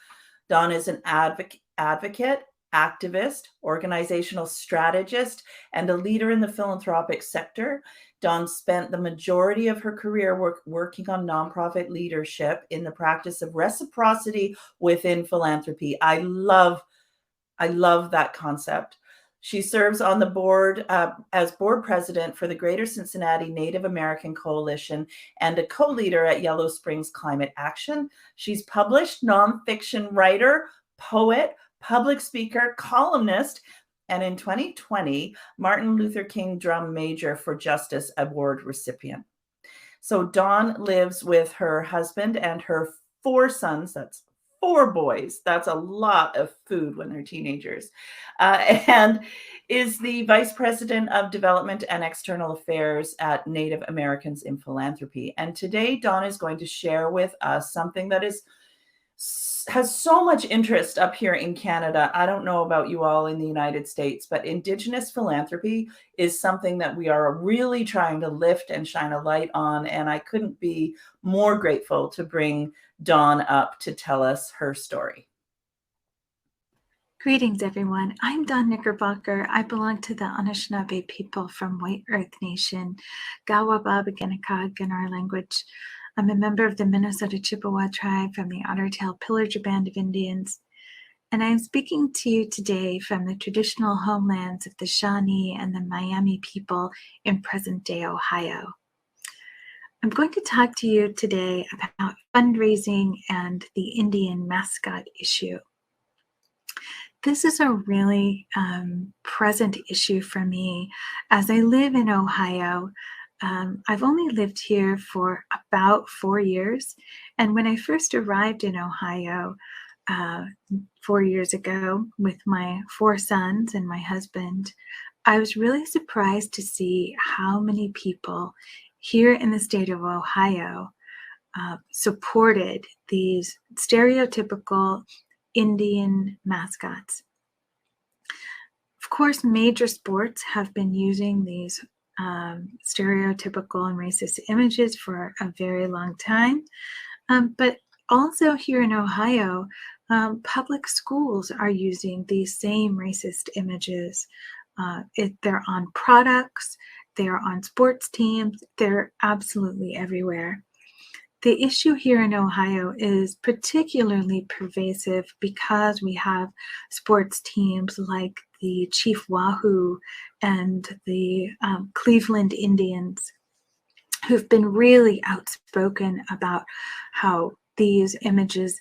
Dawn is an advocate, activist, organizational strategist, and a leader in the philanthropic sector. Dawn spent the majority of her career working on nonprofit leadership in the practice of reciprocity within philanthropy. I love that concept. She serves on the board as board president for the Greater Cincinnati Native American Coalition and a co-leader at Yellow Springs Climate Action. She's published, nonfiction writer, poet, public speaker, columnist, and in 2020, Martin Luther King Drum Major for Justice Award recipient. So Dawn lives with her husband and her 4 sons. That's 4 boys. That's a lot of food when they're teenagers. And is the Vice President of Development and External Affairs at Native Americans in Philanthropy. And today, Dawn is going to share with us something that is has so much interest up here in Canada. I don't know about you all in the United States, but Indigenous philanthropy is something that we are really trying to lift and shine a light on. And I couldn't be more grateful to bring Dawn up to tell us her story. Greetings, everyone. I'm Dawn Knickerbocker. I belong to the Anishinaabe people from White Earth Nation, Gawababaganikag in our language. I'm a member of the Minnesota Chippewa tribe from the Ottertail Pillager Band of Indians, and I'm speaking to you today from the traditional homelands of the Shawnee and the Miami people in present-day Ohio. I'm going to talk to you today about fundraising and the Indian mascot issue. This is a really present issue for me. As I live in Ohio, I've only lived here for about 4 years. And when I first arrived in Ohio 4 years ago with my 4 sons and my husband, I was really surprised to see how many people here in the state of Ohio supported these stereotypical Indian mascots. Of course, major sports have been using these stereotypical and racist images for a very long time, but also here in Ohio, public schools are using these same racist images. They're on products, they're on sports teams, they're absolutely everywhere. The issue here in Ohio is particularly pervasive because we have sports teams like the Chief Wahoo and the Cleveland Indians who've been really outspoken about how these images,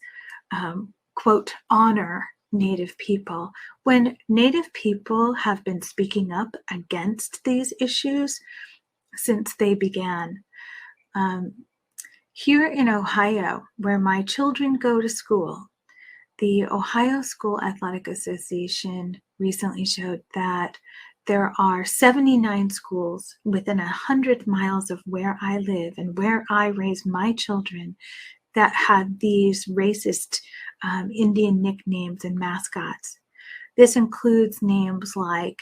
quote, honor Native people, when Native people have been speaking up against these issues since they began. Here in Ohio, where my children go to school, the Ohio School Athletic Association recently showed that there are 79 schools within 100 miles of where I live and where I raise my children that had these racist Indian nicknames and mascots. This includes names like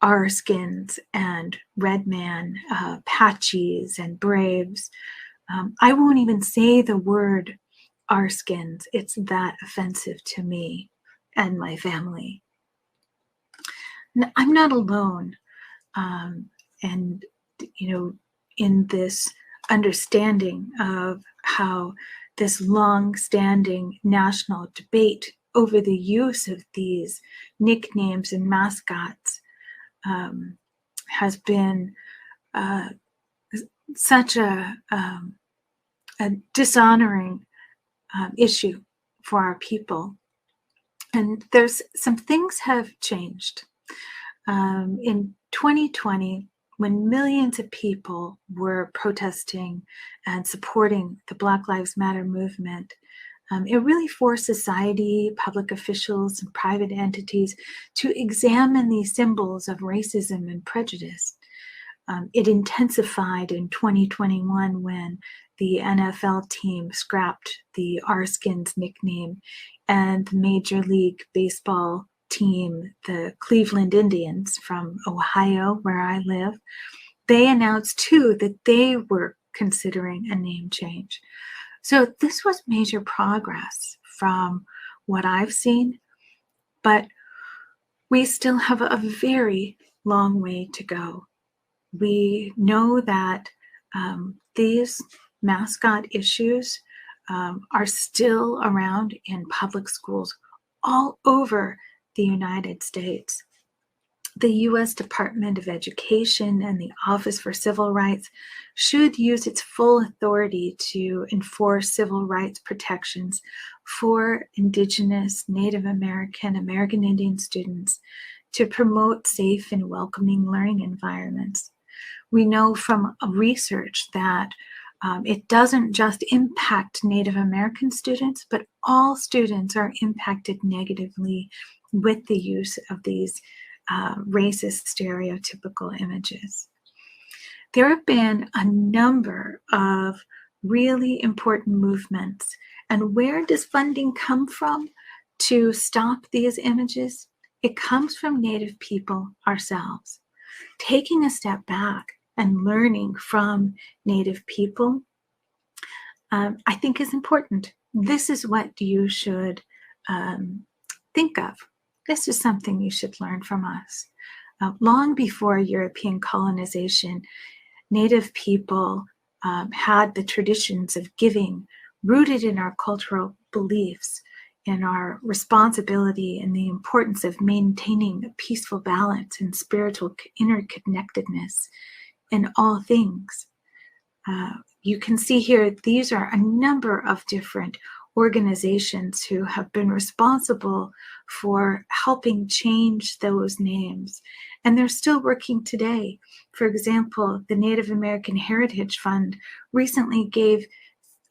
our Skins and Red Man, Patchies and Braves. I won't even say the word our Skins. It's that offensive to me and my family. I'm not alone. And, in this understanding of how this long-standing national debate over the use of these nicknames and mascots has been such a dishonoring issue for our people. And there's some things have changed. In 2020, when millions of people were protesting and supporting the Black Lives Matter movement, it really forced society, public officials, and private entities to examine these symbols of racism and prejudice. It intensified in 2021 when the NFL team scrapped the Our Skins nickname, and the Major League Baseball team, the Cleveland Indians from Ohio, where I live, they announced too that they were considering a name change. So this was major progress from what I've seen, but we still have a very long way to go. We know that these mascot issues are still around in public schools all over the United States. The U.S. Department of Education and the Office for Civil Rights should use its full authority to enforce civil rights protections for Indigenous, Native American, American Indian students to promote safe and welcoming learning environments. We know from research that it doesn't just impact Native American students, but all students are impacted negatively with the use of these racist stereotypical images. There have been a number of really important movements And where does funding come from to stop these images? It comes from Native people ourselves. Taking a step back and learning from Native people, I think is important. This is what you should think of. This is something you should learn from us. Long before European colonization, Native people had the traditions of giving rooted in our cultural beliefs, in our responsibility and the importance of maintaining a peaceful balance and spiritual interconnectedness in all things. You can see here, these are a number of different organizations who have been responsible for helping change those names. And they're still working today. For example, the Native American Heritage Fund recently gave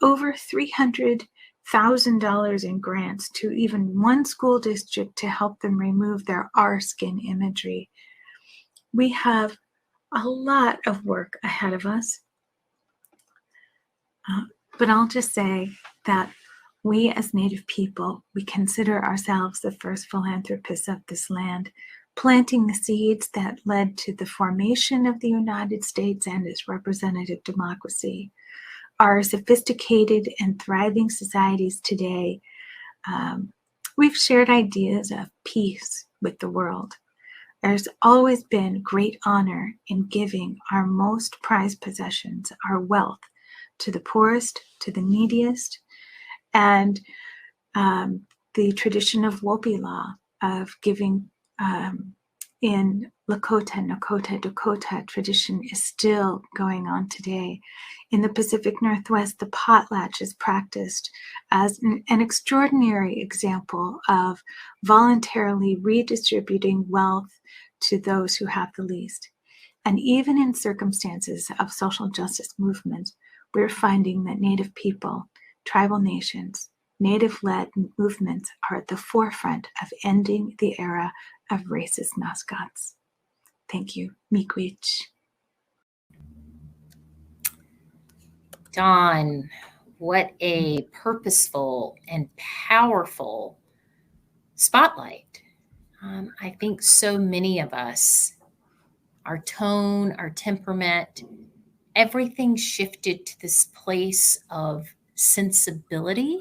over $300,000 in grants to even one school district to help them remove their R skin imagery. We have a lot of work ahead of us. But I'll just say that we as Native people, we consider ourselves the first philanthropists of this land, planting the seeds that led to the formation of the United States and its representative democracy. Our sophisticated and thriving societies today, we've shared ideas of peace with the world. There's always been great honor in giving our most prized possessions, our wealth, to the poorest, to the neediest, and the tradition of Wopila, of giving in Lakota, Nakota, Dakota tradition is still going on today. In the Pacific Northwest, the potlatch is practiced as an extraordinary example of voluntarily redistributing wealth to those who have the least. And even in circumstances of social justice movement, we're finding that Native people, tribal nations, Native-led movements are at the forefront of ending the era of racist mascots. Thank you. Miigwech. Dawn, what a purposeful and powerful spotlight. I think so many of us, our tone, our temperament, everything shifted to this place of sensibility,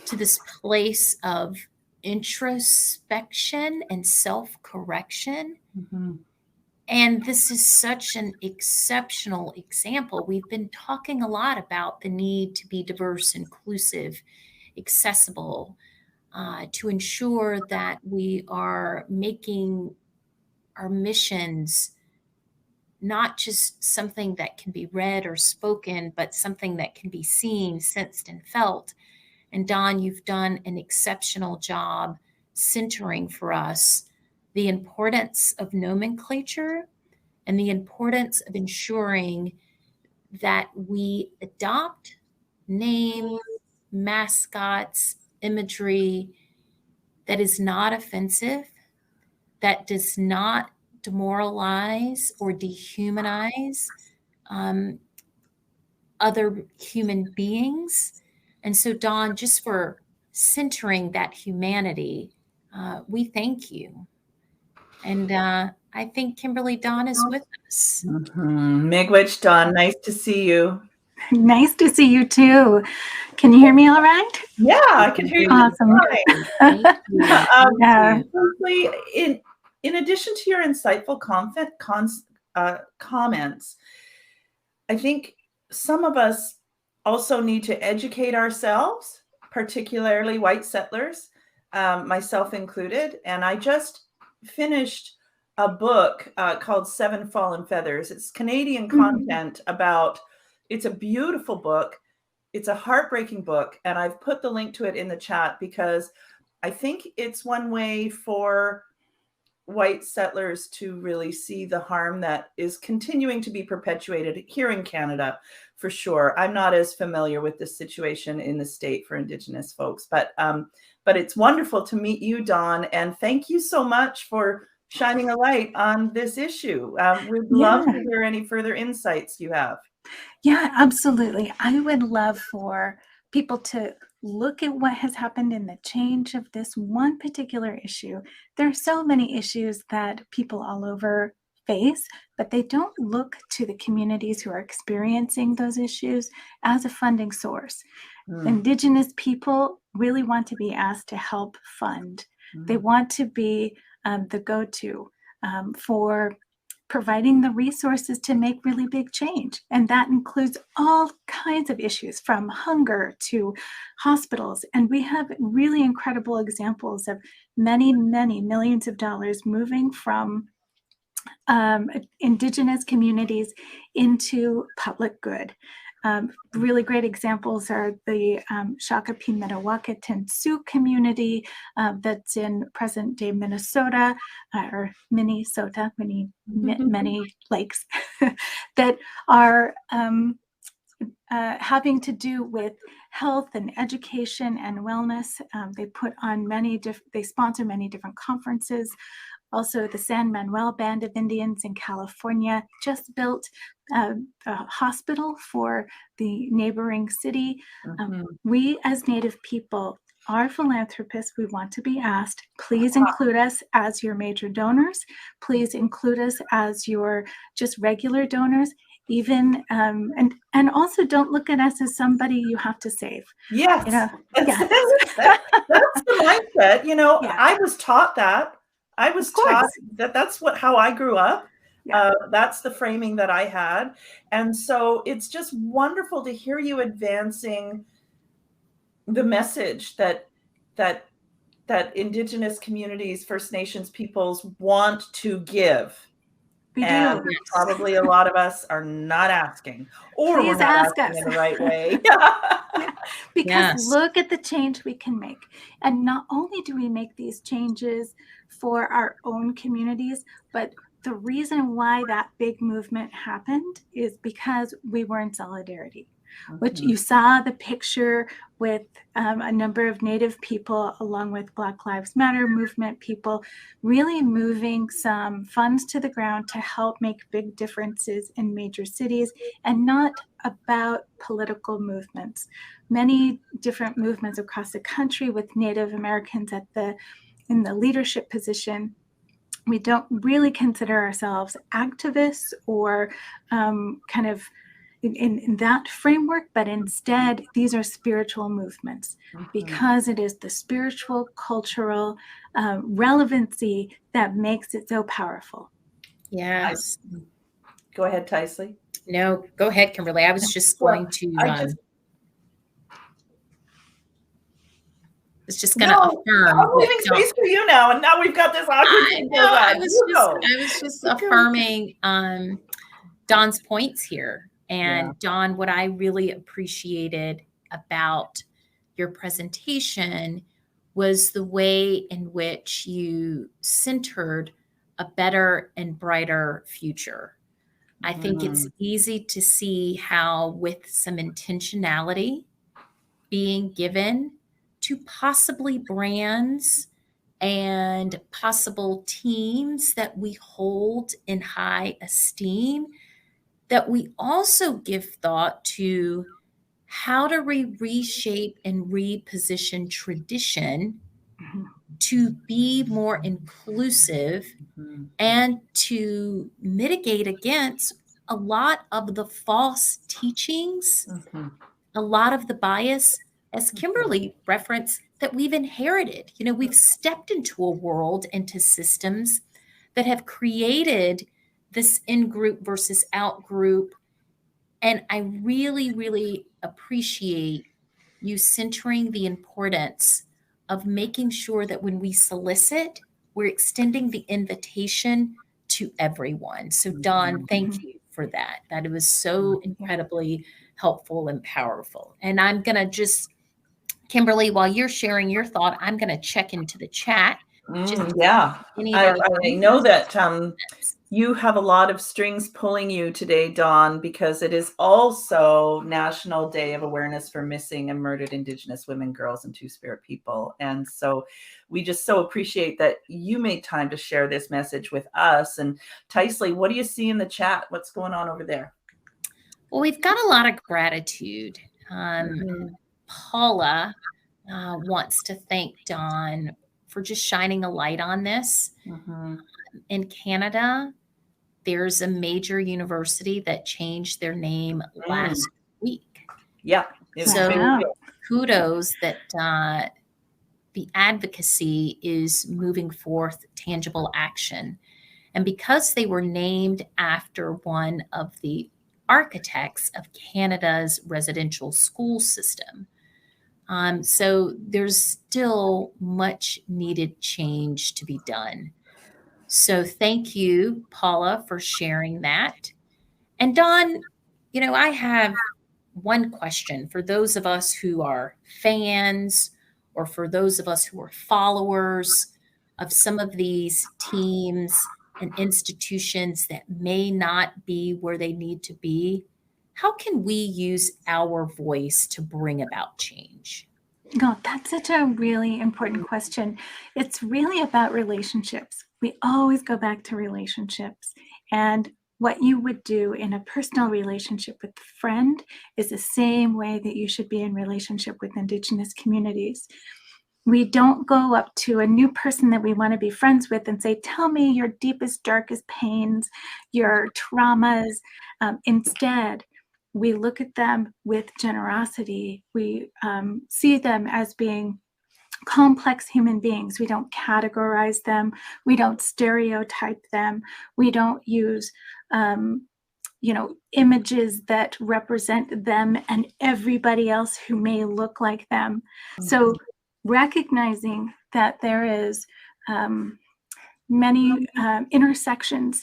to this place of introspection and self-correction. Mm-hmm. And this is such an exceptional example. We've been talking a lot about the need to be diverse, inclusive, accessible, to ensure that we are making our missions not just something that can be read or spoken, but something that can be seen, sensed, and felt. And Dawn, you've done an exceptional job centering for us the importance of nomenclature and the importance of ensuring that we adopt names, mascots, imagery that is not offensive, that does not demoralize or dehumanize other human beings. And so, Dawn, just for centering that humanity, we thank you. And I think Kimberly Dawn is with us. Mm-hmm. Miigwech, Dawn, nice to see you. Nice to see you too. Can you hear me all right? Yeah, I can hear you. Awesome. Yeah. In addition to your insightful comments, I think some of us also need to educate ourselves, particularly white settlers, myself included. And I just finished a book called Seven Fallen Feathers. It's Canadian content about, it's a beautiful book. It's a heartbreaking book. And I've put the link to it in the chat because I think it's one way for white settlers to really see the harm that is continuing to be perpetuated here in Canada, for sure. I'm not as familiar with the situation in the state for Indigenous folks, but it's wonderful to meet you, Dawn, and thank you so much for shining a light on this issue. We'd love to hear any further insights you have. Yeah, absolutely. I would love for people to look at what has happened in the change of this one particular issue. There are so many issues that people all over face, but they don't look to the communities who are experiencing those issues as a funding source. Indigenous people really want to be asked to help fund. They want to be the go-to for providing the resources to make really big change. And that includes all kinds of issues, from hunger to hospitals. And we have really incredible examples of many, many millions of dollars moving from Indigenous communities into public good. Really great examples are the Shakopee Mdewakanton Sioux community that's in present-day Minnesota, or Minnesota, many lakes, that are having to do with health and education and wellness. They put on they sponsor many different conferences. Also, the San Manuel Band of Indians in California just built a hospital for the neighboring city. We as Native people are philanthropists. We want to be asked, please include us as your major donors. Please include us as your just regular donors. Even and also don't look at us as somebody you have to save. Yes, that's the mindset. I was taught that. I was taught that's how I grew up. That's the framing that I had. And so it's just wonderful to hear you advancing the message that Indigenous communities, First Nations peoples want to give. And probably a lot of us are not asking, or please we're not ask asking us in the right way. Because look at the change we can make. And not only do we make these changes for our own communities, but the reason why that big movement happened is because we were in solidarity. Which you saw the picture with a number of Native people, along with Black Lives Matter movement people, really moving some funds to the ground to help make big differences in major cities, and not about political movements. Many different movements across the country with Native Americans in the leadership position. We don't really consider ourselves activists or kind of in that framework, but instead these are spiritual movements, because it is the spiritual, cultural relevancy that makes it so powerful. Yes. Go ahead, Tysley. No, go ahead, Kimberly. I was just going to it's just going to affirm. I'm leaving space for you now, and now we've got this awkward thing going on. I was just affirming Dawn's points here. And Dawn, what I really appreciated about your presentation was the way in which you centered a better and brighter future. I think it's easy to see how, with some intentionality being given to possibly brands and possible teams that we hold in high esteem, that we also give thought to how do we reshape and reposition tradition to be more inclusive and to mitigate against a lot of the false teachings, a lot of the bias, as Kimberly referenced, that we've inherited. We've stepped into a world, into systems that have created this in-group versus out-group. And I really, really appreciate you centering the importance of making sure that when we solicit, we're extending the invitation to everyone. So Dawn, thank you for that. That it was so incredibly helpful and powerful. And I'm going to just, Kimberly, while you're sharing your thought, I'm going to check into the chat. I know that you have a lot of strings pulling you today, Dawn, because it is also National Day of Awareness for Missing and Murdered Indigenous Women, Girls, and Two-Spirit People. And so we just so appreciate that you made time to share this message with us. And Tysley, what do you see in the chat? What's going on over there? Well, we've got a lot of gratitude. Paula wants to thank Don for just shining a light on this. In Canada, there's a major university that changed their name last week. Yeah. So kudos that the advocacy is moving forth tangible action. And because they were named after one of the architects of Canada's residential school system. So there's still much needed change to be done. So thank you, Paula, for sharing that. And Don, I have one question for those of us who are fans or for those of us who are followers of some of these teams and institutions that may not be where they need to be. How can we use our voice to bring about change? No, that's such a really important question. It's really about relationships. We always go back to relationships. And what you would do in a personal relationship with a friend is the same way that you should be in relationship with Indigenous communities. We don't go up to a new person that we want to be friends with and say, tell me your deepest, darkest pains, your traumas. Instead, we look at them with generosity. We see them as being complex human beings. We don't categorize them. We don't stereotype them. We don't use, images that represent them and everybody else who may look like them. So recognizing that there is many intersections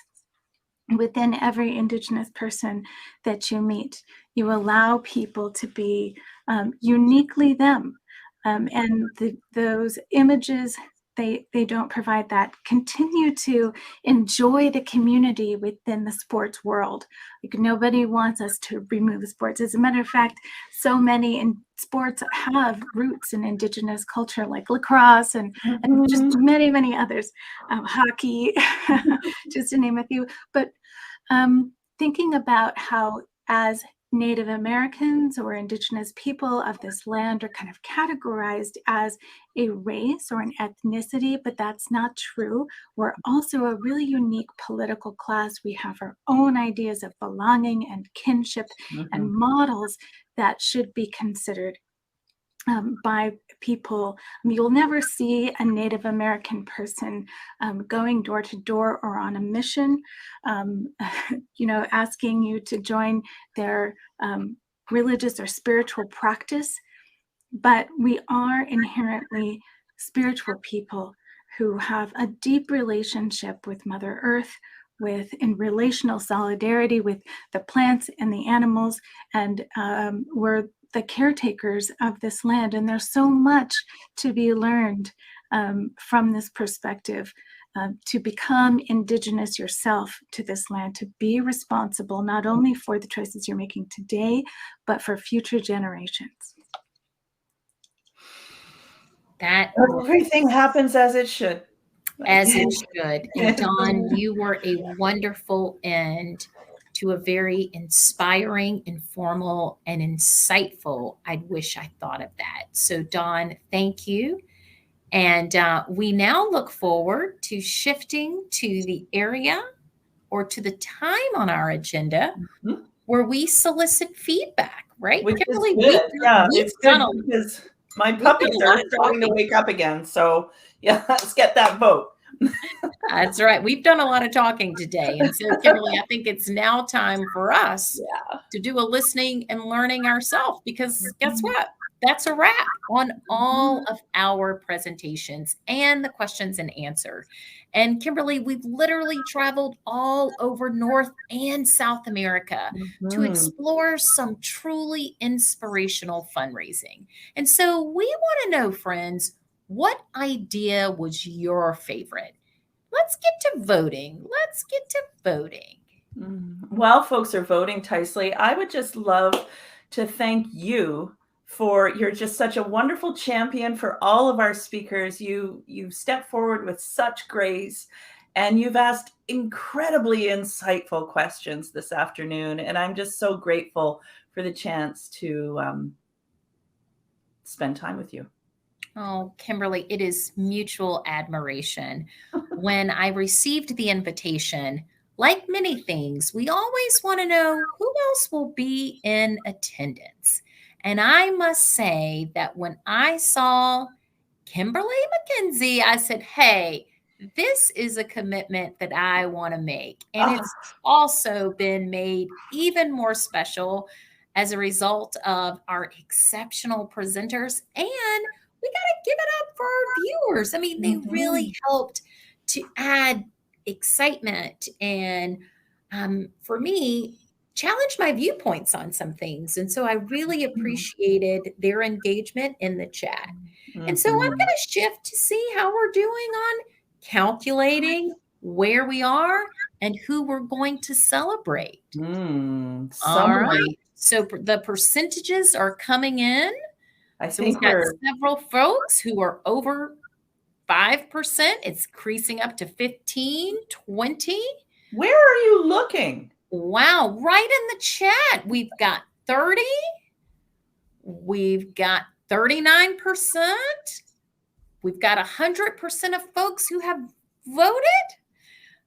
within every Indigenous person that you meet, you allow people to be uniquely them. And those images, they don't provide that. Continue to enjoy the community within the sports world. Like, nobody wants us to remove the sports. As a matter of fact, so many in sports have roots in Indigenous culture, like lacrosse and just many, many others, hockey, just to name a few. But thinking about how, as Native Americans or Indigenous people of this land, are kind of categorized as a race or an ethnicity, but that's not true. We're also a really unique political class. We have our own ideas of belonging and kinship and models that should be considered by people. You'll never see a Native American person going door to door or on a mission, asking you to join their religious or spiritual practice. But we are inherently spiritual people who have a deep relationship with Mother Earth, in relational solidarity with the plants and the animals, and we're the caretakers of this land. And there's so much to be learned from this perspective, to become Indigenous yourself to this land, to be responsible not only for the choices you're making today, but for future generations. That everything happens as it should. As it should. And Don, you were a wonderful end to a very inspiring, informal, and insightful. I wish I thought of that. So Don, thank you. And we now look forward to shifting to the area or to the time on our agenda where we solicit feedback, right? Which Kimberly, is good. It's good because my puppies are starting to wake up again. So yeah, let's get that vote. That's right. We've done a lot of talking today. And so, Kimberly, I think it's now time for us to do a listening and learning ourselves, because guess what? That's a wrap on all of our presentations and the questions and answer. And Kimberly, we've literally traveled all over North and South America to explore some truly inspirational fundraising. And so we want to know, friends, what idea was your favorite? Let's get to voting. While folks are voting, Tysley, I would just love to thank you for you're just such a wonderful champion for all of our speakers. You've stepped forward with such grace, and you've asked incredibly insightful questions this afternoon. And I'm just so grateful for the chance to spend time with you. Oh, Kimberly, it is mutual admiration. When I received the invitation, like many things, we always want to know who else will be in attendance. And I must say that when I saw Kimberly McKenzie, I said, hey, this is a commitment that I want to make. And it's also been made even more special as a result of our exceptional presenters. And we got to give it up for our viewers. I mean, they really helped to add excitement and, for me, challenge my viewpoints on some things. And so I really appreciated their engagement in the chat. And so I'm going to shift to see how we're doing on calculating where we are and who we're going to celebrate. All right. So the percentages are coming in. So we've got several folks who are over 5%. It's increasing up to 15, 20. Where are you looking? Wow. Right in the chat. We've got 30. We've got 39%. We've got 100% of folks who have voted.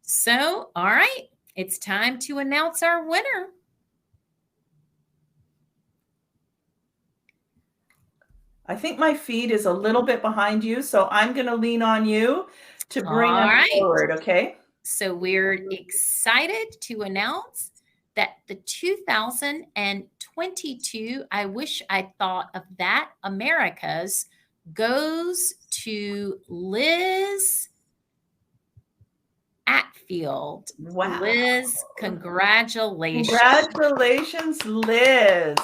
So, all right, it's time to announce our winner. I think my feed is a little bit behind you, so I'm going to lean on you to bring us forward, okay? So we're excited to announce that the 2022 I Wish I Thought of That Americas goes to Liz Atfield. Wow. Liz, congratulations. Congratulations, Liz.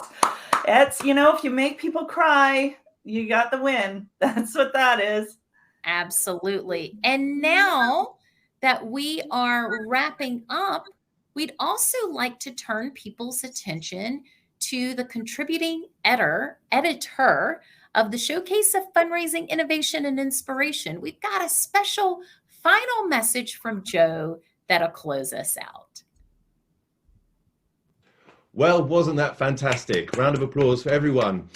It's, you know, if you make people cry, you got the win. That's what that is. Absolutely. And now that we are wrapping up, we'd also like to turn people's attention to the contributing editor of the Showcase of Fundraising, Innovation, and Inspiration. We've got a special final message from Joe that'll close us out. Well, wasn't that fantastic? Round of applause for everyone.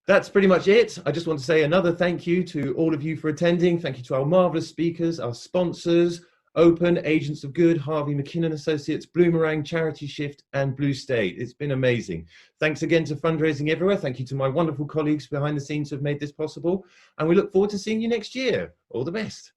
That's pretty much it. I just want to say another thank you to all of you for attending. Thank you to our marvelous speakers, our sponsors, Open, Agents of Good, Harvey McKinnon Associates, Bloomerang, Charity Shift, and Blue State. It's been amazing. Thanks again to Fundraising Everywhere. Thank you to my wonderful colleagues behind the scenes who have made this possible. And we look forward to seeing you next year. All the best.